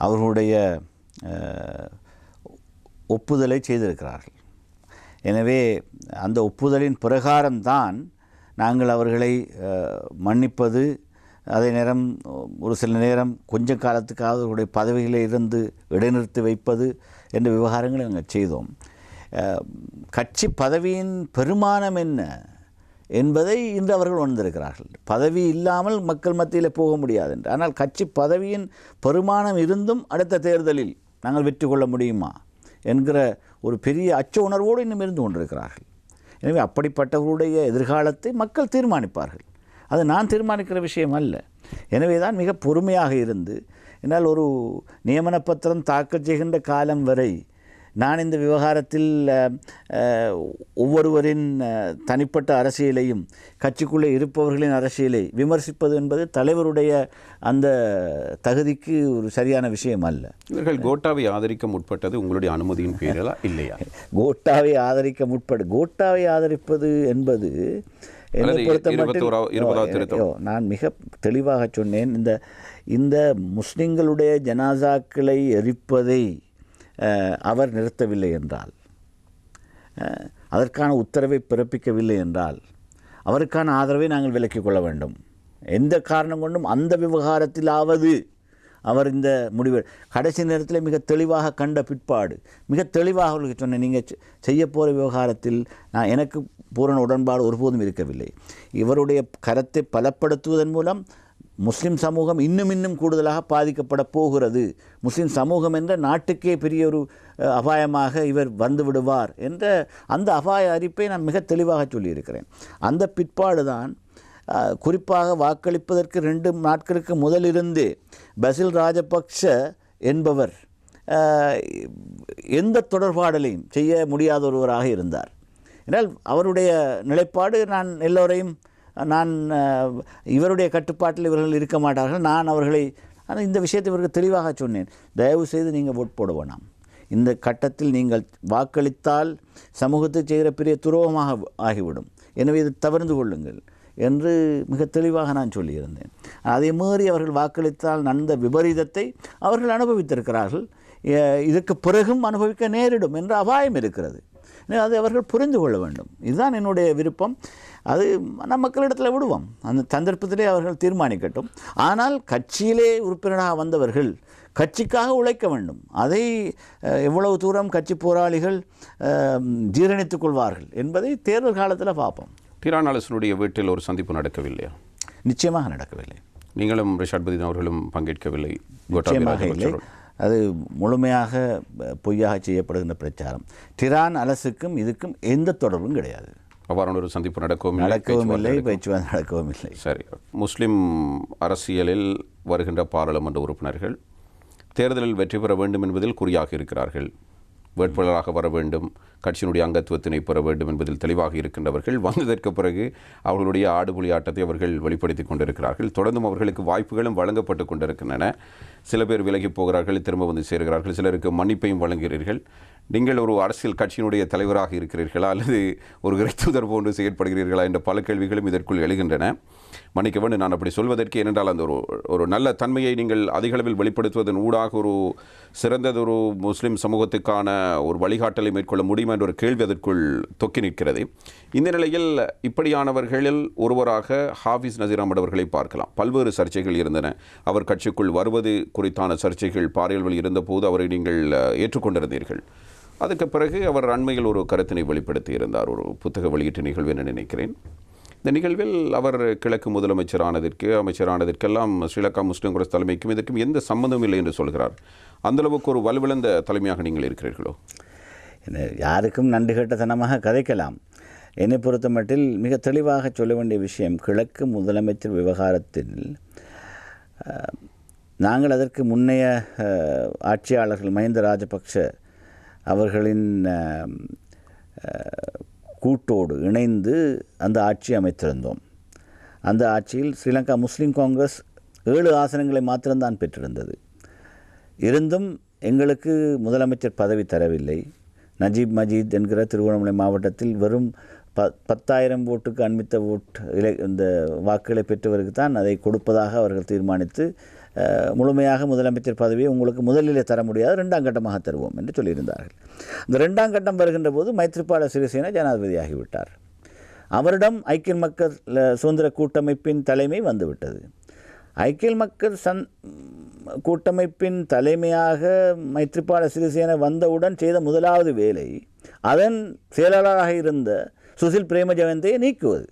Speaker 2: அவர்களுடைய ஒப்புதலை செய்திருக்கிறார்கள். எனவே அந்த ஒப்புதலின் பிரகாரம்தான் நாங்கள் அவர்களை மன்னிப்பது, அதே நேரம் ஒரு சில நேரம் கொஞ்ச காலத்துக்காக அவர்களுடைய பதவிகளில் இருந்து இடைநிறுத்தி வைப்பது என்ற விவகாரங்களை நாங்கள் செய்தோம். கட்சி பதவியின் பெருமானம் என்ன என்பதை இன்று அவர்கள் உணர்ந்திருக்கிறார்கள். பதவி இல்லாமல் மக்கள் மத்தியில் போக முடியாது என்று. ஆனால் கட்சி பதவியின் பெருமானம் இருந்தும் அடுத்த தேர்தலில் நாங்கள் வெற்றி கொள்ள முடியுமா என்கிற ஒரு பெரிய அச்ச உணர்வோடு இன்னும் இருந்து கொண்டிருக்கிறார்கள். எனவே அப்படிப்பட்டவர்களுடைய எதிர்காலத்தை மக்கள் தீர்மானிப்பார்கள். அது நான் தீர்மானிக்கிற விஷயம் அல்ல. எனவே தான் மிக பொறுமையாக இருந்து, என்னால் ஒரு நியமன பத்திரம் தாக்கல் செய்கின்ற காலம் வரை நான் இந்த விவகாரத்தில் ஒவ்வொருவரின் தனிப்பட்ட அரசியலையும் கட்சிக்குள்ளே இருப்பவர்களின் அரசியலை விமர்சிப்பது என்பது தலைவருடைய அந்த தகுதிக்கு ஒரு சரியான விஷயம் அல்ல.
Speaker 1: இவர்கள் கோட்டாவை ஆதரிக்க முற்பட்டது உங்களுடைய அனுமதியின் பேரலா இல்லையா?
Speaker 2: கோட்டாவை ஆதரிப்பது என்பது என்னை பொறுத்தமட்டில் நான் மிக தெளிவாக சொன்னேன். இந்த முஸ்லிம்களுடைய ஜனாசாக்களை எரிப்பதை அவர் நிறுத்தவில்லை என்றால், அதற்கான உத்தரவை பிறப்பிக்கவில்லை என்றால் அவருக்கான ஆதரவை நாங்கள் விலக்கிக் கொள்ள வேண்டும். எந்த காரணம் கொண்டும் அந்த விவகாரத்திலாவது அவர் இந்த முடிவு கடைசி நேரத்தில் மிக தெளிவாக கண்ட பிற்பாடு மிக தெளிவாக அவர்களுக்கு சொன்னேன், நீங்கள் செய்ய போகிற விவகாரத்தில் எனக்கு பூரண உடன்பாடு ஒருபோதும் இருக்கவில்லை. இவருடைய கரத்தை பலப்படுத்துவதன் மூலம் முஸ்லிம் சமூகம் இன்னும் கூடுதலாக பாதிக்கப்பட போகிறது. முஸ்லிம் சமூகம் என்ற நாட்டுக்கே பெரிய ஒரு அபாயமாக இவர் வந்து விடுவார் என்ற அந்த அபாய அறிப்பை நான் மிக தெளிவாக சொல்லியிருக்கிறேன். அந்த பிற்பாடு தான் குறிப்பாக வாக்களிப்பதற்கு 2 நாட்களுக்கு முதலிருந்தே பசில் ராஜபக்ஷ என்பவர் எந்த தொடர்பாடலையும் செய்ய முடியாத ஒருவராக இருந்தார். என்றால் அவருடைய நிலைப்பாடு நான் இவருடைய கட்டுப்பாட்டில் இவர்கள் இருக்க மாட்டார்கள், நான் அவர்களை இந்த விஷயத்தை இவருக்கு தெளிவாக சொன்னேன். தயவு செய்து நீங்கள் ஓட் போட வேணாம். இந்த கட்டத்தில் நீங்கள் வாக்களித்தால் சமூகத்தை செய்கிற பெரிய துரோகமாக ஆகிவிடும். எனவே இதை தவிர்த்து கொள்ளுங்கள் என்று மிக தெளிவாக நான் சொல்லியிருந்தேன். அதை மீறி அவர்கள் வாக்களித்தால் நடந்த விபரீதத்தை அவர்கள் அனுபவித்திருக்கிறார்கள். இதற்கு பிறகும் அனுபவிக்க நேரிடும் என்ற அபாயம் இருக்கிறது. அதை அவர்கள் புரிந்து கொள்ள வேண்டும். இதுதான் என்னுடைய விருப்பம். அது நம் மக்களிடத்தில் விடுவோம், அந்த சந்தர்ப்பத்திலே அவர்கள் தீர்மானிக்கட்டும். ஆனால் கட்சியிலே உறுப்பினராக வந்தவர்கள் கட்சிக்காக உழைக்க வேண்டும். அதை எவ்வளவு தூரம் கட்சி போராளிகள் ஜீரணித்துக் கொள்வார்கள் என்பதை தேர்தல் காலத்தில் பார்ப்போம்.
Speaker 1: டிரான் அலசனுடைய வீட்டில் ஒரு சந்திப்பு நடக்கவில்லையா?
Speaker 2: நிச்சயமாக நடக்கவில்லை.
Speaker 1: நீங்களும் ரிஷாட் பதீன் அவர்களும் பங்கேற்கவில்லை?
Speaker 2: நிச்சயமாக இல்லை. அது முழுமையாக பொய்யாக செய்யப்படுகின்ற பிரச்சாரம். டிரான் அலசுக்கும் இதுக்கும் எந்த தொடர்பும் கிடையாது.
Speaker 1: அவ்வாறான ஒரு சந்திப்பு நடக்கவும்
Speaker 2: இல்லை, பேச்சுவார்த்தை நடக்கவும் இல்லை.
Speaker 1: சரி, முஸ்லிம் அரசியலில் வருகின்ற பாராளுமன்ற உறுப்பினர்கள் தேர்தலில் வெற்றி பெற வேண்டும் என்பதில் குறியாக இருக்கிறார்கள். வேட்பாளராக வர வேண்டும், கட்சியினுடைய அங்கத்துவத்தினை பெற வேண்டும் என்பதில் தெளிவாக இருக்கின்றவர்கள் வந்ததற்கு பிறகு அவர்களுடைய ஆடுபுலி ஆட்டத்தை அவர்கள் வெளிப்படுத்தி கொண்டிருக்கிறார்கள். தொடர்ந்தும் அவர்களுக்கு வாய்ப்புகளும் வழங்கப்பட்டு கொண்டிருக்கின்றன. சில பேர் விலகி போகிறார்கள், திரும்ப வந்து சேர்கிறார்கள், சிலருக்கு மன்னிப்பையும் வழங்குகிறீர்கள். நீங்கள் ஒரு அரசியல் கட்சியினுடைய தலைவராக இருக்கிறீர்களா அல்லது ஒரு இறைத்தூதர் போன்று செயற்படுகிறீர்களா என்ற பல கேள்விகளும் இதற்குள் எழுகின்றன. மன்னிக்க வேண்டும் நான் அப்படி சொல்வதற்கு, ஏனென்றால் அந்த ஒரு நல்ல தன்மையை நீங்கள் அதிகளவில் வெளிப்படுத்துவதன் ஊடாக ஒரு சிறந்ததொரு முஸ்லிம் சமூகத்துக்கான ஒரு வழிகாட்டலை மேற்கொள்ள முடியுமா என்ற ஒரு கேள்வி அதற்குள் தொக்கி நிற்கிறது. இந்த நிலையில் இப்படியானவர்களில் ஒருவராக ஹாஃபிஸ் நசீர் அஹ்மத் அவர்களை பார்க்கலாம். பல்வேறு சர்ச்சைகள் இருந்தன. அவர் கட்சிக்குள் வருவது குறித்தான சர்ச்சைகள் பாரியல்கள் இருந்தபோது அவரை நீங்கள் ஏற்றுக்கொண்டிருந்தீர்கள். அதுக்கு பிறகு அவர் அண்மையில் ஒரு கருத்தினை வெளிப்படுத்தி இருந்தார், ஒரு புத்தக வெளியீட்டு நிகழ்வு என நினைக்கிறேன். இந்த நிகழ்வில் அவர் கிழக்கு அமைச்சரானதற்கெல்லாம் ஸ்ரீலங்கா முஸ்லிம் காங்கிரஸ் தலைமைக்கும் இதற்கும் எந்த சம்மந்தமும் இல்லை என்று சொல்கிறார். அந்தளவுக்கு ஒரு வலுவிழந்த தலைமையாக நீங்கள் இருக்கிறீர்களோ?
Speaker 2: யாருக்கும் நன்றி கட்டத்தனமாக கதைக்கலாம். என்னை பொறுத்த மட்டில் மிக தெளிவாக சொல்ல வேண்டிய விஷயம், கிழக்கு முதலமைச்சர் விவகாரத்தில் நாங்கள் அதற்கு முன்னைய ஆட்சியாளர்கள் மஹிந்த ராஜபக்ஷ அவர்களின் கூட்டோடு இணைந்து அந்த ஆட்சி அமைத்திருந்தோம். அந்த ஆட்சியில் ஸ்ரீலங்கா முஸ்லீம் காங்கிரஸ் 7 ஆசனங்களை மாத்திரம்தான் பெற்றிருந்தது. இருந்தும் எங்களுக்கு முதலமைச்சர் பதவி தரவில்லை. நஜீப் மஜீத் என்கிற திருவண்ணாமலை மாவட்டத்தில் வெறும் 10,000 ஓட்டுக்கு அண்மித்த இந்த வாக்குகளை பெற்றவருக்கு தான் அதை கொடுப்பதாக அவர்கள் தீர்மானித்து முழுமையாக முதலமைச்சர் பதவியை உங்களுக்கு முதலிலே தர முடியாது, 2ஆம் கட்டமாக தருவோம் என்று சொல்லியிருந்தார்கள். இந்த 2ஆம் கட்டம் வருகின்ற போது மைத்ரிபால சிறிசேன ஜனாதிபதியாகிவிட்டார். அவரிடம் ஐக்கிய மக்கள் சுதந்திர கூட்டமைப்பின் தலைமை வந்துவிட்டது. ஐக்கிய மக்கள் கூட்டமைப்பின் தலைமையாக மைத்ரிபால சிறிசேன வந்தவுடன் செய்த முதலாவது வேலை அதன் செயலாளராக இருந்த சுசில் பிரேமஜயந்தையை நீக்குவது,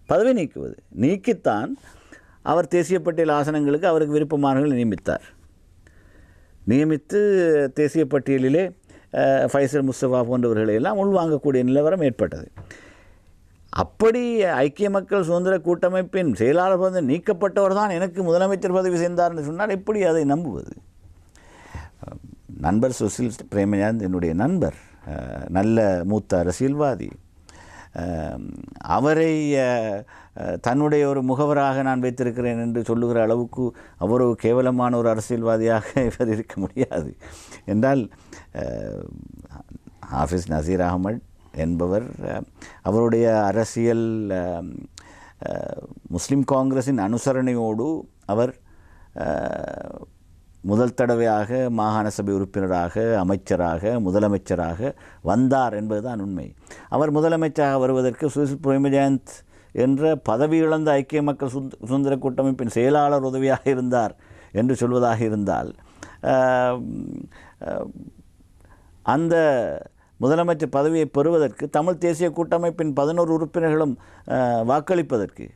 Speaker 2: பதவி நீக்குவது. நீக்கித்தான் அவர் தேசிய பட்டியல் ஆசனங்களுக்கு அவருக்கு விருப்பமானவர்கள் நியமித்து தேசிய பட்டியலிலே ஃபைசல் முஸ்தபா போன்றவர்களை எல்லாம் உள்வாங்கக்கூடிய நிலவரம் ஏற்பட்டது. அப்படி ஐக்கிய மக்கள் சுதந்திர கூட்டமைப்பின் செயலாளர் வந்து நீக்கப்பட்டவர் தான் எனக்கு முதலமைச்சர் பதவி சேர்ந்தார் என்று சொன்னால் எப்படி அதை நம்புவது? நண்பர் சுசில் பிரேமஜயந்த் என்னுடைய நண்பர், நல்ல மூத்த அரசியல்வாதி. அவரை தன்னுடைய ஒரு முகவராக நான் வைத்திருக்கிறேன் என்று சொல்லுகிற அளவுக்கு அவர் ஒரு கேவலமான ஒரு அரசியல்வாதியாக இவர் இருக்க முடியாது. என்றால் ஹாஃபிஸ் நசீர் அஹ்மத் என்பவர் அவருடைய அரசியல் முஸ்லிம் காங்கிரஸின் அனுசரணையோடு அவர் முதல் தடவையாக மாகாண சபை உறுப்பினராக, அமைச்சராக, முதலமைச்சராக வந்தார் என்பதுதான் உண்மை. அவர் முதலமைச்சராக வருவதற்கு சுசில் பிரேமஜயந்த் என்ற பதவி இழந்த ஐக்கிய மக்கள் சுதந்திர கூட்டமைப்பின் செயலாளர் உதவியாக இருந்தார் என்று சொல்வதாக இருந்தால், அந்த முதலமைச்சர் பதவியை பெறுவதற்கு தமிழ் தேசிய கூட்டமைப்பின் 11 உறுப்பினர்களும் வாக்களிப்பதற்கு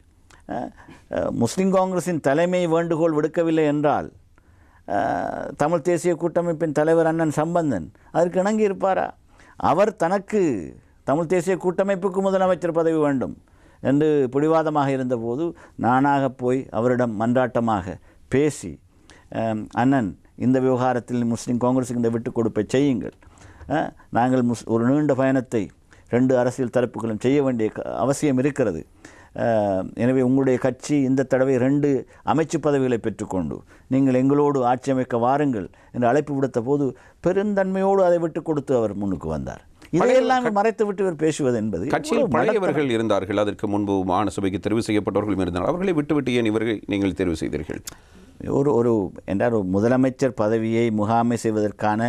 Speaker 2: முஸ்லிம் காங்கிரஸின் தலைமை வேண்டுகோள் விடுக்கவில்லை என்றால் தமிழ் தேசிய கூட்டமைப்பின் தலைவர் அண்ணன் சம்பந்தன் அதற்கு இணங்கி இருப்பாரா? அவர் தனக்கு தமிழ் தேசிய கூட்டமைப்புக்கு முதலமைச்சர் பதவி வேண்டும் என்று பிடிவாதமாக இருந்தபோது நானாக போய் அவரிடம் மன்றாட்டமாக பேசி, அண்ணன் இந்த விவகாரத்தில் முஸ்லீம் காங்கிரஸுக்கு இந்த விட்டுக் கொடுப்பை செய்யுங்கள், நாங்கள் ஒரு நீண்ட பயணத்தை 2 அரசியல் தரப்புகளும் செய்ய வேண்டிய அவசியம் இருக்கிறது, எனவே உங்களுடைய கட்சி இந்த தடவை 2 அமைச்சு பதவிகளை பெற்றுக்கொண்டு நீங்கள் எங்களோடு ஆட்சி அமைக்க வாருங்கள் என்று அழைப்பு விடுத்த போது பெருந்தன்மையோடு அதை விட்டு கொடுத்து அவர் முன்னுக்கு வந்தார். இதையெல்லாம் மறைத்து விட்டு இவர் பேசுவது என்பது
Speaker 1: கட்சியில் பழையவர்கள் இருந்தார்கள், அதற்கு முன்பு மாகாண சபைக்கு தெரிவு செய்யப்பட்டவர்களும் இருந்தார்கள். அவர்களை விட்டுவிட்டு ஏன் இவர்கள் நீங்கள் தெரிவு செய்தீர்கள்?
Speaker 2: ஒரு என்றால் ஒரு முதலமைச்சர் பதவியை முகாமை செய்வதற்கான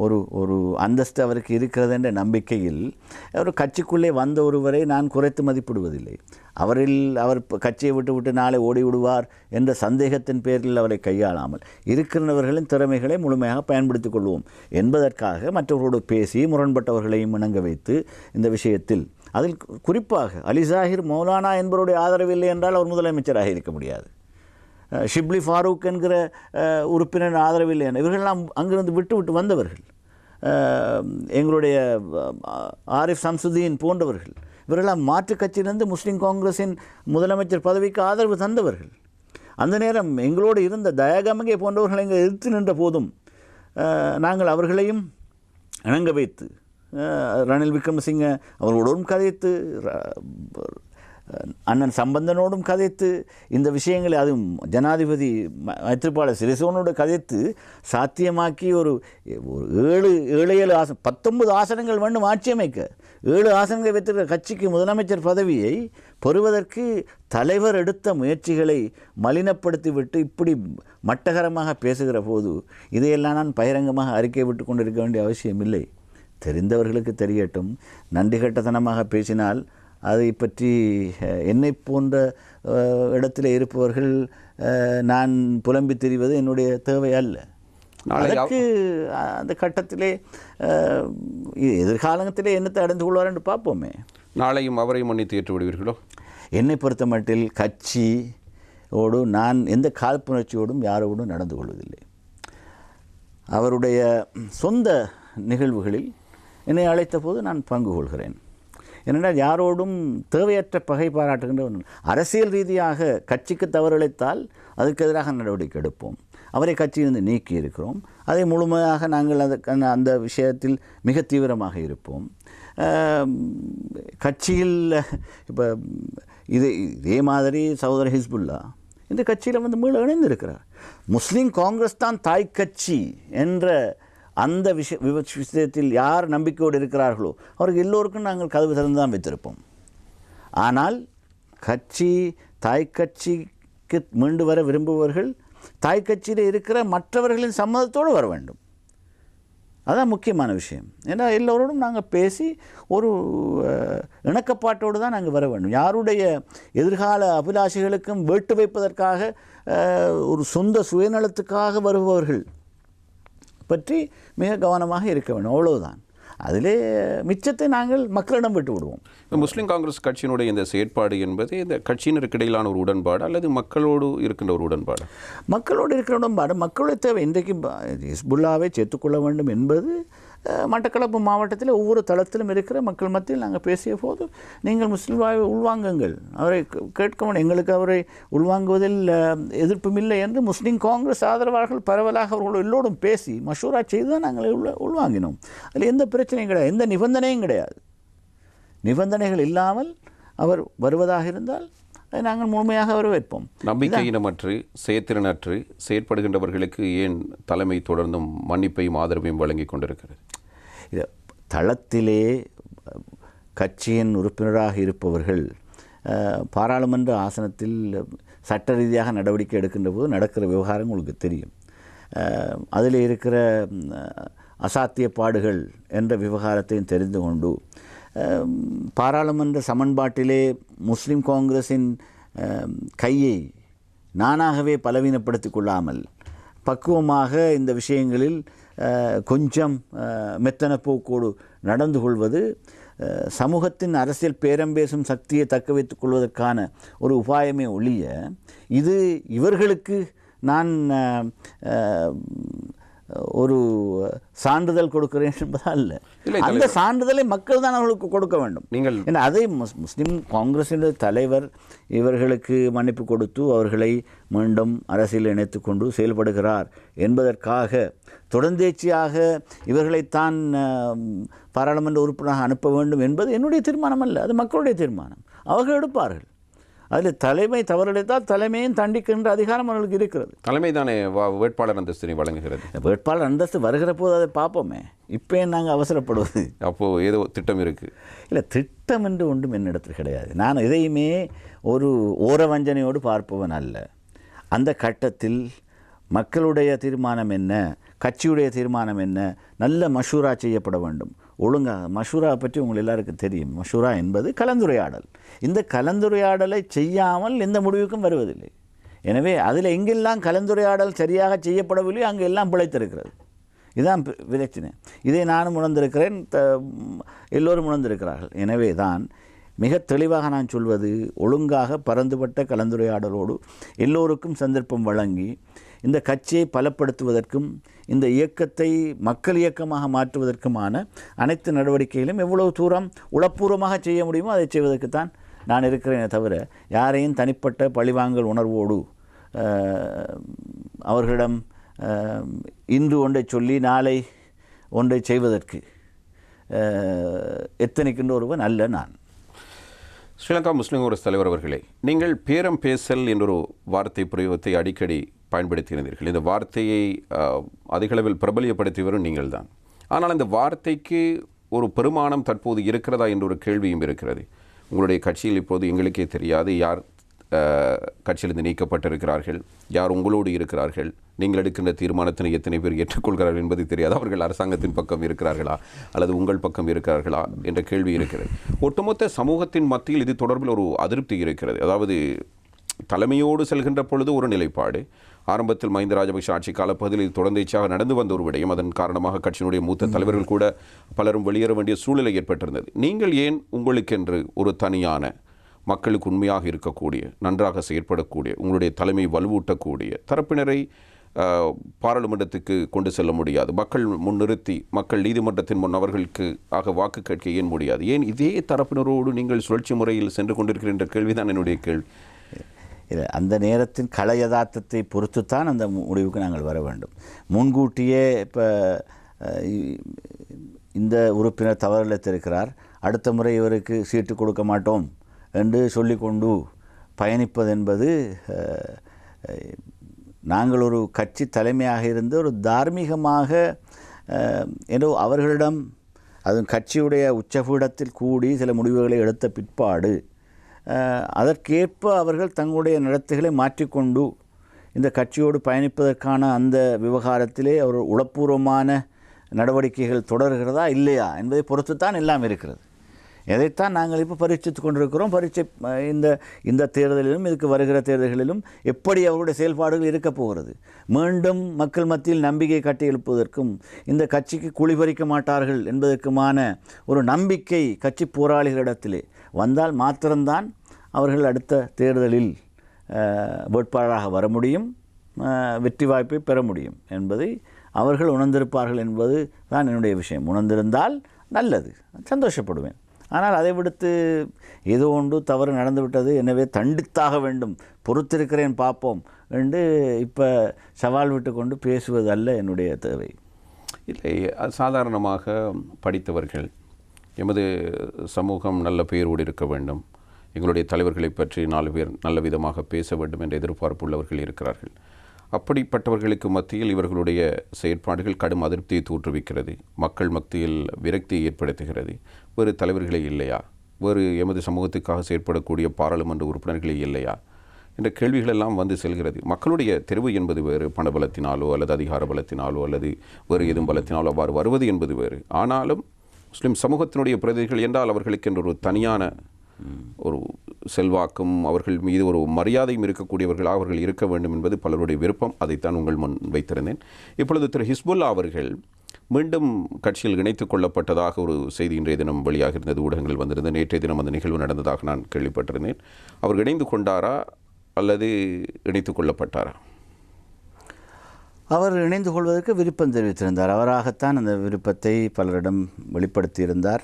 Speaker 2: ஒரு அந்தஸ்து அவருக்கு இருக்கிறது என்ற நம்பிக்கையில் ஒரு கட்சிக்குள்ளே வந்த ஒருவரை நான் குறைத்து மதிப்பிடுவதில்லை. அவர் கட்சியை விட்டு நாளை ஓடி விடுவார் என்ற சந்தேகத்தின் பேரில் அவரை கையாளாமல் இருக்கிறவர்களின் திறமைகளை முழுமையாக பயன்படுத்திக் கொள்வோம் என்பதற்காக மற்றவர்களோடு பேசி முரண்பட்டவர்களையும் இணங்க வைத்து இந்த விஷயத்தில், அதில் குறிப்பாக அலிசாஹிர் மௌலானா என்பவருடைய ஆதரவில்லை என்றால் அவர் முதலமைச்சராக இருக்க முடியாது. ஷிப்லி ஃபாரூக் என்கிற உறுப்பினர் ஆதரவில்லை என இவர்களெல்லாம் அங்கிருந்து விட்டு வந்தவர்கள். எங்களுடைய ஆரிஃப் சம்சுதீன் போன்றவர்கள் இவரெல்லாம் மாற்றுக் கட்சியிலிருந்து முஸ்லீம் காங்கிரஸின் முதலமைச்சர் பதவிக்கு ஆதரவு தந்தவர்கள். அந்த நேரம் எங்களோடு இருந்த தயாகமகே போன்றவர்கள் எங்கள் எதிர்த்து நின்ற போதும் நாங்கள் அவர்களையும் இணங்க வைத்து ரணில் விக்ரமசிங்க அவர்களோடும் கதைத்து, அண்ணன் சம்பந்தனோடும் கதைத்து, இந்த விஷயங்களை அதுவும் ஜனாதிபதி மைத்ரிபால சிறிசேனோடு கதைத்து சாத்தியமாக்கி ஒரு 7 ஆசனம் 19 ஆசனங்கள் வேண்டும் ஆட்சி அமைக்க 7 ஆசனங்கள் வைத்திருக்கிற கட்சிக்கு முதலமைச்சர் பதவியை பெறுவதற்கு தலைவர் எடுத்த முயற்சிகளை மலினப்படுத்திவிட்டு இப்படி மட்டகரமாக பேசுகிற போது இதையெல்லாம் நான் பகிரங்கமாக அறிக்கை விட்டு கொண்டிருக்க வேண்டிய அவசியம் இல்லை. தெரிந்தவர்களுக்கு தெரியட்டும். நன்றி கட்டத்தனமாக பேசினால் அதை பற்றி என்னை போன்ற இடத்தில் இருப்பவர்கள் நான் புலம்பி திரிவது என்னுடைய தேவை அல்ல. அதற்கு அந்த கட்டத்திலே எதிர்காலத்திலே என்னத்தை அடைந்து கொள்வார் என்று பார்ப்போமே.
Speaker 1: நாளையும் அவரை மன்னித்து ஏற்று விடுவீர்களோ?
Speaker 2: என்னை பொறுத்த மட்டில் கட்சியோடு நான் எந்த காழ்ப்புணர்ச்சியோடும் யாரோடும் நடந்து கொள்வதில்லை. அவருடைய சொந்த நிகழ்வுகளில் என்னை அழைத்த போது நான் பங்கு கொள்கிறேன். ஏனென்றால் யாரோடும் தேவையற்ற பகை பாராட்டுகின்ற அரசியல் ரீதியாக கட்சிக்கு தவறிழைத்தால் அதுக்கு எதிராக நடவடிக்கை எடுப்போம். அவரை கட்சியிலிருந்து நீக்கி இருக்கிறோம். அதை முழுமையாக நாங்கள் அந்த விஷயத்தில் மிக தீவிரமாக இருப்போம். கட்சியில் இப்போ இதே மாதிரி சகோதரர் ஹிஸ்புல்லா இந்த கட்சியில் வந்து மீள இணைந்திருக்கிறார். முஸ்லீம் காங்கிரஸ் தான் தாய் கட்சி என்ற அந்த விஷயத்தில் யார் நம்பிக்கையோடு இருக்கிறார்களோ அவருக்கு எல்லோருக்கும் நாங்கள் கதவு திறந்து தான் வைத்திருப்போம். ஆனால் தாய் கட்சிக்கு மீண்டு வர விரும்புபவர்கள் தாய் கட்சியில் இருக்கிற மற்றவர்களின் சம்மதத்தோடு வர வேண்டும். அதுதான் முக்கியமான விஷயம். ஏன்னா எல்லோரோடும் நாங்கள் பேசி ஒரு இணக்கப்பாட்டோடு தான் நாங்கள் வர வேண்டும். யாருடைய எதிர்கால அபிலாஷைகளுக்கும் வேட்டு வைப்பதற்காக ஒரு சொந்த சுயநலத்துக்காக வருபவர்கள் பற்றி மிக கவனமாக இருக்க வேண்டும். அவ்வளவுதான். அதிலே மிச்சத்தை நாங்கள் மக்களிடம் விட்டு விடுவோம்.
Speaker 1: முஸ்லீம் காங்கிரஸ் கட்சியினுடைய இந்த செயற்பாடு என்பது இந்த கட்சியினருக்கு இடையிலான ஒரு உடன்பாடு அல்லது மக்களோடு இருக்கின்ற ஒரு உடன்பாடு?
Speaker 2: மக்களோடு இருக்கிற உடன்பாடு. மக்களுடைய தேவை இன்றைக்கு ஹிஸ்புல்லாவை சேர்த்துக்கொள்ள வேண்டும் என்பது மட்டக்களப்பு மாவட்டத்தில் ஒவ்வொரு தளத்திலும் இருக்கிற மக்கள் மத்தியில் நாங்கள் பேசிய போது நீங்கள் முஸ்லீமாவை உள்வாங்குங்கள், அவரை கேட்க எங்களுக்கு அவரை உள்வாங்குவதில் எதிர்ப்பும் இல்லை என்று முஸ்லீம் காங்கிரஸ் ஆதரவாளர்கள் பரவலாக அவர்கள் எல்லோரும் பேசி மஷூரா செய்து தான் நாங்கள் உள்வாங்கினோம். அதில் எந்த பிரச்சனையும் கிடையாது, எந்த நிபந்தனையும் கிடையாது. நிபந்தனைகள் இல்லாமல் அவர் வருவதாக இருந்தால் அதை நாங்கள் முழுமையாக வரவேற்போம்.
Speaker 1: நம்பிக்கையினமற்று செயற்திறனற்று செயற்படுகின்றவர்களுக்கு ஏன் தலைமை தொடர்ந்தும் மன்னிப்பையும் ஆதரவையும் வழங்கி கொண்டிருக்கிறது?
Speaker 2: தளத்திலே கட்சியின் உறுப்பினராக இருப்பவர்கள் பாராளுமன்ற ஆசனத்தில் சட்ட ரீதியாக நடவடிக்கை எடுக்கின்ற போது நடக்கிற விவகாரம் உங்களுக்கு தெரியும். அதில் இருக்கிற அசாத்தியப்பாடுகள் என்ற விவகாரத்தையும் தெரிந்து கொண்டு பாராளுமன்ற சமன்பாட்டிலே முஸ்லீம் காங்கிரஸின் கையை நானாகவே பலவீனப்படுத்திக் கொள்ளாமல் பக்குவமாக இந்த விஷயங்களில் கொஞ்சம் மெத்தன போக்கோடு நடந்து கொள்வது சமூகத்தின் அரசியல் பேரம் பேசும் சக்தியை தக்க வைத்துக் கொள்வதற்கான ஒரு உபாயமே ஒழிய இது இவர்களுக்கு நான் ஒரு சான்றிதழ் கொடுக்கிறேன் என்பதல்ல. அந்த சான்றிதழை மக்கள் தான் அவர்களுக்கு கொடுக்க வேண்டும். ஏன்னா அதை முஸ்லீம் காங்கிரஸின் தலைவர் இவர்களுக்கு மன்னிப்பு கொடுத்து அவர்களை மீண்டும் அரசியல் இணைத்து கொண்டு செயல்படுகிறார் என்பதற்காக தொடர்ந்தேச்சியாக இவர்களைத்தான் பாராளுமன்ற உறுப்பினராக அனுப்ப வேண்டும் என்பது என்னுடைய தீர்மானம் அல்ல, அது மக்களுடைய தீர்மானம். அவர்கள் எடுப்பார்கள். அதில் தலைமை தவறளித்தால் தலைமையும் தண்டிக்கின்ற அதிகாரம் அவர்களுக்கு இருக்கிறது.
Speaker 1: தலைமை தானே வேட்பாளர் அந்தஸ்தினை வழங்குகிறது.
Speaker 2: வேட்பாளர் அந்தஸ்து வருகிற போது அதை பார்ப்போமே. இப்போ நாங்கள் அவசரப்படுவது.
Speaker 1: அப்போது ஏதோ திட்டம் இருக்குது.
Speaker 2: இல்லை, திட்டம் என்று ஒன்றும் என்னிடத்தில் கிடையாது. நான் இதையுமே ஒரு ஓரவஞ்சனையோடு பார்ப்பவன் அல்ல. அந்த கட்டத்தில் மக்களுடைய தீர்மானம் என்ன, கட்சியுடைய தீர்மானம் என்ன, நல்ல மஷூரா செய்யப்பட வேண்டும். ஒழுங்காக மஷூரா பற்றி உங்கள் எல்லாருக்கும் தெரியும். மஷூரா என்பது கலந்துரையாடல். இந்த கலந்துரையாடலை செய்யாமல் எந்த முடிவுக்கும் வருவதில்லை. எனவே அதில் எங்கெல்லாம் கலந்துரையாடல் சரியாக செய்யப்படவில்லை அங்கே எல்லாம் பிழைத்திருக்கிறது. இதுதான் பிரச்சனை. இதை நானும் உணர்ந்திருக்கிறேன், எல்லோரும் உணர்ந்திருக்கிறார்கள். எனவே தான் மிக தெளிவாக நான் சொல்வது, ஒழுங்காக பரந்துபட்ட கலந்துரையாடலோடு எல்லோருக்கும் சந்தர்ப்பம் வழங்கி இந்த கட்சியை பலப்படுத்துவதற்கும் இந்த இயக்கத்தை மக்கள் இயக்கமாக மாற்றுவதற்குமான அனைத்து நடவடிக்கைகளும் எவ்வளவு தூரம் உளப்பூர்வமாக செய்ய முடியுமோ அதை செய்வதற்குத்தான் நான் இருக்கிறேனே தவிர யாரையும் தனிப்பட்ட பழிவாங்கல் உணர்வோடு அவர்களிடம் இன்று ஒன்றை சொல்லி நாளை ஒன்றை செய்வதற்கு எத்தனைக்கின்ற ஒருவன் அல்ல நான்.
Speaker 1: ஸ்ரீலங்கா முஸ்லிம் காங்கிரஸ் தலைவர் அவர்களே, நீங்கள் பேரம் பேசல் என்றொரு வார்த்தை பிரயோகத்தை அடிக்கடி பயன்படுத்தியிருந்தீர்கள். இந்த வார்த்தையை அதிகளவில் பிரபலியப்படுத்தி வரும் நீங்கள் தான். ஆனால் அந்த வார்த்தைக்கு ஒரு பெருமானம் தற்போது இருக்கிறதா என்ற ஒரு கேள்வியும் இருக்கிறது. உங்களுடைய கட்சியில் இப்போது எங்களுக்கே தெரியாது யார் கட்சியிலிருந்து நீக்கப்பட்டிருக்கிறார்கள், யார் உங்களோடு இருக்கிறார்கள், நீங்கள் எடுக்கின்ற தீர்மானத்தினை எத்தனை பேர் ஏற்றுக்கொள்கிறார்கள் என்பது தெரியாது. அவர்கள் அரசாங்கத்தின் பக்கம் இருக்கிறார்களா அல்லது உங்கள் பக்கம் இருக்கிறார்களா என்ற கேள்வி இருக்கிறது. ஒட்டுமொத்த சமூகத்தின் மத்தியில் இது தொடர்பில் ஒரு அதிருப்தி இருக்கிறது. அதாவது தலைமையோடு செல்கின்ற பொழுது ஒரு நிலைப்பாடு, ஆரம்பத்தில் மஹிந்த ராஜபக்ஷ ஆட்சி காலப்பகுதியில் இது தொடர்ந்தேச்சாக நடந்து வந்த ஒரு விடயம். அதன் காரணமாக கட்சியினுடைய மூத்த தலைவர்கள் கூட பலரும் வெளியேற வேண்டிய சூழ்நிலை ஏற்பட்டிருந்தது. நீங்கள் ஏன் உங்களுக்கென்று ஒரு தனியான மக்களுக்கு உண்மையாக இருக்கக்கூடிய, நன்றாக செயற்படக்கூடிய, உங்களுடைய தலைமை வலுவூட்டக்கூடிய தரப்பினரை பாராளுமன்றத்துக்கு கொண்டு செல்ல முடியாது? மக்கள் முன்னிறுத்தி மக்கள் நீதிமன்றத்தின் முன் அவர்களுக்கு ஆக வாக்கு கேட்க ஏன் முடியாது? ஏன் இதே தரப்பினரோடு நீங்கள் சுழற்சி முறையில் சென்று கொண்டிருக்கிற என்ற கேள்விதான் என்னுடைய கேள்வி.
Speaker 2: இல்லை, அந்த நேரத்தின் கள யதார்த்தத்தை பொறுத்துத்தான் அந்த முடிவுக்கு நாங்கள் வர வேண்டும். முன்கூட்டியே இப்போ இந்த உறுப்பினர் தவறிழைத்திருக்கிறார், அடுத்த முறை இவருக்கு சீட்டு கொடுக்க மாட்டோம் என்று சொல்லிக்கொண்டு பயணிப்பது என்பது, நாங்கள் ஒரு கட்சி தலைமையாக இருந்து ஒரு தார்மீகமாக ஏதோ அவர்களிடம் அது கட்சியுடைய உச்சபீடத்தில் கூடி சில முடிவுகளை எடுத்த பிற்பாடு அதற்கேற்ப அவர்கள் தங்களுடைய நடத்தைகளை மாற்றிக்கொண்டு இந்த கட்சியோடு பயணிப்பதற்கான அந்த விவகாரத்திலே அவர் உளப்பூர்வமான நடவடிக்கைகள் தொடர்கிறதா இல்லையா என்பதை பொறுத்துத்தான் எல்லாம் இருக்கிறது. எதைத்தான் நாங்கள் இப்போ பரீட்சித்து கொண்டிருக்கிறோம். இந்த தேர்தலிலும் இதுக்கு வருகிற தேர்தல்களிலும் எப்படி அவருடைய செயல்பாடுகள் இருக்கப் போகிறது. மீண்டும் மக்கள் மத்தியில் நம்பிக்கை கட்டி எழுப்புவதற்கும் இந்த கட்சிக்கு குழிபறிக்க மாட்டார்கள் என்பதற்குமான ஒரு நம்பிக்கை கட்சி போராளிகளிடத்திலே வந்தால் மாத்திரம்தான் அவர்கள் அடுத்த தேர்தலில் வேட்பாளராக வர முடியும், வெற்றி வாய்ப்பை பெற முடியும் என்பதை அவர்கள் உணர்ந்திருப்பார்கள் என்பது தான் என்னுடைய விஷயம். உணர்ந்திருந்தால் நல்லது, சந்தோஷப்படுவேன். ஆனால் அதை விடுத்து ஏதோ ஒன்று தவறு நடந்துவிட்டது, எனவே தண்டித்தாக வேண்டும், பொறுத்திருக்கிறேன் பார்ப்போம் என்று இப்போ சவால் விட்டு கொண்டு பேசுவது அல்ல என்னுடைய தேவை.
Speaker 1: இல்லை, சாதாரணமாக படித்தவர்கள், எமது சமூகம் நல்ல பெயரோடு இருக்க வேண்டும், எங்களுடைய தலைவர்களை பற்றி 4 பேர் நல்ல விதமாக பேச வேண்டும் என்ற எதிர்பார்ப்பு உள்ளவர்கள் இருக்கிறார்கள். அப்படிப்பட்டவர்களுக்கு மத்தியில் இவர்களுடைய செயற்பாடுகள் கடும் அதிருப்தியை தோற்றுவிக்கிறது, மக்கள் மத்தியில் விரக்தியை ஏற்படுத்துகிறது. வேறு தலைவர்களே இல்லையா, வேறு எமது சமூகத்துக்காக செயற்படக்கூடிய பாராளுமன்ற உறுப்பினர்களே இல்லையா என்ற கேள்விகளெல்லாம் வந்து செல்கிறது. மக்களுடைய தெரிவு என்பது வேறு, பணபலத்தினாலோ அல்லது அதிகார பலத்தினாலோ அல்லது வேறு எதுவும் பலத்தினாலோ அவ்வாறு வருவது என்பது வேறு. ஆனாலும் முஸ்லிம் சமூகத்தினுடைய பிரதிநிதிகள் என்றால் அவர்களுக்கு என்று ஒரு தனியான ஒரு செல்வாக்கும் அவர்கள் மீது ஒரு மரியாதையும் இருக்கக்கூடியவர்களாக அவர்கள் இருக்க வேண்டும் என்பது பலருடைய விருப்பம். அதைத்தான் உங்கள் முன் வைத்திருந்தேன். இப்பொழுது திரு ஹிஸ்புல்லா அவர்கள் மீண்டும் கட்சியில் இணைத்துக் கொள்ளப்பட்டதாக ஒரு செய்தி இன்றைய தினம் வெளியாக இருந்தது, ஊடகங்கள் வந்திருந்தது. நேற்றைய தினம் அந்த நிகழ்வு நடந்ததாக நான் கேள்விப்பட்டிருந்தேன். அவர் இணைந்து கொண்டாரா அல்லது இணைத்துக் கொள்ளப்பட்டாரா?
Speaker 2: அவர் இணைந்து கொள்வதற்கு விருப்பம் தெரிவித்திருந்தார். அவராகத்தான் அந்த விருப்பத்தை பலரிடம் வெளிப்படுத்தியிருந்தார்.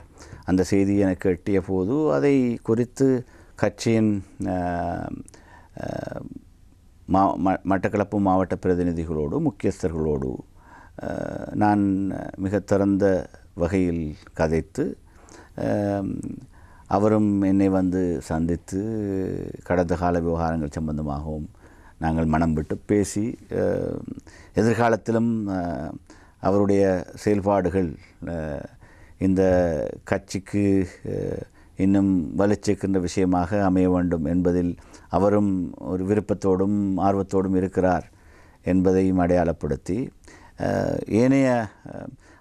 Speaker 2: அந்த செய்தி எனக்கு எட்டிய போது அதை குறித்து கட்சியின் மட்டக்களப்பு மாவட்ட பிரதிநிதிகளோடு முக்கியஸ்தர்களோடு நான் மிக திறந்த வகையில் கதைத்து அவரும் என்னை வந்து சந்தித்து கடந்த கால விவகாரங்கள் சம்பந்தமாகவும் நாங்கள் மனம் விட்டு பேசி எதிர்காலத்திலும் அவருடைய செயல்பாடுகள் இந்த கட்சிக்கு இன்னும் வலுச்சேர்க்கின்ற விஷயமாக அமைய வேண்டும் என்பதில் அவரும் ஒரு விருப்பத்தோடும் ஆர்வத்தோடும் இருக்கிறார் என்பதையும் அடையாளப்படுத்தி ஏனைய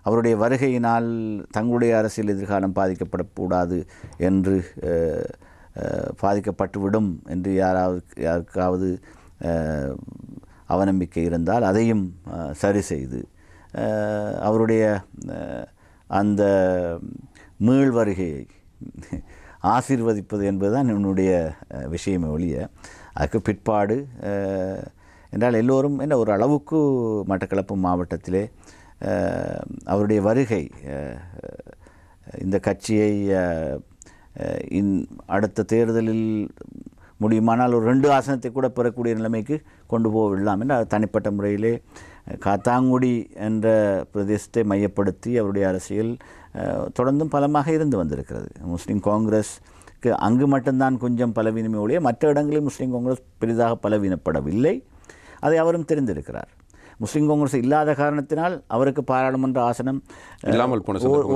Speaker 2: அவருடைய வருகையினால் தங்களுடைய அரசியல் எதிர்காலம் பாதிக்கப்படக்கூடாது என்று பாதிக்கப்பட்டுவிடும் என்று யாருக்காவது அவநம்பிக்கை இருந்தால் அதையும் சரி செய்து அவருடைய அந்த மீள் வருகையை ஆசீர்வதிப்பது என்பதுதான் என்னுடைய விஷயமே ஒழிய அதுக்கு பிற்பாடு என்றால் எல்லோரும் என்ன ஒரு அளவுக்கு மட்டக்களப்பு மாவட்டத்திலே அவருடைய வருகை இந்த கட்சியை அடுத்த தேர்தலில் முடியுமானால் ஒரு 2 ஆசனத்தை கூட பெறக்கூடிய நிலைமைக்கு கொண்டு போகவிடலாம் என்று தனிப்பட்ட முறையிலே காத்தாங்குடி என்ற பிரதேசத்தை மையப்படுத்தி அவருடைய அரசியல் தொடர்ந்தும் பலமாக இருந்து வந்திருக்கிறது. முஸ்லீம் காங்கிரஸ்க்கு அங்கு மட்டும்தான் கொஞ்சம் பலவீனமே ஒழிய மற்ற இடங்களில் முஸ்லீம் காங்கிரஸ் பெரிதாக பலவீனப்படவில்லை. அதை அவரும் தெரிந்திருக்கிறார். முஸ்லீம் காங்கிரஸ் இல்லாத காரணத்தினால் அவருக்கு பாராளுமன்ற ஆசனம்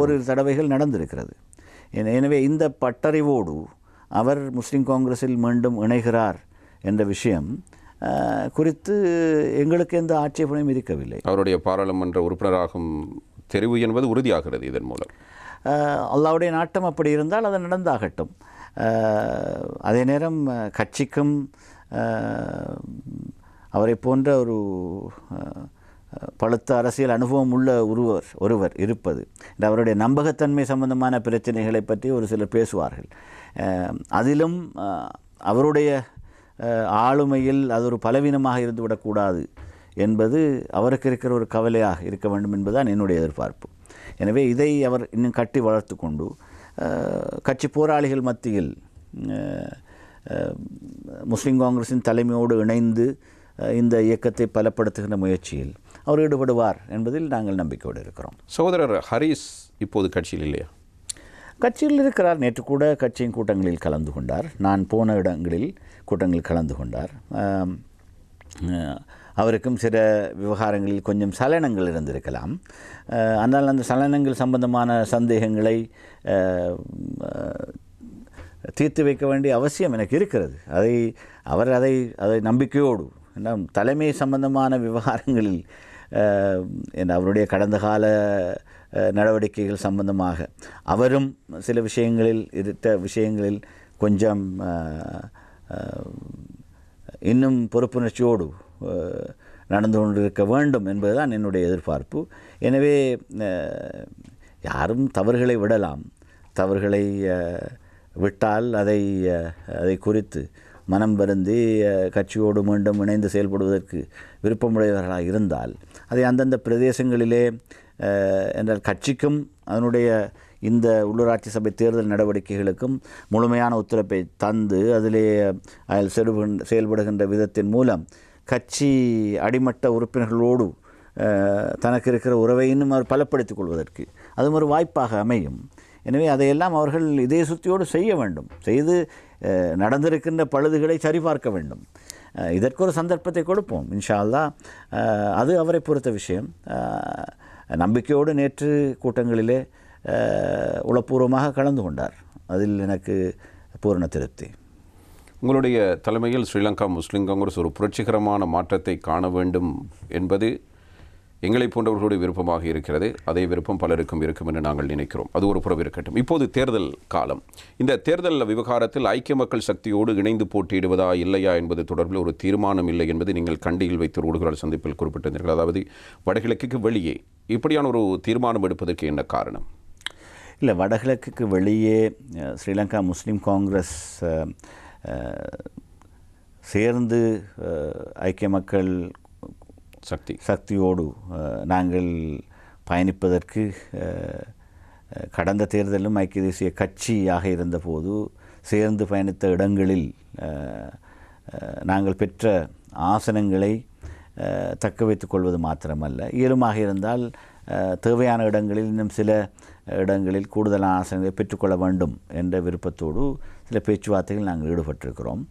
Speaker 2: ஒரு தடவைகள் நடந்திருக்கிறது. எனவே இந்த பட்டறிவோடு அவர் முஸ்லீம் காங்கிரஸில் மீண்டும் இணைகிறார் என்ற விஷயம் குறித்து எங்களுக்கு எந்த ஆட்சேபனையும் இருக்கவில்லை.
Speaker 1: அவருடைய பாராளுமன்ற உறுப்பினராகும் தெரிவு என்பது உறுதியாகிறது இதன் மூலம்.
Speaker 2: அல்லாஹ்வுடைய நாட்டம் அப்படி இருந்தால் அது நடந்தாகட்டும். அதே நேரம் கட்சிக்கும் அவரை போன்ற ஒரு பழுத்த அரசியல் அனுபவம் உள்ள ஒருவர் இருப்பது, அவருடைய நம்பகத்தன்மை சம்பந்தமான பிரச்சனைகளை பற்றி ஒரு சிலர் பேசுவார்கள். அதிலும் அவருடைய ஆளுமையில் அது ஒரு பலவீனமாக இருந்துவிடக்கூடாது என்பது அவருக்கு இருக்கிற ஒரு கவலையாக இருக்க வேண்டும் என்பதுதான் என்னுடைய எதிர்பார்ப்பு. எனவே இதை அவர் இன்னும் கட்டி வளர்த்து கொண்டு கட்சி போராளிகள் மத்தியில் முஸ்லீம் காங்கிரஸின் தலைமையோடு இணைந்து இந்த இயக்கத்தை பலப்படுத்துகின்ற முயற்சியில் அவர் ஈடுபடுவார் என்பதில் நாங்கள் நம்பிக்கையோடு இருக்கிறோம்.
Speaker 1: சகோதரர் ஹரீஸ் இப்போது கட்சியில் இல்லையா?
Speaker 2: கட்சியில் இருக்கிறார். நேற்று கூட கட்சியின் கூட்டங்களில் கலந்து கொண்டார். நான் போன இடங்களில் கூட்டங்களில் கலந்து கொண்டார். அவருக்கும் சில விவகாரங்களில் கொஞ்சம் சலனங்கள் இருந்திருக்கலாம். ஆனால் அந்த சலனங்கள் சம்பந்தமான சந்தேகங்களை தீர்த்து வைக்க வேண்டிய அவசியம் எனக்கு இருக்கிறது. அவர் அதை நம்பிக்கையோடு தலைமை சம்பந்தமான விவகாரங்களில் அவருடைய கடந்த கால நடவடிக்கைகள் சம்பந்தமாக அவரும் சில விஷயங்களில் கொஞ்சம் இன்னும் பொறுப்புணர்ச்சியோடு நடந்து கொண்டிருக்க வேண்டும் என்பதுதான் என்னுடைய எதிர்பார்ப்பு. எனவே யாரும் தவறுகளை விடலாம். தவறுகளை விட்டால் அதை குறித்து மனம் வருந்தி கட்சியோடு மீண்டும் இணைந்து செயல்படுவதற்கு விருப்பமுடையவர்களாக இருந்தால் அதை அந்தந்த பிரதேசங்களிலே என்றால் கட்சிக்கும் அதனுடைய இந்த உள்ளூராட்சி சபை தேர்தல் நடவடிக்கைகளுக்கும் முழுமையான ஒத்துழைப்பை தந்து அதிலே செயல்படுகின்ற விதத்தின் மூலம் கட்சி அடிமட்ட உறுப்பினர்களோடு தனக்கு இருக்கிற உறவை இன்னும் அவர் பலப்படுத்திக் கொள்வதற்கு அதுவும் ஒரு வாய்ப்பாக அமையும். எனவே அதையெல்லாம் அவர்கள் இதே சுத்தியோடு செய்ய வேண்டும். செய்து நடந்திருக்கின்ற பழுதுகளை சரிபார்க்க வேண்டும். இதற்கு ஒரு சந்தர்ப்பத்தை கொடுப்போம் இன்ஷா அல்லாஹ். அது அவரை பொறுத்த விஷயம். நம்பிக்கையோடு நேற்று கூட்டங்களிலே உளப்பூர்வமாக கலந்து கொண்டார். அதில் எனக்கு பூரண திருப்தி.
Speaker 1: உங்களுடைய தலைமையில் ஸ்ரீலங்கா முஸ்லீம் காங்கிரஸ் ஒரு புரட்சிகரமான மாற்றத்தை காண வேண்டும் என்பது எங்களை போன்றவர்களுடைய விருப்பமாக இருக்கிறது. அதே விருப்பம் பலருக்கும் இருக்கும் என்று நாங்கள் நினைக்கிறோம். அது ஒரு புறம் இருக்கட்டும். இப்போது தேர்தல் காலம். இந்த தேர்தல் விவகாரத்தில் ஐக்கிய மக்கள் சக்தியோடு இணைந்து போட்டியிடுவதா இல்லையா என்பது தொடர்பில் ஒரு தீர்மானம் இல்லை என்பது நீங்கள் கண்டியில் வைத்து ஊடகங்கள் சந்திப்பில் குறிப்பிட்டிருந்தீர்கள். அதாவது வடகிழக்குக்கு வெளியே இப்படியான ஒரு தீர்மானம் எடுப்பதற்கு என்ன காரணம்?
Speaker 2: இல்லை, வடகிழக்குக்கு வெளியே ஸ்ரீலங்கா முஸ்லீம் காங்கிரஸ் சேர்ந்து ஐக்கிய மக்கள் சக்தியோடு நாங்கள் பயணிப்பதற்கு கடந்த தேர்தலும் ஐக்கிய தேசிய கட்சியாக இருந்தபோது சேர்ந்து பயணித்த இடங்களில் நாங்கள் பெற்ற ஆசனங்களை தக்க வைத்துக் கொள்வது மாத்திரமல்ல, இயலுமாக இருந்தால் தேவையான இடங்களில் இன்னும் சில இடங்களில் கூடுதலான ஆசனங்களை பெற்றுக்கொள்ள வேண்டும் என்ற விருப்பத்தோடு சில பேச்சுவார்த்தைகள் நாங்கள் ஈடுபட்டிருக்கிறோம்.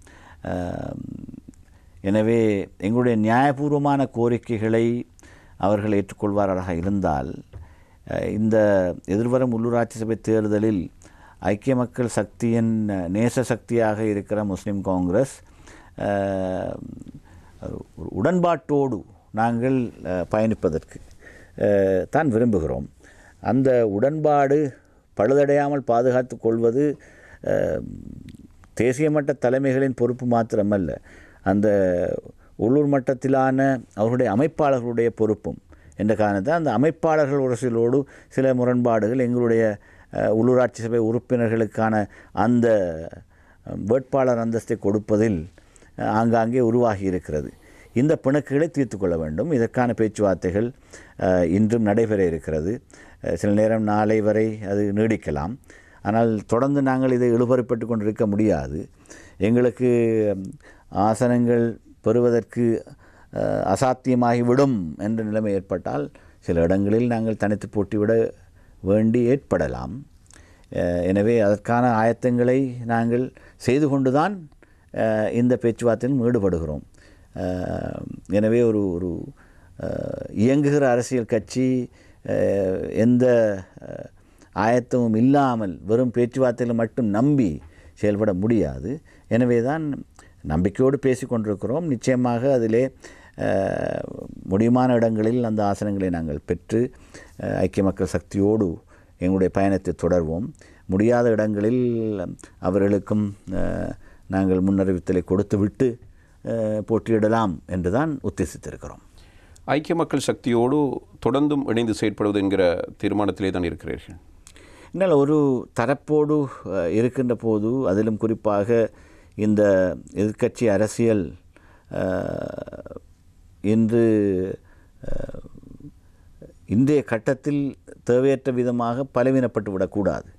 Speaker 2: எனவே எங்களுடைய நியாயபூர்வமான கோரிக்கைகளை அவர்கள் ஏற்றுக்கொள்வார்களாக இருந்தால் இந்த எதிர்வரும் உள்ளூராட்சி சபை தேர்தலில் ஐக்கிய மக்கள் சக்தியின் நேச சக்தியாக இருக்கிற முஸ்லிம் காங்கிரஸ் உடன்பாட்டோடு நாங்கள் பயணிப்பதற்கு தான் விரும்புகிறோம். அந்த உடன்பாடு பழுதடையாமல் பாதுகாத்து கொள்வது தேசிய மட்ட தலைமைகளின் பொறுப்பு மாத்திரமல்ல, அந்த உள்ளூர் மட்டத்திலான அவர்களுடைய அமைப்பாளர்களுடைய பொறுப்பும் என்ற காரணத்தால் அந்த அமைப்பாளர்கள் ஒரு சிலோடு சில முரண்பாடுகள் எங்களுடைய உள்ளூராட்சி சபை உறுப்பினர்களுக்கான அந்த வேட்பாளர் அந்தஸ்தை கொடுப்பதில் ஆங்காங்கே உருவாகி இருக்கிறது. இந்த பிணக்குகளை தீர்த்து கொள்ள வேண்டும். இதற்கான பேச்சுவார்த்தைகள் இன்றும் நடைபெற இருக்கிறது. சில நேரம் நாளை வரை அது நீடிக்கலாம். ஆனால் தொடர்ந்து நாங்கள் இதை இழுபறிப்பட்டு கொண்டிருக்க முடியாது. எங்களுக்கு ஆசனங்கள் பெறுவதற்கு அசாத்தியமாகிவிடும் என்ற நிலைமை ஏற்பட்டால் சில இடங்களில் நாங்கள் தனித்து போட்டிவிட வேண்டி ஏற்படலாம். எனவே அதற்கான ஆயத்தங்களை நாங்கள் செய்து கொண்டுதான் இந்த பேச்சுவார்த்தையில் ஈடுபடுகிறோம். எனவே ஒரு இயங்குகிற அரசியல் கட்சி எந்த ஆயத்தமும் இல்லாமல் வெறும் பேச்சுவார்த்தையில் மட்டும் நம்பி செயல்பட முடியாது. எனவே தான் நம்பிக்கையோடு பேசி கொண்டிருக்கிறோம். நிச்சயமாக அதிலே முடியுமான இடங்களில் அந்த ஆசனங்களை நாங்கள் பெற்று ஐக்கிய மக்கள் சக்தியோடு எங்களுடைய பயணத்தை தொடர்வோம். முடியாத இடங்களில் அவர்களுக்கும் நாங்கள் முன்னறிவித்தலை கொடுத்துவிட்டு போட்டியிடலாம் என்று தான் உத்தேசித்திருக்கிறோம்.
Speaker 1: ஐக்கிய மக்கள் சக்தியோடு தொடர்ந்தும் இணைந்து செயற்படுவது என்கிற தீர்மானத்திலே தான் இருக்கிறீர்கள்.
Speaker 2: என்னால் ஒரு தரப்போடு இருக்கின்ற போது, அதிலும் குறிப்பாக இந்த எதிர்க்கட்சி அரசியல் இன்று இன்றைய கட்டத்தில் தேவையற்ற விதமாக பலவீனப்பட்டு விடக்கூடாது.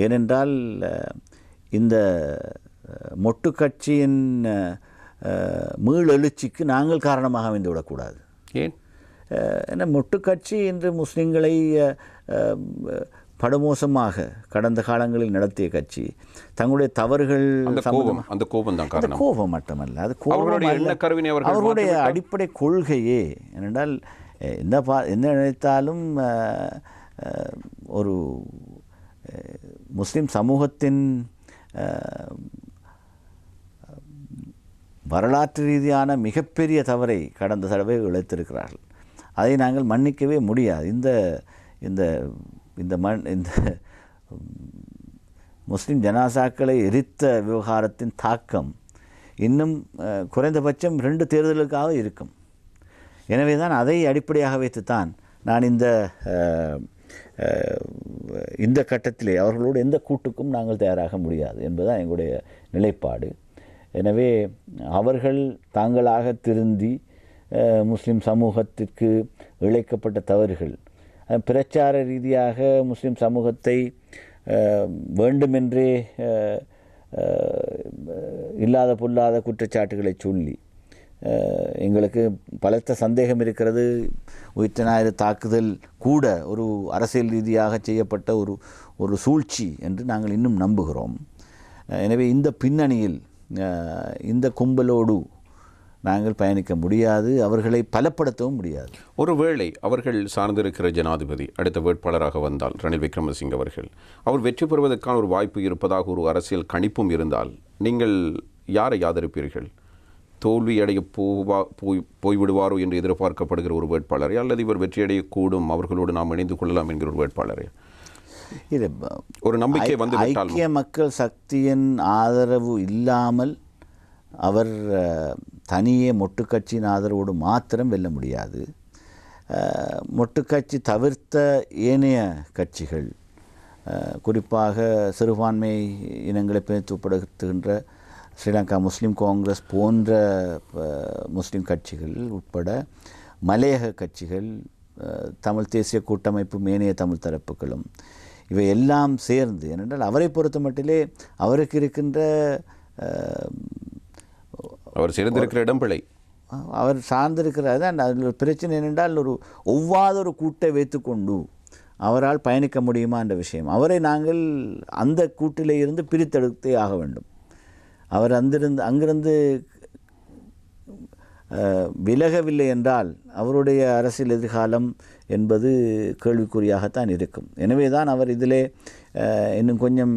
Speaker 2: ஏனென்றால் இந்த மொட்டு கட்சியின் மீளெழுச்சிக்கு நாங்கள் காரணமாக அமைந்து விடக்கூடாது.
Speaker 1: ஏன்?
Speaker 2: ஏன்னா மொட்டு கட்சி இன்று முஸ்லிம்களை படுமோசமாக கடந்த காலங்களில் நடத்திய கட்சி. தங்களுடைய தவறுகள்
Speaker 1: அந்த
Speaker 2: கோபம் மட்டுமல்ல, அது
Speaker 1: அவர்களுடைய
Speaker 2: அடிப்படை கொள்கையே. ஏனென்றால் என்ன நினைத்தாலும் ஒரு முஸ்லிம் சமூகத்தின் வரலாற்று ரீதியான மிகப்பெரிய தவறை கடந்த தடவை இழைத்திருக்கிறார்கள். அதை நாங்கள் மன்னிக்கவே முடியாது. இந்த முஸ்லிம் ஜனாசாக்களை எரித்த விவகாரத்தின் தாக்கம் இன்னும் குறைந்தபட்சம் 2 தேர்தலுக்காக இருக்கும். எனவே தான் அதை அடிப்படையாக வைத்துத்தான் நான் இந்த கட்டத்திலே அவர்களோடு எந்த கூட்டுக்கும் நாங்கள் தயாராக முடியாது என்பதுதான் எங்களுடைய நிலைப்பாடு. எனவே அவர்கள் தாங்களாக திருந்தி முஸ்லிம் சமூகத்திற்கு இழைக்கப்பட்ட தவறுகள், பிரச்சார ரீதியாக முஸ்லிம் சமூகத்தை வேண்டுமென்றே இல்லாத பொல்லாத குற்றச்சாட்டுகளை சொல்லி எங்களுக்கு பலத்த சந்தேகம் இருக்கிறது. உயிர்த்த ஞாயிறு தாக்குதல் கூட ஒரு அரசியல் ரீதியாக செய்யப்பட்ட ஒரு சூழ்ச்சி என்று நாங்கள் இன்னும் நம்புகிறோம். எனவே இந்த பின்னணியில் இந்த கும்பலோடு நாங்கள் பயணிக்க முடியாது, அவர்களை பலப்படுத்தவும் முடியாது.
Speaker 1: ஒருவேளை அவர்கள் சார்ந்திருக்கிற ஜனாதிபதி அடுத்த வேட்பாளராக வந்தால் ரணில் விக்ரமசிங்க அவர்கள், அவர் வெற்றி பெறுவதற்கான ஒரு வாய்ப்பு இருப்பதாக ஒரு அரசியல் கணிப்பும் இருந்தால் நீங்கள் யாரை ஆதரிப்பீர்கள்? தோல்வியடைய போய்விடுவாரோ என்று எதிர்பார்க்கப்படுகிற ஒரு வேட்பாளரை, அல்லது இவர் வெற்றியடையக்கூடும், அவர்களோடு நாம் இணைந்து கொள்ளலாம் என்கிற ஒரு வேட்பாளரை?
Speaker 2: இது
Speaker 1: ஒரு நம்பிக்கை வந்து
Speaker 2: ஐக்கிய மக்கள் சக்தியின் ஆதரவு இல்லாமல் அவர் தனியே மொட்டு கட்சியின் ஆதரவோடு மாத்திரம் வெல்ல முடியாது. மொட்டு கட்சி தவிர்த்த ஏனைய கட்சிகள், குறிப்பாக சிறுபான்மை இனங்களை பிரதிநிதித்துவப்படுத்துகின்ற ஸ்ரீலங்கா முஸ்லீம் காங்கிரஸ் போன்ற முஸ்லீம் கட்சிகள் உட்பட மலையக கட்சிகள், தமிழ் தேசிய கூட்டமைப்பு, ஏனைய தமிழ் தரப்புகளும், இவை எல்லாம் சேர்ந்து, ஏனென்றால் அவரை பொறுத்த மட்டிலே அவருக்கு இருக்கின்ற
Speaker 1: அவர் சேர்ந்திருக்கிற இடம் பிழை,
Speaker 2: அவர் சார்ந்திருக்கிறார் தான். அதில் ஒரு பிரச்சனை என்னென்றால் ஒவ்வாத ஒரு கூட்டை வைத்துக்கொண்டு அவரால் பயணிக்க முடியுமா என்ற விஷயம். அவரை நாங்கள் அந்த கூட்டிலே இருந்து பிரித்தெடுத்தே ஆக வேண்டும். அவர் அங்கிருந்து விலகவில்லை என்றால் அவருடைய அரசியல் எதிர்காலம் என்பது கேள்விக்குறியாகத்தான் இருக்கும். எனவே தான் அவர் இதிலே இன்னும் கொஞ்சம்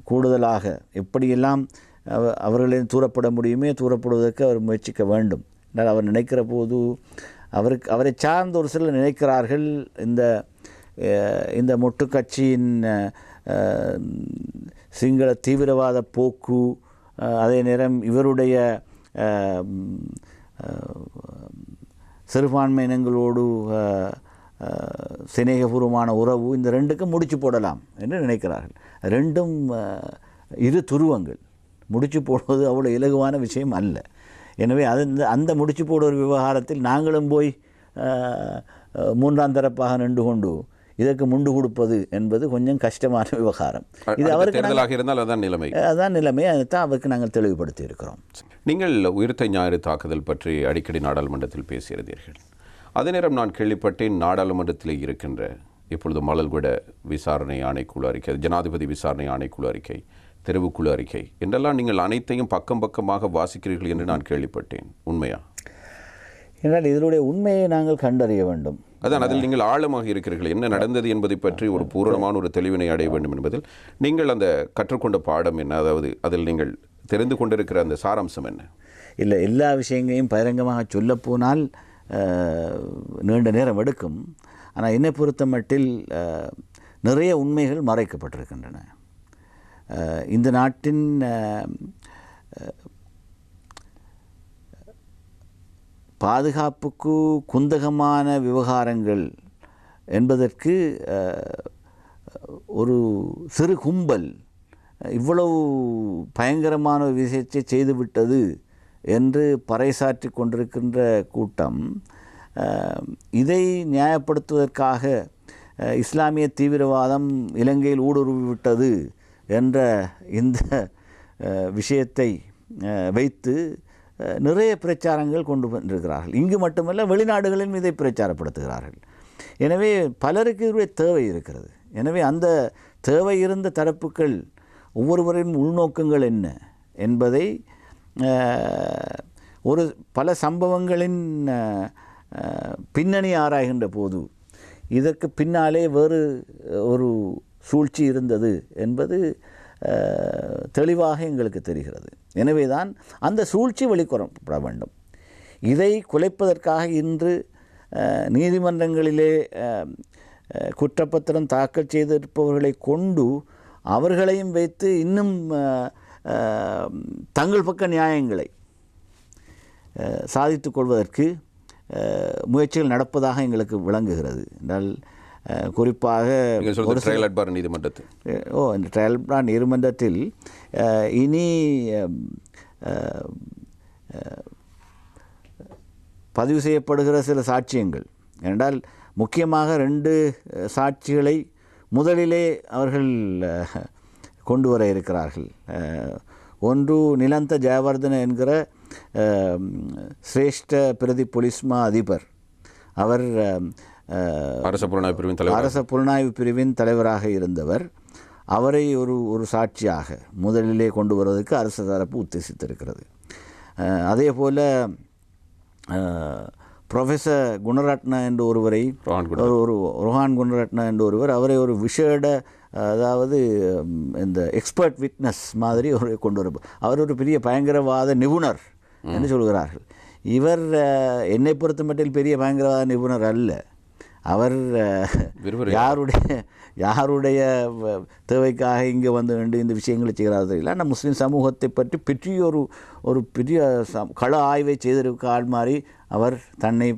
Speaker 2: கூடுதலாக எப்படியெல்லாம் அவர்களை தூரப்பட முடியுமே தூரப்படுவதற்கு அவர் முயற்சிக்க வேண்டும். என்றால் அவர் நினைக்கிற போது அவரை சார்ந்த ஒரு சிலர் நினைக்கிறார்கள், இந்த மொட்டு கட்சியின் சிங்கள தீவிரவாத போக்கு, அதே நேரம் இவருடைய சிறுபான்மை இனங்களோடு சிநேகபூர்வமான உறவு, இந்த ரெண்டுக்கும் முடிச்சு போடலாம் என்று நினைக்கிறார்கள். ரெண்டும் இரு துருவங்கள். முடிச்சு போடுவது அவ்வளோ இலகுவான விஷயம் அல்ல. எனவே அந்த முடிச்சு போடுற விவகாரத்தில் நாங்களும் போய் மூன்றாம் தரப்பாக நின்று கொண்டு இதற்கு முண்டு கொடுப்பது என்பது கொஞ்சம் கஷ்டமான விவகாரம். இது அவருக்கு
Speaker 1: இருந்தால் அதான்
Speaker 2: நிலைமை. அதைத்தான் அவருக்கு நாங்கள் தெளிவுபடுத்தி இருக்கிறோம்.
Speaker 1: நீங்கள் உயிர்த்த ஞாயிறு தாக்குதல் பற்றி அடிக்கடி நாடாளுமன்றத்தில் பேசியிருந்தீர்கள். அதே நேரம் நான் கேள்விப்பட்டேன், நாடாளுமன்றத்தில் இருக்கின்ற இப்பொழுது மலல்குட விசாரணை ஆணைக்குழு அறிக்கை, ஜனாதிபதி விசாரணை ஆணைக்குழு அறிக்கை, தெரிவுக்குழு அறிக்கை என்றெல்லாம் நீங்கள் அனைத்தையும் பக்கம் பக்கமாக வாசிக்கிறீர்கள் என்று நான் கேள்விப்பட்டேன். உண்மையா?
Speaker 2: என்றால் இதனுடைய உண்மையை நாங்கள் கண்டறிய வேண்டும்.
Speaker 1: அதான், அதில் நீங்கள் ஆழமாக இருக்கிறீர்கள். என்ன நடந்தது என்பதை பற்றி ஒரு பூரணமான ஒரு தெளிவினை அடைய வேண்டும் என்பதில் நீங்கள் அந்த கற்றுக்கொண்ட பாடம் என்ன? அதாவது அதில் நீங்கள் தெரிந்து கொண்டிருக்கிற அந்த சாராம்சம் என்ன?
Speaker 2: இல்லை, எல்லா விஷயங்களையும் பகிரங்கமாக சொல்லப்போனால் நீண்ட நேரம் எடுக்கும். ஆனால் என்னை பொறுத்த மட்டில் நிறைய உண்மைகள் மறைக்கப்பட்டிருக்கின்றன. இந்த நாட்டின் பாதுகாப்புக்கு குந்தகமான விவகாரங்கள் என்பதற்கு ஒரு சிறு கும்பல் இவ்வளவு பயங்கரமான விஷயத்தை செய்துவிட்டது என்று பறைசாற்றி கொண்டிருக்கின்ற கூட்டம் இதை நியாயப்படுத்துவதற்காக இஸ்லாமிய தீவிரவாதம் இலங்கையில் ஊடுருவிவிட்டது என்ற இந்த விஷயத்தை வைத்து நிறைய பிரச்சாரங்கள் கொண்டு வந்திருக்கிறார்கள். இங்கு மட்டுமல்ல, வெளிநாடுகளிலும் இதை பிரச்சாரப்படுத்துகிறார்கள். எனவே பலருக்கு இதுடைய தேவை இருக்கிறது. எனவே அந்த தேவை இருந்த தரப்புகள் ஒவ்வொருவரின் உள்நோக்கங்கள் என்ன என்பதை பல சம்பவங்களின் பின்னணி ஆராய்கின்ற போது இதற்கு பின்னாலே வேறு ஒரு சூழ்ச்சி இருந்தது என்பது தெளிவாக எங்களுக்கு தெரிகிறது. எனவே தான் அந்த சூழ்ச்சி வெளிக்கொணரப்பட வேண்டும். இதை குலைப்பதற்காக இன்று நீதிமன்றங்களிலே குற்றப்பத்திரம் தாக்கல் செய்திருப்பவர்களை கொண்டு அவர்களையும் வைத்து இன்னும் தங்கள் பக்க நியாயங்களை சாதித்துக் கொள்வதற்கு முயற்சிகள் நடப்பதாக எங்களுக்கு விளங்குகிறது. என்றால் குறிப்பாக
Speaker 1: இந்த
Speaker 2: ட்ரையல் பிளான் நீதிமன்றத்தில் இனி பதிவு செய்யப்படுகிற சில சாட்சியங்கள் என்றால் முக்கியமாக 2 சாட்சிகளை முதலிலே அவர்கள் கொண்டு வர இருக்கிறார்கள். ஒன்று நிலந்த ஜெயவர்தன என்கிற சிரேஷ்ட பிரதி பொலிஸ்மா அதிபர். அவர் அரச புலனாய்வு பிரிவின் தலைவராக இருந்தவர். அவரை ஒரு சாட்சியாக முதலிலே கொண்டு வருவதற்கு அரசு தரப்பு உத்தேசித்திருக்கிறது. அதே போல் ப்ரொஃபஸர் குணரட்ன என்று ஒருவரை ரோஹான் குணரட்ன என்று ஒருவர், அவரை ஒரு விஷேட, அதாவது இந்த எக்ஸ்பர்ட் விட்னஸ் மாதிரி ஒரு கொண்டு வர, அவர் ஒரு பெரிய பயங்கரவாத நிபுணர் என்று சொல்கிறார்கள். இவர் என்னை பொறுத்த மட்டில் பெரிய பயங்கரவாத நிபுணர் அல்ல. அவர் யாருடைய தேவைக்காக இங்கே வந்து இந்த விஷயங்களை செய்கிறார் தெரியல. ஆனால் முஸ்லீம் சமூகத்தை பற்றி பெரிய ஒரு பெரிய கள ஆய்வை செய்திருக்க ஆள் மாதிரி அவர் தன்னை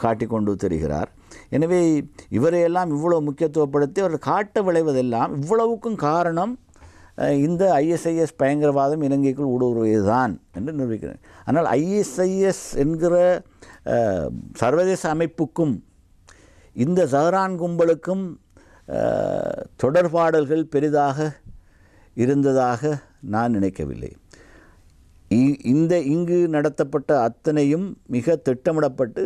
Speaker 2: காட்டிக்கொண்டு தெரிகிறார். எனவே இவரையெல்லாம் இவ்வளோ முக்கியத்துவப்படுத்தி அவர் காட்ட விளைவதெல்லாம் இவ்வளவுக்கும் காரணம் இந்த ஐஎஸ்ஐஎஸ் பயங்கரவாதம் இலங்கைக்குள் ஊடுருவியது தான் என்று நிரூபிக்கிறேன். ஆனால் ஐஎஸ்ஐஎஸ் என்கிற சர்வதேச அமைப்புக்கும் இந்த ஜஹரான் கும்பலுக்கும் தொடர்பாடல்கள் பெரிதாக இருந்ததாக நான் நினைக்கவில்லை. இங்கு நடத்தப்பட்ட அத்தனையும் மிக திட்டமிடப்பட்டு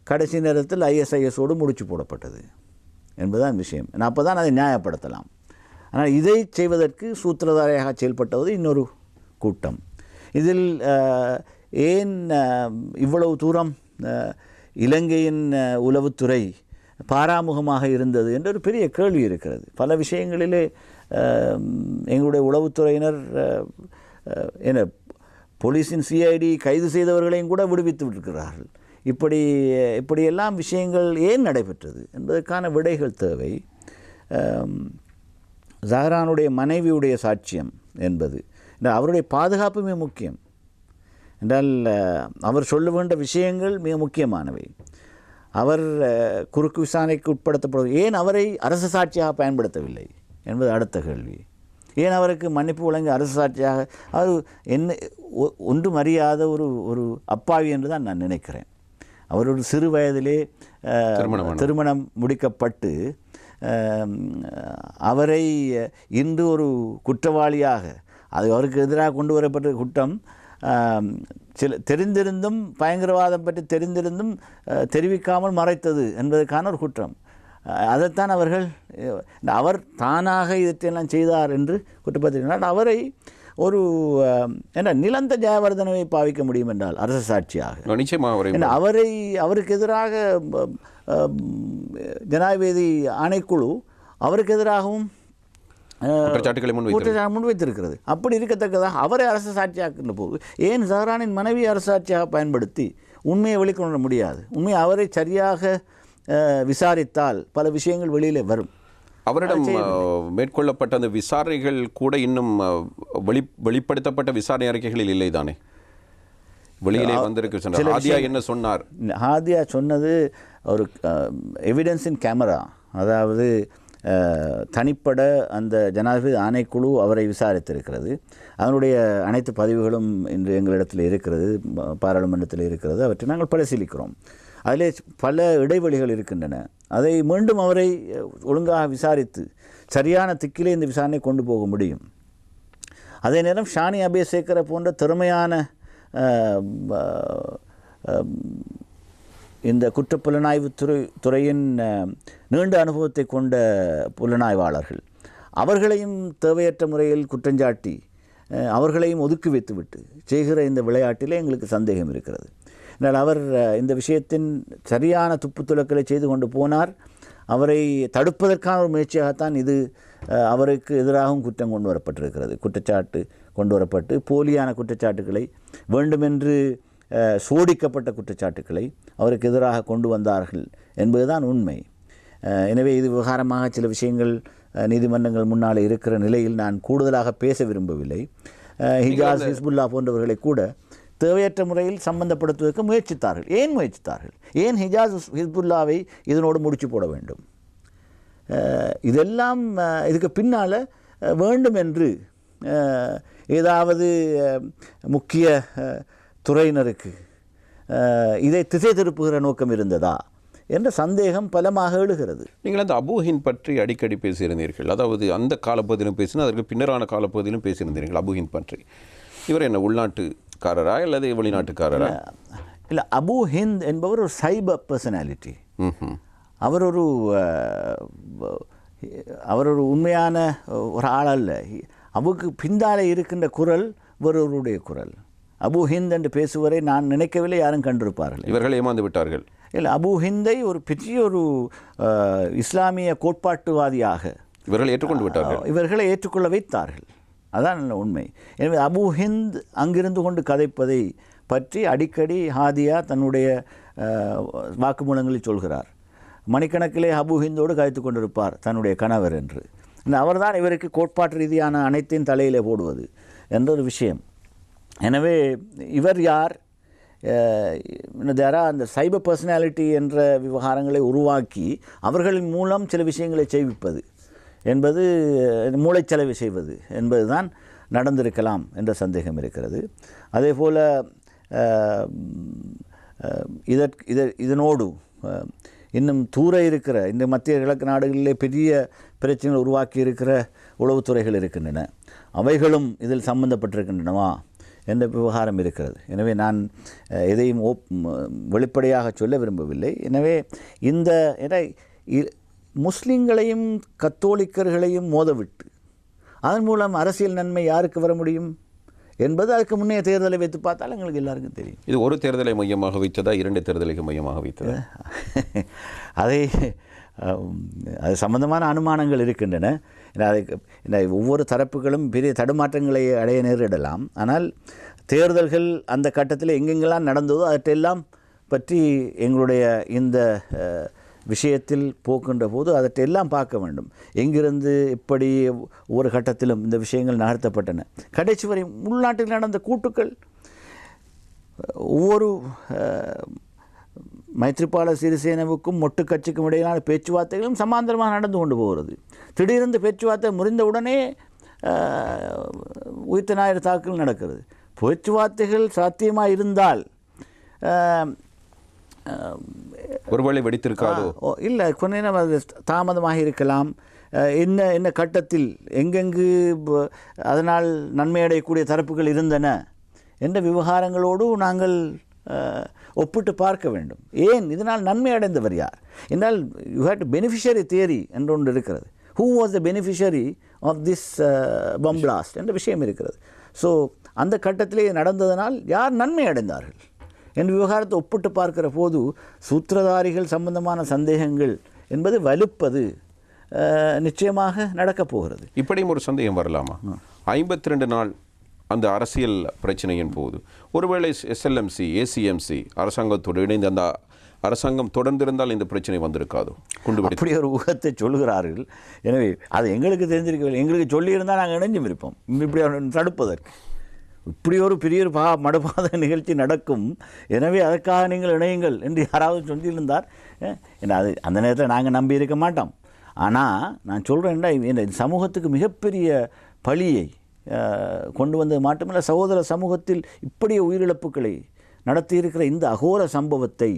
Speaker 2: கடைசி நேரத்தில் ISISோடு முடிச்சு போடப்பட்டது என்பதுதான் விஷயம். அப்போ தான் அதை நியாயப்படுத்தலாம். ஆனால் இதை செய்வதற்கு சூத்திரதாரியாக செயல்பட்டது இன்னொரு கூட்டம். இதில் ஏன் இவ்வளவு தூரம் இலங்கையின் உளவுத்துறை பாராமுகமாக இருந்தது என்ற ஒரு பெரிய கேள்வி இருக்கிறது. பல விஷயங்களிலே எங்களுடைய உளவுத்துறையினர் என்ன போலீஸின் CID கைது செய்தவர்களையும் கூட விடுவித்து விட்டிருக்கிறார்கள். இப்படியெல்லாம் விஷயங்கள் ஏன் நடைபெற்றது என்பதற்கான விடைகள் தேவை. ஜஹரானுடைய மனைவியுடைய சாட்சியம் என்பது அவருடைய பாதுகாப்புமே முக்கியம் என்றால் அவர் சொல்ல வேண்டிய விஷயங்கள் மிக முக்கியமானவை. அவர் குறுக்கு விசாரணைக்கு உட்படுத்தப்படுவது ஏன் அவரை அரசு சாட்சியாக பயன்படுத்தவில்லை என்பது அடுத்த கேள்வி. ஏன் அவருக்கு மன்னிப்பு வழங்கி அரசு சாட்சியாக அவர் என்ன ஒன்றும் அறியாத ஒரு அப்பாவி என்று தான் நான் நினைக்கிறேன். அவர் ஒரு சிறு வயதிலே திருமணம் முடிக்கப்பட்டு அவரை இன்று ஒரு குற்றவாளியாக அது அவருக்கு எதிராக கொண்டு வரப்பட்ட குற்றம் தெரிந்திருந்தும் பயங்கரவாதம் பற்றி தெரிந்திருந்தும் தெரிவிக்காமல் மறைத்தது என்பதற்கான ஒரு குற்றம். அதைத்தான் அவர் தானாக இதற்றையெல்லாம் செய்தார் என்று குற்றப்படுத்தினார். அவரை ஒரு என்ன நிலந்த ஜெயவர்தனவை பாவிக்க முடியும் என்றால் அரசு சாட்சியாக நிச்சயமாக அவருக்கு எதிராக ஜனாதிபதி ஆணைக்குழு அவருக்கு எதிராகவும் குற்றச்சாட்டுகளை முன்வைத்திருக்கிறது. அப்படி இருக்கத்தக்கதாக அவரை அரசு சாட்சியாக்கின்ற போது ஏன் ஜஹரானின் மனைவி அரசு சாட்சியாக பயன்படுத்தி உண்மையை வெளிக்கொணர முடியாது? உண்மையை அவரை சரியாக விசாரித்தால் பல விஷயங்கள் வெளியிலே வரும்.
Speaker 1: அவரிடம் மேற்கொள்ளப்பட்ட அந்த விசாரணைகள் கூட இன்னும் வெளிப்படுத்தப்பட்ட விசாரணை அறிக்கைகளில் இல்லை தானே, வெளியிலே வந்திருக்கு. ஹாதியா என்ன சொன்னார்?
Speaker 2: ஹாதியா சொன்னது ஒரு எவிடன்ஸ் இன் கேமரா, அதாவது தனிப்பட அந்த ஜனாதிபதி ஆணைக்குழு அவரை விசாரித்திருக்கிறது. அதனுடைய அனைத்து பதிவுகளும் இன்று எங்களிடத்தில் இருக்கிறது, பாராளுமன்றத்தில் இருக்கிறது. அவற்றை நாங்கள் பரிசீலிக்கிறோம். அதிலே பல இடைவெளிகள் இருக்கின்றன. அதை மீண்டும் அவரை ஒழுங்காக விசாரித்து சரியான திக்கிலே இந்த விசாரணை கொண்டு போக முடியும். அதே நேரம் ஷானி அபேசேகர போன்ற திறமையான இந்த குற்றப்புலனாய்வு துறையின் நீண்ட அனுபவத்தை கொண்ட புலனாய்வாளர்கள் அவர்களையும் தேவையற்ற முறையில் குற்றஞ்சாட்டி அவர்களையும் ஒதுக்கி வைத்துவிட்டு செய்கிற இந்த விளையாட்டிலே எங்களுக்கு சந்தேகம் இருக்கிறது. என்றால் அவர் இந்த விஷயத்தின் சரியான துப்புத்துளக்களை செய்து கொண்டு போனார். அவரை தடுப்பதற்கான ஒரு முயற்சியாகத்தான் இது அவருக்கு எதிராகவும் குற்றம் கொண்டு வரப்பட்டிருக்கிறது. குற்றச்சாட்டு கொண்டு வரப்பட்டு போலியான குற்றச்சாட்டுக்களை, வேண்டுமென்று சோடிக்கப்பட்ட குற்றச்சாட்டுக்களை அவருக்கு எதிராக கொண்டு வந்தார்கள் என்பதுதான் உண்மை. எனவே இது விவகாரமாக சில விஷயங்கள் நீதிமன்றங்கள் முன்னால் இருக்கிற நிலையில் நான் கூடுதலாக பேச விரும்பவில்லை. ஹிஜாஸ், ஹிஸ்புல்லா போன்றவர்களை கூட தேவையற்ற முறையில் சம்பந்தப்படுத்துவதற்கு முயற்சித்தார்கள். ஏன் முயற்சித்தார்கள்? ஏன் ஹிஜாஸ், ஹிஸ்புல்லாவை இதனோடு முடிச்சு போட வேண்டும்? இதெல்லாம் இதுக்கு பின்னால் வேண்டும் என்று ஏதாவது முக்கிய துறையினருக்கு இதை திசை திருப்புகிற நோக்கம் இருந்ததா என்ற சந்தேகம் பலமாக எழுகிறது.
Speaker 1: நீங்கள் அந்த அபூஹின் பற்றி அடிக்கடி பேசியிருந்தீர்கள். அதாவது அந்த காலப்பகுதியிலும் பேசினா அதற்கு பின்னரான காலப்பகுதியிலும் பேசியிருந்தீர்கள் அபூஹின் பற்றி. இவர் என்ன உள்நாட்டுக்காரரா அல்லது வெளிநாட்டுக்காரரா?
Speaker 2: இல்லை, அபு ஹிந்த் என்பவர் ஒரு சைபர் பர்சனாலிட்டி. அவர் ஒரு உண்மையான ஒரு ஆள் அல்ல. அவருக்கு பின்னாலே இருக்கின்ற குரல் ஒருவருடைய குரல். அபு ஹிந்த் என்று பேசுவரை நான் நினைக்கவில்லை யாரும் கண்டிருப்பார்கள்.
Speaker 1: இவர்கள் ஏமாந்து விட்டார்கள்.
Speaker 2: இல்லை, அபு ஹிந்தை ஒரு பெரிய ஒரு இஸ்லாமிய கோட்பாட்டுவாதியாக
Speaker 1: இவர்கள் ஏற்றுக்கொண்டு விட்டார்கள்.
Speaker 2: இவர்களை ஏற்றுக்கொள்ள வைத்தார்கள். அதான் உண்மை. எனவே அபு ஹிந்த் அங்கிருந்து கொண்டு கதைப்பதை பற்றி அடிக்கடி ஹாதியா தன்னுடைய வாக்குமூலங்களில் சொல்கிறார். மணிக்கணக்கிலே அபு ஹிந்தோடு கதைத்து கொண்டிருப்பார் தன்னுடைய கணவர் என்று. அவர்தான் இவருக்கு கோட்பாட்டு ரீதியான அனைத்தையும் தலையிலே போடுவது என்ற ஒரு விஷயம். எனவே இவர் யார்? அந்த சைபர் பர்சனாலிட்டி என்ற விவகாரங்களை உருவாக்கி அவர்களின் மூலம் சில விஷயங்களை செய்விப்பது என்பது, மூளைச்சலவை செய்வது என்பது தான் நடந்திருக்கலாம் என்ற சந்தேகம் இருக்கிறது. அதே போல் இதனோடு இன்னும் தூர இருக்கிற இந்த மத்திய கிழக்கு நாடுகளிலே பெரிய பிரச்சனைகள் உருவாக்கி இருக்கிற உளவுத்துறைகள் இருக்கின்றன. அவைகளும் இதில் சம்பந்தப்பட்டிருக்கின்றனவா என்ற விவகாரம் இருக்கிறது. எனவே நான் எதையும் வெளிப்படையாக சொல்ல விரும்பவில்லை. எனவே இந்த முஸ்லிம்களையும் கத்தோலிக்கர்களையும் மோதவிட்டு அதன் மூலம் அரசியல் நன்மை யாருக்கு வர முடியும் என்பது அதுக்கு முன்னைய தேர்தலை வைத்து பார்த்தால் எங்களுக்கு எல்லாருக்கும் தெரியும்.
Speaker 1: இது ஒரு தேர்தலை மையமாக வைத்ததா, 2 தேர்தலைக்கு மையமாக வைத்ததா?
Speaker 2: அது சம்பந்தமான அனுமானங்கள் இருக்கின்றன. ஒவ்வொரு தரப்புகளும் பெரிய தடுமாற்றங்களை அடைய நேரிடலாம். ஆனால் தேர்தல்கள் அந்த கட்டத்தில் எங்கெங்கெல்லாம் நடந்ததோ அவற்றையெல்லாம் பற்றி எங்களுடைய இந்த விஷயத்தில் போக்கின்ற போது அதற்றையெல்லாம் பார்க்க வேண்டும். எங்கிருந்து இப்படி ஒவ்வொரு கட்டத்திலும் இந்த விஷயங்கள் நகர்த்தப்பட்டன. கடைசி வரை உள்நாட்டில் நடந்த கூட்டுக்கள் ஒவ்வொரு மைத்ரிபால சிறிசேனவுக்கும் மொட்டு கட்சிக்கும் இடையிலான பேச்சுவார்த்தைகளும் சமாந்தரமாக நடந்து கொண்டு போகிறது. திடீரென்று பேச்சுவார்த்தை முறிந்தவுடனே உயிர்த்த ஞாயிறு தாக்குதல் நடக்கிறது. பேச்சுவார்த்தைகள் சாத்தியமாக இருந்தால்
Speaker 1: ஒருவேளை வெடித்திருக்காதோ
Speaker 2: இல்லை, கொஞ்ச நேரம் அது தாமதமாக இருக்கலாம். என்ன கட்டத்தில் எங்கெங்கு அதனால் நன்மை அடையக்கூடிய தரப்புகள் இருந்தன என்ற விவகாரங்களோடு நாங்கள் ஒப்பிட்டு பார்க்க வேண்டும். ஏன் இதனால் நன்மை அடைந்தவர் யார் என்றால் you have to beneficiary theory என்று ஒன்று இருக்கிறது. Who was the beneficiary of this bomb blast என்ற விஷயம் இருக்கிறது. ஸோ அந்த கட்டத்திலே நடந்ததனால் யார் நன்மை அடைந்தார்கள் என்ற விவகாரத்தை ஒப்பிட்டு பார்க்கிற போது சூத்திரதாரிகள் சம்பந்தமான சந்தேகங்கள் என்பது வலுப்பது நிச்சயமாக நடக்கப் போகிறது.
Speaker 1: இப்படியும் ஒரு சந்தேகம் வரலாமா? 52 நாள் அந்த அரசியல் பிரச்சனையின் போது ஒருவேளை SLMC ACMC அரசாங்கத்தோடு இணைந்து அந்த அரசாங்கம் தொடர்ந்திருந்தால் இந்த பிரச்சனை வந்திருக்காதோ?
Speaker 2: அப்படி ஒரு ஊகத்தை சொல்கிறார்கள். எனவே அது எங்களுக்கு தெரிஞ்சிருக்கவில்லை. எங்களுக்கு சொல்லியிருந்தால் நாங்கள் இணைஞ்சும் இருப்போம். இப்படி தடுப்பதற்கு இப்படி ஒரு பெரிய ஒரு மடுப்பாத நிகழ்ச்சி நடக்கும், எனவே அதற்காக நீங்கள் இணையுங்கள் என்று யாராவது சொல்லியிருந்தார். அது அந்த நேரத்தில் நாங்கள் நம்பி இருக்க மாட்டோம். ஆனால் நான் சொல்கிறேன்டா, இந்த சமூகத்துக்கு மிகப்பெரிய பழியை கொண்டு வந்தது மட்டுமல்ல, சகோதர சமூகத்தில் இப்படி உயிரிழப்புகளை நடத்தியிருக்கிற இந்த அகோர சம்பவத்தை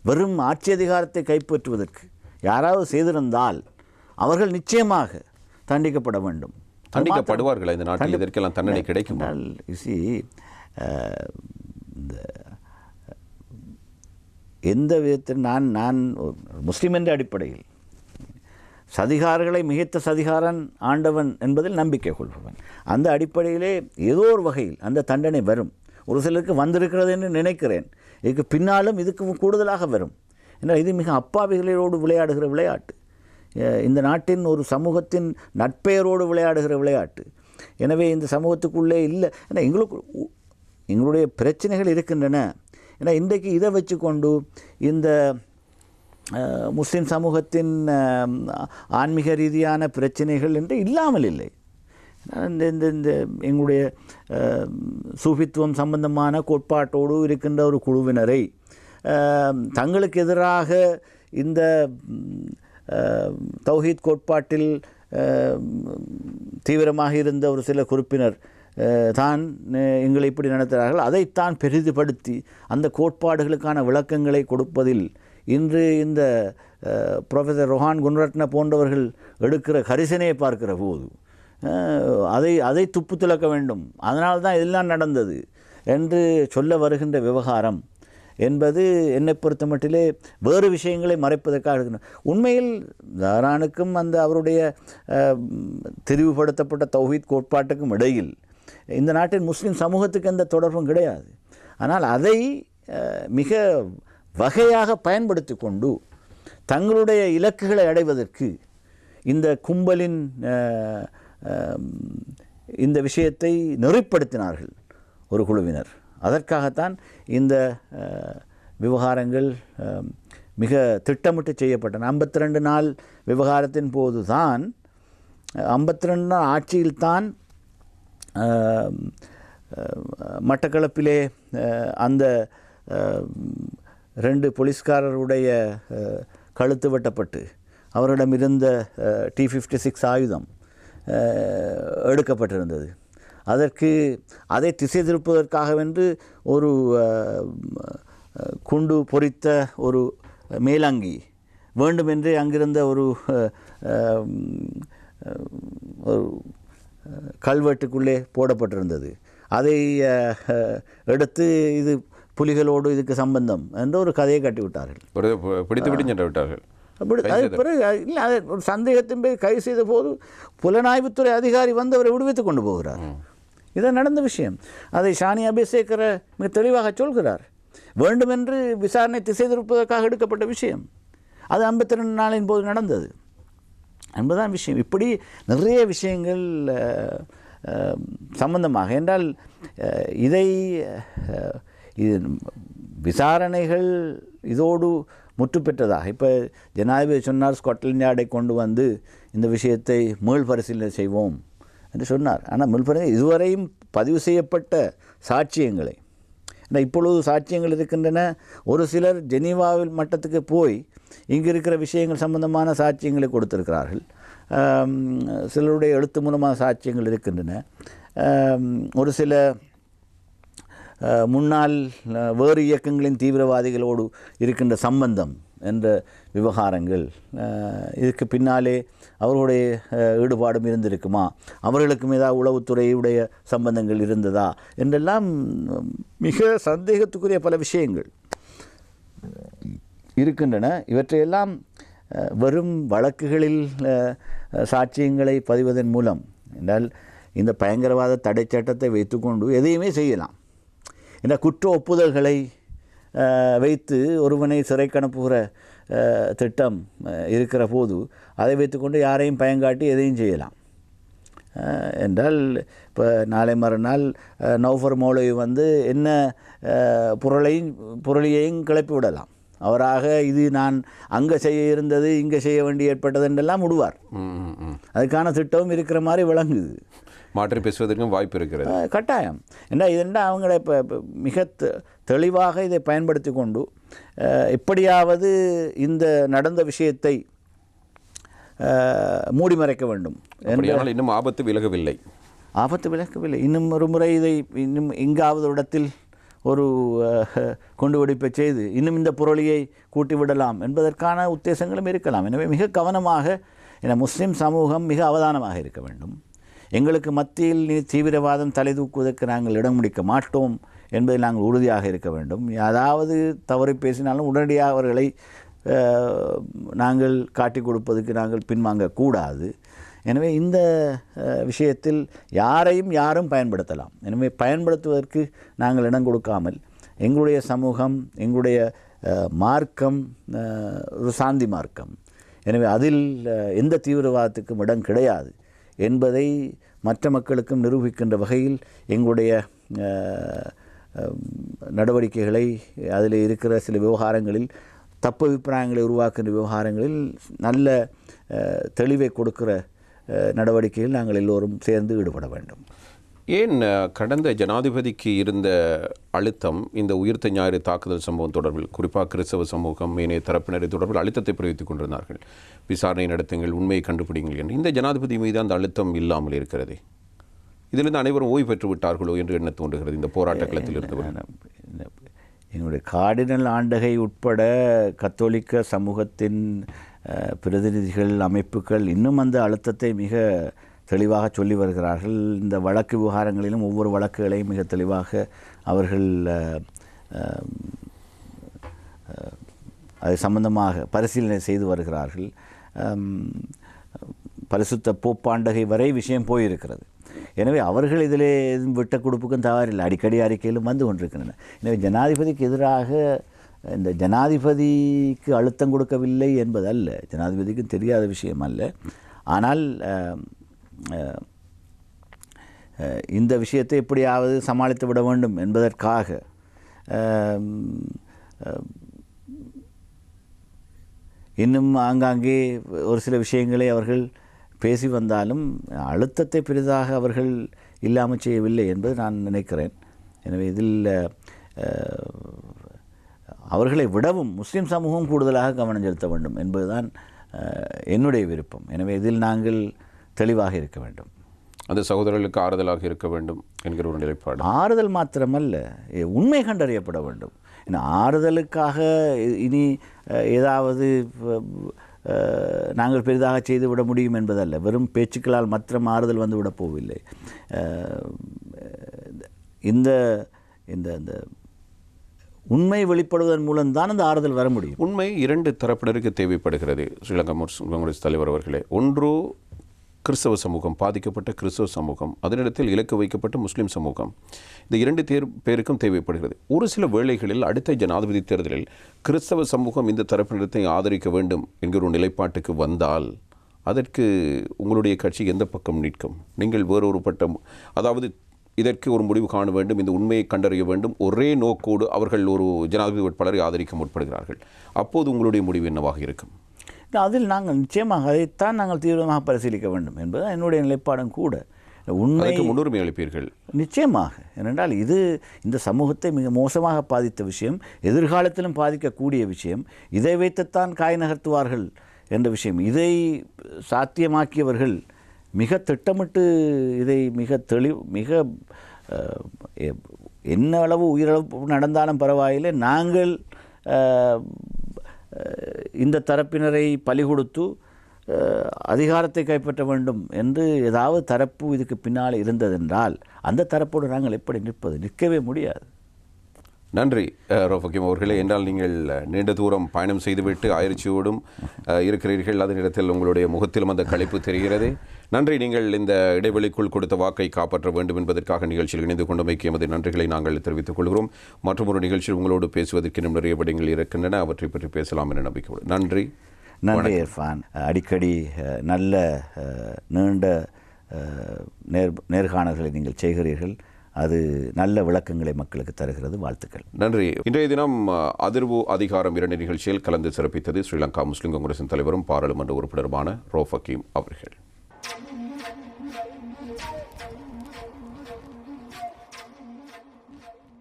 Speaker 2: வெறும் ஆட்சி அதிகாரத்தை கைப்பற்றுவதற்கு யாராவது செய்திருந்தால் அவர்கள் நிச்சயமாக தண்டிக்கப்பட வேண்டும்.
Speaker 1: தண்டிக்கப்படுவார்கள். இந்த நாட்டில் இதற்கெல்லாம் தண்டனை கிடைக்கும்.
Speaker 2: எந்த விதத்தில் நான் முஸ்லீம் என்ற அடிப்படையில் சதிகாரர்களை மிகைத்த சதிகாரன் ஆண்டவன் என்பதில் நம்பிக்கை கொள்பவன். அந்த அடிப்படையிலே ஏதோ ஒரு வகையில் அந்த தண்டனை வரும். ஒரு சிலருக்கு வந்திருக்கிறது என்று நினைக்கிறேன். இதுக்கு பின்னாலும் இதுக்கு கூடுதலாக வரும். ஏன்னா இது மிக அப்பாவிகளோடு விளையாடுகிற விளையாட்டு. இந்த நாட்டின் ஒரு சமூகத்தின் நட்பெயரோடு விளையாடுகிற விளையாட்டு. எனவே இந்த சமூகத்துக்குள்ளே இல்லை. ஏன்னா எங்களுடைய பிரச்சனைகள் இருக்கின்றன. ஏன்னா இன்றைக்கு இதை வச்சுக்கொண்டு இந்த முஸ்லிம் சமூகத்தின் ஆன்மீக ரீதியான பிரச்சனைகள் என்று இல்லாமல் இல்லை. இந்த எங்களுடைய சூஃபித்துவம் சம்பந்தமான கோட்பாட்டோடு இருக்கின்ற ஒரு குழுவினரை தங்களுக்கு எதிராக இந்த தௌஹீத் கோட்பாட்டில் தீவிரமாக இருந்த ஒரு சில குறிப்பினர் தான் எங்களை இப்படி நடத்துகிறார்கள், அதைத்தான் பெரிதுபடுத்தி அந்த கோட்பாடுகளுக்கான விளக்கங்களை கொடுப்பதில் இன்று இந்த ப்ரொஃபஸர் ரொஹான் குன்ரட்ன போன்றவர்கள் எடுக்கிற கரிசனையை பார்க்கிற போது அதை துப்பு துலக்க வேண்டும், அதனால்தான் இதெல்லாம் நடந்தது என்று சொல்ல வருகின்ற விவகாரம் என்பது என்னை பொறுத்த மட்டிலே வேறு விஷயங்களை மறைப்பதற்காக இருக்கணும். உண்மையில் தாரானுக்கும் அந்த அவருடைய தெரிவுபடுத்தப்பட்ட தௌஹீத் கோட்பாட்டுக்கும் இடையில் இந்த நாட்டின் முஸ்லீம் சமூகத்துக்கு எந்த தொடர்பும் கிடையாது. ஆனால் அதை மிக வகையாக பயன்படுத்தி கொண்டு தங்களுடைய இலக்குகளை அடைவதற்கு இந்த கும்பலின் இந்த விஷயத்தை நெறிப்படுத்தினார்கள் ஒரு குழுவினர். அதற்காகத்தான் இந்த விவகாரங்கள் மிக திட்டமிட்டு செய்யப்பட்டன. 52 நாள் விவகாரத்தின் போது தான் 52 நாள் ஆட்சியில்தான் மட்டக்களப்பிலே அந்த 2 போலீஸ்காரருடைய கழுத்து வெட்டப்பட்டு அவரிடம் இருந்த T56 ஆயுதம் எடுக்கப்பட்டிருந்தது. அதற்கு அதை திசை திருப்பதற்காகவென்று ஒரு குண்டு பொறித்த ஒரு மேலங்கி வேண்டுமென்றே அங்கிருந்த ஒரு கல்வெட்டுக்குள்ளே போடப்பட்டிருந்தது. அதை எடுத்து இது புலிகளோடு இதுக்கு சம்பந்தம் என்ற ஒரு கதையை கட்டிவிட்டார்கள்.
Speaker 1: பிடித்து விட்டு சென்று விட்டார்கள்.
Speaker 2: அது பிறகு இல்லை, அதை ஒரு சந்தேகத்தின் போய் கைது செய்த போது புலனாய்வுத்துறை அதிகாரி வந்து அவரை விடுவித்து கொண்டு போகிறார். இதான் நடந்த விஷயம். அதை ஷானி அபிஷேகர மிக தெளிவாக சொல்கிறார். வேண்டுமென்று விசாரணை திசை திருப்பதற்காக எடுக்கப்பட்ட விஷயம் அது 52 நாளின் போது நடந்தது என்பதுதான் விஷயம். இப்படி நிறைய விஷயங்கள் சம்பந்தமாக என்றால் இதை விசாரணைகள் இதோடு முற்று பெற்றதாக இப்போ ஜனாதிபதி சொன்னார், ஸ்காட்லாந்து யார்டை கொண்டு வந்து இந்த விஷயத்தை மீள் பரிசீலனை செய்வோம் என்று சொன்னார். ஆனால் மீள் பரிசீலனை இதுவரையும் பதிவு செய்யப்பட்ட சாட்சியங்களை, இப்பொழுது சாட்சியங்கள் இருக்கின்றன. ஒரு சிலர் ஜெனீவாவில் மட்டத்துக்கு போய் இங்கு இருக்கிற விஷயங்கள் சம்பந்தமான சாட்சியங்களை கொடுத்திருக்கிறார்கள். சிலருடைய எழுத்து மூலமான சாட்சியங்கள் இருக்கின்றன. ஒரு சில முன்னாள் வேறு இயக்கங்களின் தீவிரவாதிகளோடு இருக்கின்ற சம்பந்தம் என்ற விவகாரங்கள், இதுக்கு பின்னாலே அவர்களுடைய ஈடுபாடும் இருந்திருக்குமா, அவர்களுக்கும் ஏதாவது உளவுத்துறையுடைய சம்பந்தங்கள் இருந்ததா என்றெல்லாம் மிக சந்தேகத்துக்குரிய பல விஷயங்கள் இருக்கின்றன. இவற்றையெல்லாம் வெறும் வழக்குகளில் சாட்சியங்களை பதிவதன் மூலம் என்றால் இந்த பயங்கரவாத தடை சட்டத்தை வைத்துக்கொண்டு எதையுமே செய்யலாம். இந்த குற்ற ஒப்புதல்களை வைத்து ஒருவனை சிறைக்கு அனுப்புகிற திட்டம் இருக்கிற போது அதை வைத்துக்கொண்டு யாரையும் பயங்காட்டி எதையும் செய்யலாம் என்றால் இப்போ நாளை மறுநாள் நௌஃபர் மௌலவி வந்து என்ன புரளியையும் கிளப்பி விடலாம். அவராக இது நான் அங்கே செய்ய இருந்தது இங்கே செய்ய வேண்டி ஏற்பட்டது என்றெல்லாம் விடுவார். அதுக்கான திட்டமும் இருக்கிற மாதிரி விளங்குது.
Speaker 1: மாற்றி பேசுவதற்கும் வாய்ப்பு இருக்கிறது
Speaker 2: கட்டாயம். ஏன்னா இதெண்டா அவங்கள இப்போ மிக தெளிவாக இதை பயன்படுத்தி கொண்டு எப்படியாவது இந்த நடந்த விஷயத்தை மூடி மறைக்க வேண்டும்.
Speaker 1: இன்னும் ஆபத்து விலகவில்லை.
Speaker 2: இன்னும் ஒரு முறை இதை இன்னும் எங்காவது இடத்தில் ஒரு குண்டுவெடிப்பை செய்து இன்னும் இந்த புரளியை கூட்டிவிடலாம் என்பதற்கான உத்தேசங்களும் இருக்கலாம். எனவே மிக கவனமாக, என முஸ்லிம் சமூகம் மிக அவதானமாக இருக்க வேண்டும். எங்களுக்கு மத்தியில் தீவிரவாதம் தலை தூக்குவதற்கு நாங்கள் இடம் முடிக்க மாட்டோம் என்பதில் நாங்கள் உறுதியாக இருக்க வேண்டும். அதாவது தவறு பேசினாலும் உடனடியாக அவர்களை நாங்கள் காட்டிக் கொடுப்பதற்கு நாங்கள் பின்வாங்கக்கூடாது. எனவே இந்த விஷயத்தில் யாரும் பயன்படுத்தலாம். எனவே பயன்படுத்துவதற்கு நாங்கள் இடம் கொடுக்காமல் எங்களுடைய சமூகம், எங்களுடைய மார்க்கம் ஒரு சாந்தி மார்க்கம். எனவே அதில் எந்த தீவிரவாதத்துக்கும் இடம் கிடையாது என்பதை மற்ற மக்களுக்கும் நிரூபிக்கின்ற வகையில் எங்களுடைய நடவடிக்கைகளை, அதில் இருக்கிற சில விவகாரங்களில் தப்பு அபிப்பிராயங்களை உருவாக்குகின்ற விவகாரங்களில் நல்ல தெளிவை கொடுக்கிற நடவடிக்கையில் நாங்கள் எல்லோரும் சேர்ந்து ஈடுபட வேண்டும்.
Speaker 1: ஏன் கடந்த ஜனாதிபதிக்கு இருந்த அழுத்தம் இந்த உயிர்த்த ஞாயிறு தாக்குதல் சம்பவம் தொடர்பில், குறிப்பாக கிறிஸ்தவ சமூகம் ஏனைய தரப்பினரை தொடர்பில் அழுத்தத்தை பிரயோகித்துக் கொண்டிருந்தார்கள்? விசாரணை நடத்துங்கள், உண்மையை கண்டுபிடிங்கள் என்று. இந்த ஜனாதிபதி மீது அந்த அழுத்தம் இல்லாமல் இருக்கிறது. இதிலிருந்து அனைவரும் ஓய்வு பெற்று விட்டார்களோ என்று எண்ண தோன்றுகிறது இந்த போராட்ட களத்தில் இருந்தவர்கள்.
Speaker 2: எங்களுடைய கார்டினல் ஆண்டகை உட்பட கத்தோலிக்க சமூகத்தின் பிரதிநிதிகள், அமைப்புகள் இன்னும் அந்த அழுத்தத்தை மிக தெளிவாக சொல்லி வருகிறார்கள். இந்த வழக்கு விவகாரங்களிலும் ஒவ்வொரு வழக்குகளையும் மிக தெளிவாக அவர்கள் அது சம்பந்தமாக பரிசீலனை செய்து வருகிறார்கள். பரிசுத்த போப்பாண்டகை வரை விஷயம் போயிருக்கிறது. எனவே அவர்கள் இதிலே விட்ட கொடுப்புக்கும் தவறில்லை, அடிக்கடி அறிக்கையிலும் வந்து கொண்டிருக்கின்றன. எனவே ஜனாதிபதிக்கு எதிராக இந்த ஜனாதிபதிக்கு அழுத்தம் கொடுக்கவில்லை என்பதல்ல, ஜனாதிபதிக்கு தெரியாத விஷயம் அல்ல. ஆனால் இந்த விஷயத்தை எப்படியாவது சமாளித்து விட வேண்டும் என்பதற்காக இன்னும் ஆங்காங்கே ஒரு சில விஷயங்களை அவர்கள் பேசி வந்தாலும் அழுத்தத்தை பெரிதாக அவர்கள் இல்லாமல் செய்யவில்லை என்பது நான் நினைக்கிறேன். எனவே இதில் அவர்களை விடவும் முஸ்லீம் சமூகம் கூடுதலாக கவனம் செலுத்த வேண்டும் என்பதுதான் என்னுடைய விருப்பம். எனவே இதில் நாங்கள் தெளிவாக இருக்க வேண்டும்.
Speaker 1: அந்த சகோதரர்களுக்கு ஆறுதலாக இருக்க வேண்டும் என்கிற ஒரு நிலைப்பாடு.
Speaker 2: ஆறுதல் மாத்திரமல்ல, உண்மை கண்டறியப்பட வேண்டும். ஆறுதலுக்காக இனி ஏதாவது நாங்கள் பெரிதாக செய்து விட முடியும் என்பதல்ல. வெறும் பேச்சுக்களால் மாத்திரம் ஆறுதல் வந்து விடப் போவதில்லை. இந்த இந்த இந்த உண்மை வெளிப்படுவதன் மூலம்தான் அந்த ஆறுதல் வர முடியும்.
Speaker 1: உண்மை இரண்டு தரப்பினருக்கு தேவைப்படுகிறது. ஸ்ரீலங்கா முஸ்லிம் காங்கிரஸ் தலைவர் அவர்களே, ஒன்று கிறிஸ்தவ சமூகம், பாதிக்கப்பட்ட கிறிஸ்தவ சமூகம், அதனிடத்தில் இலக்கு வைக்கப்பட்ட முஸ்லீம் சமூகம், இந்த இரண்டு பேருக்கும் தேவைப்படுகிறது. ஒரு சில வேளைகளில் அடுத்த ஜனாதிபதி தேர்தலில் கிறிஸ்தவ சமூகம் இந்த தரப்பினத்தை ஆதரிக்க வேண்டும் என்கிற ஒரு நிலைப்பாட்டுக்கு வந்தால் அதற்கு உங்களுடைய கட்சி எந்த பக்கம் நிற்கும்? நீங்கள் வேறொரு பட்டம், அதாவது இதற்கு ஒரு முடிவு காண வேண்டும், இந்த உண்மையை கண்டறிய வேண்டும், ஒரே நோக்கோடு அவர்கள் ஒரு ஜனாதிபதி வேட்பாளரை ஆதரிக்க முற்படுகிறார்கள். அப்போது உங்களுடைய முடிவு என்னவாக இருக்கும்?
Speaker 2: அதில் நாங்கள் நிச்சயமாக அதைத்தான் நாங்கள் தீவிரமாக பரிசீலிக்க வேண்டும் என்பது என்னுடைய நிலைப்பாடும் கூட.
Speaker 1: உண்மை முன்னுரிமை அளிப்பீர்கள்
Speaker 2: நிச்சயமாக. ஏனென்றால் இது இந்த சமூகத்தை மிக மோசமாக பாதித்த விஷயம், எதிர்காலத்திலும் பாதிக்கக்கூடிய விஷயம். இதை வைத்துத்தான் காய் நகர்த்துவார்கள் என்ற விஷயம். இதை சாத்தியமாக்கியவர்கள் மிக திட்டமிட்டு இதை மிக என்ன அளவு உயிரிழப்பு நடந்தாலும் பரவாயில்லை, நாங்கள் இந்த தரப்பினரை பலி கொடுத்து அதிகாரத்தை கைப்பற்ற வேண்டும் என்று ஏதாவது தரப்பு இதுக்கு பின்னால் இருந்ததென்றால் அந்த தரப்போடு நாங்கள் எப்படி நிற்பது? நிற்கவே முடியாது.
Speaker 1: நன்றி ரௌஃபக் அவர்களே. என்றால் நீங்கள் நீண்ட தூரம் பயணம் செய்துவிட்டு ஆயிற்சியோடும் இருக்கிறீர்கள். அதனிடத்தில் உங்களுடைய முகத்திலும் அந்த களைப்பு தெரிகிறது. நன்றி. நீங்கள் இந்த இடைவெளிக்குள் கொடுத்த வாக்கை காப்பாற்ற வேண்டும் என்பதற்காக நிகழ்ச்சியில் இணைந்து கொண்டமைக்கு எமது நன்றிகளை நாங்கள் தெரிவித்துக் கொள்கிறோம். மற்றும் ஒரு நிகழ்ச்சியில் உங்களோடு பேசுவதற்கு இன்னும் நிறைய விடயங்கள் இருக்கின்றன, அவற்றை பற்றி பேசலாம் என நம்பிக்கையோடு. நன்றி.
Speaker 2: நன்றி இர்ஃபான். அடிக்கடி நல்ல நீண்ட நேர்காணல்களை நீங்கள் செய்கிறீர்கள். அது நல்ல விளக்கங்களை மக்களுக்கு தருகிறது. வாழ்த்துக்கள்.
Speaker 1: நன்றி. இன்றைய தினம் அதிர்வு அதிகாரம் 2 நிகழ்ச்சியில் கலந்து சிறப்பித்தது ஸ்ரீலங்கா முஸ்லிம் காங்கிரசின் தலைவரும் பாராளுமன்ற உறுப்பினருமான ரௌஃபக் அவர்கள்.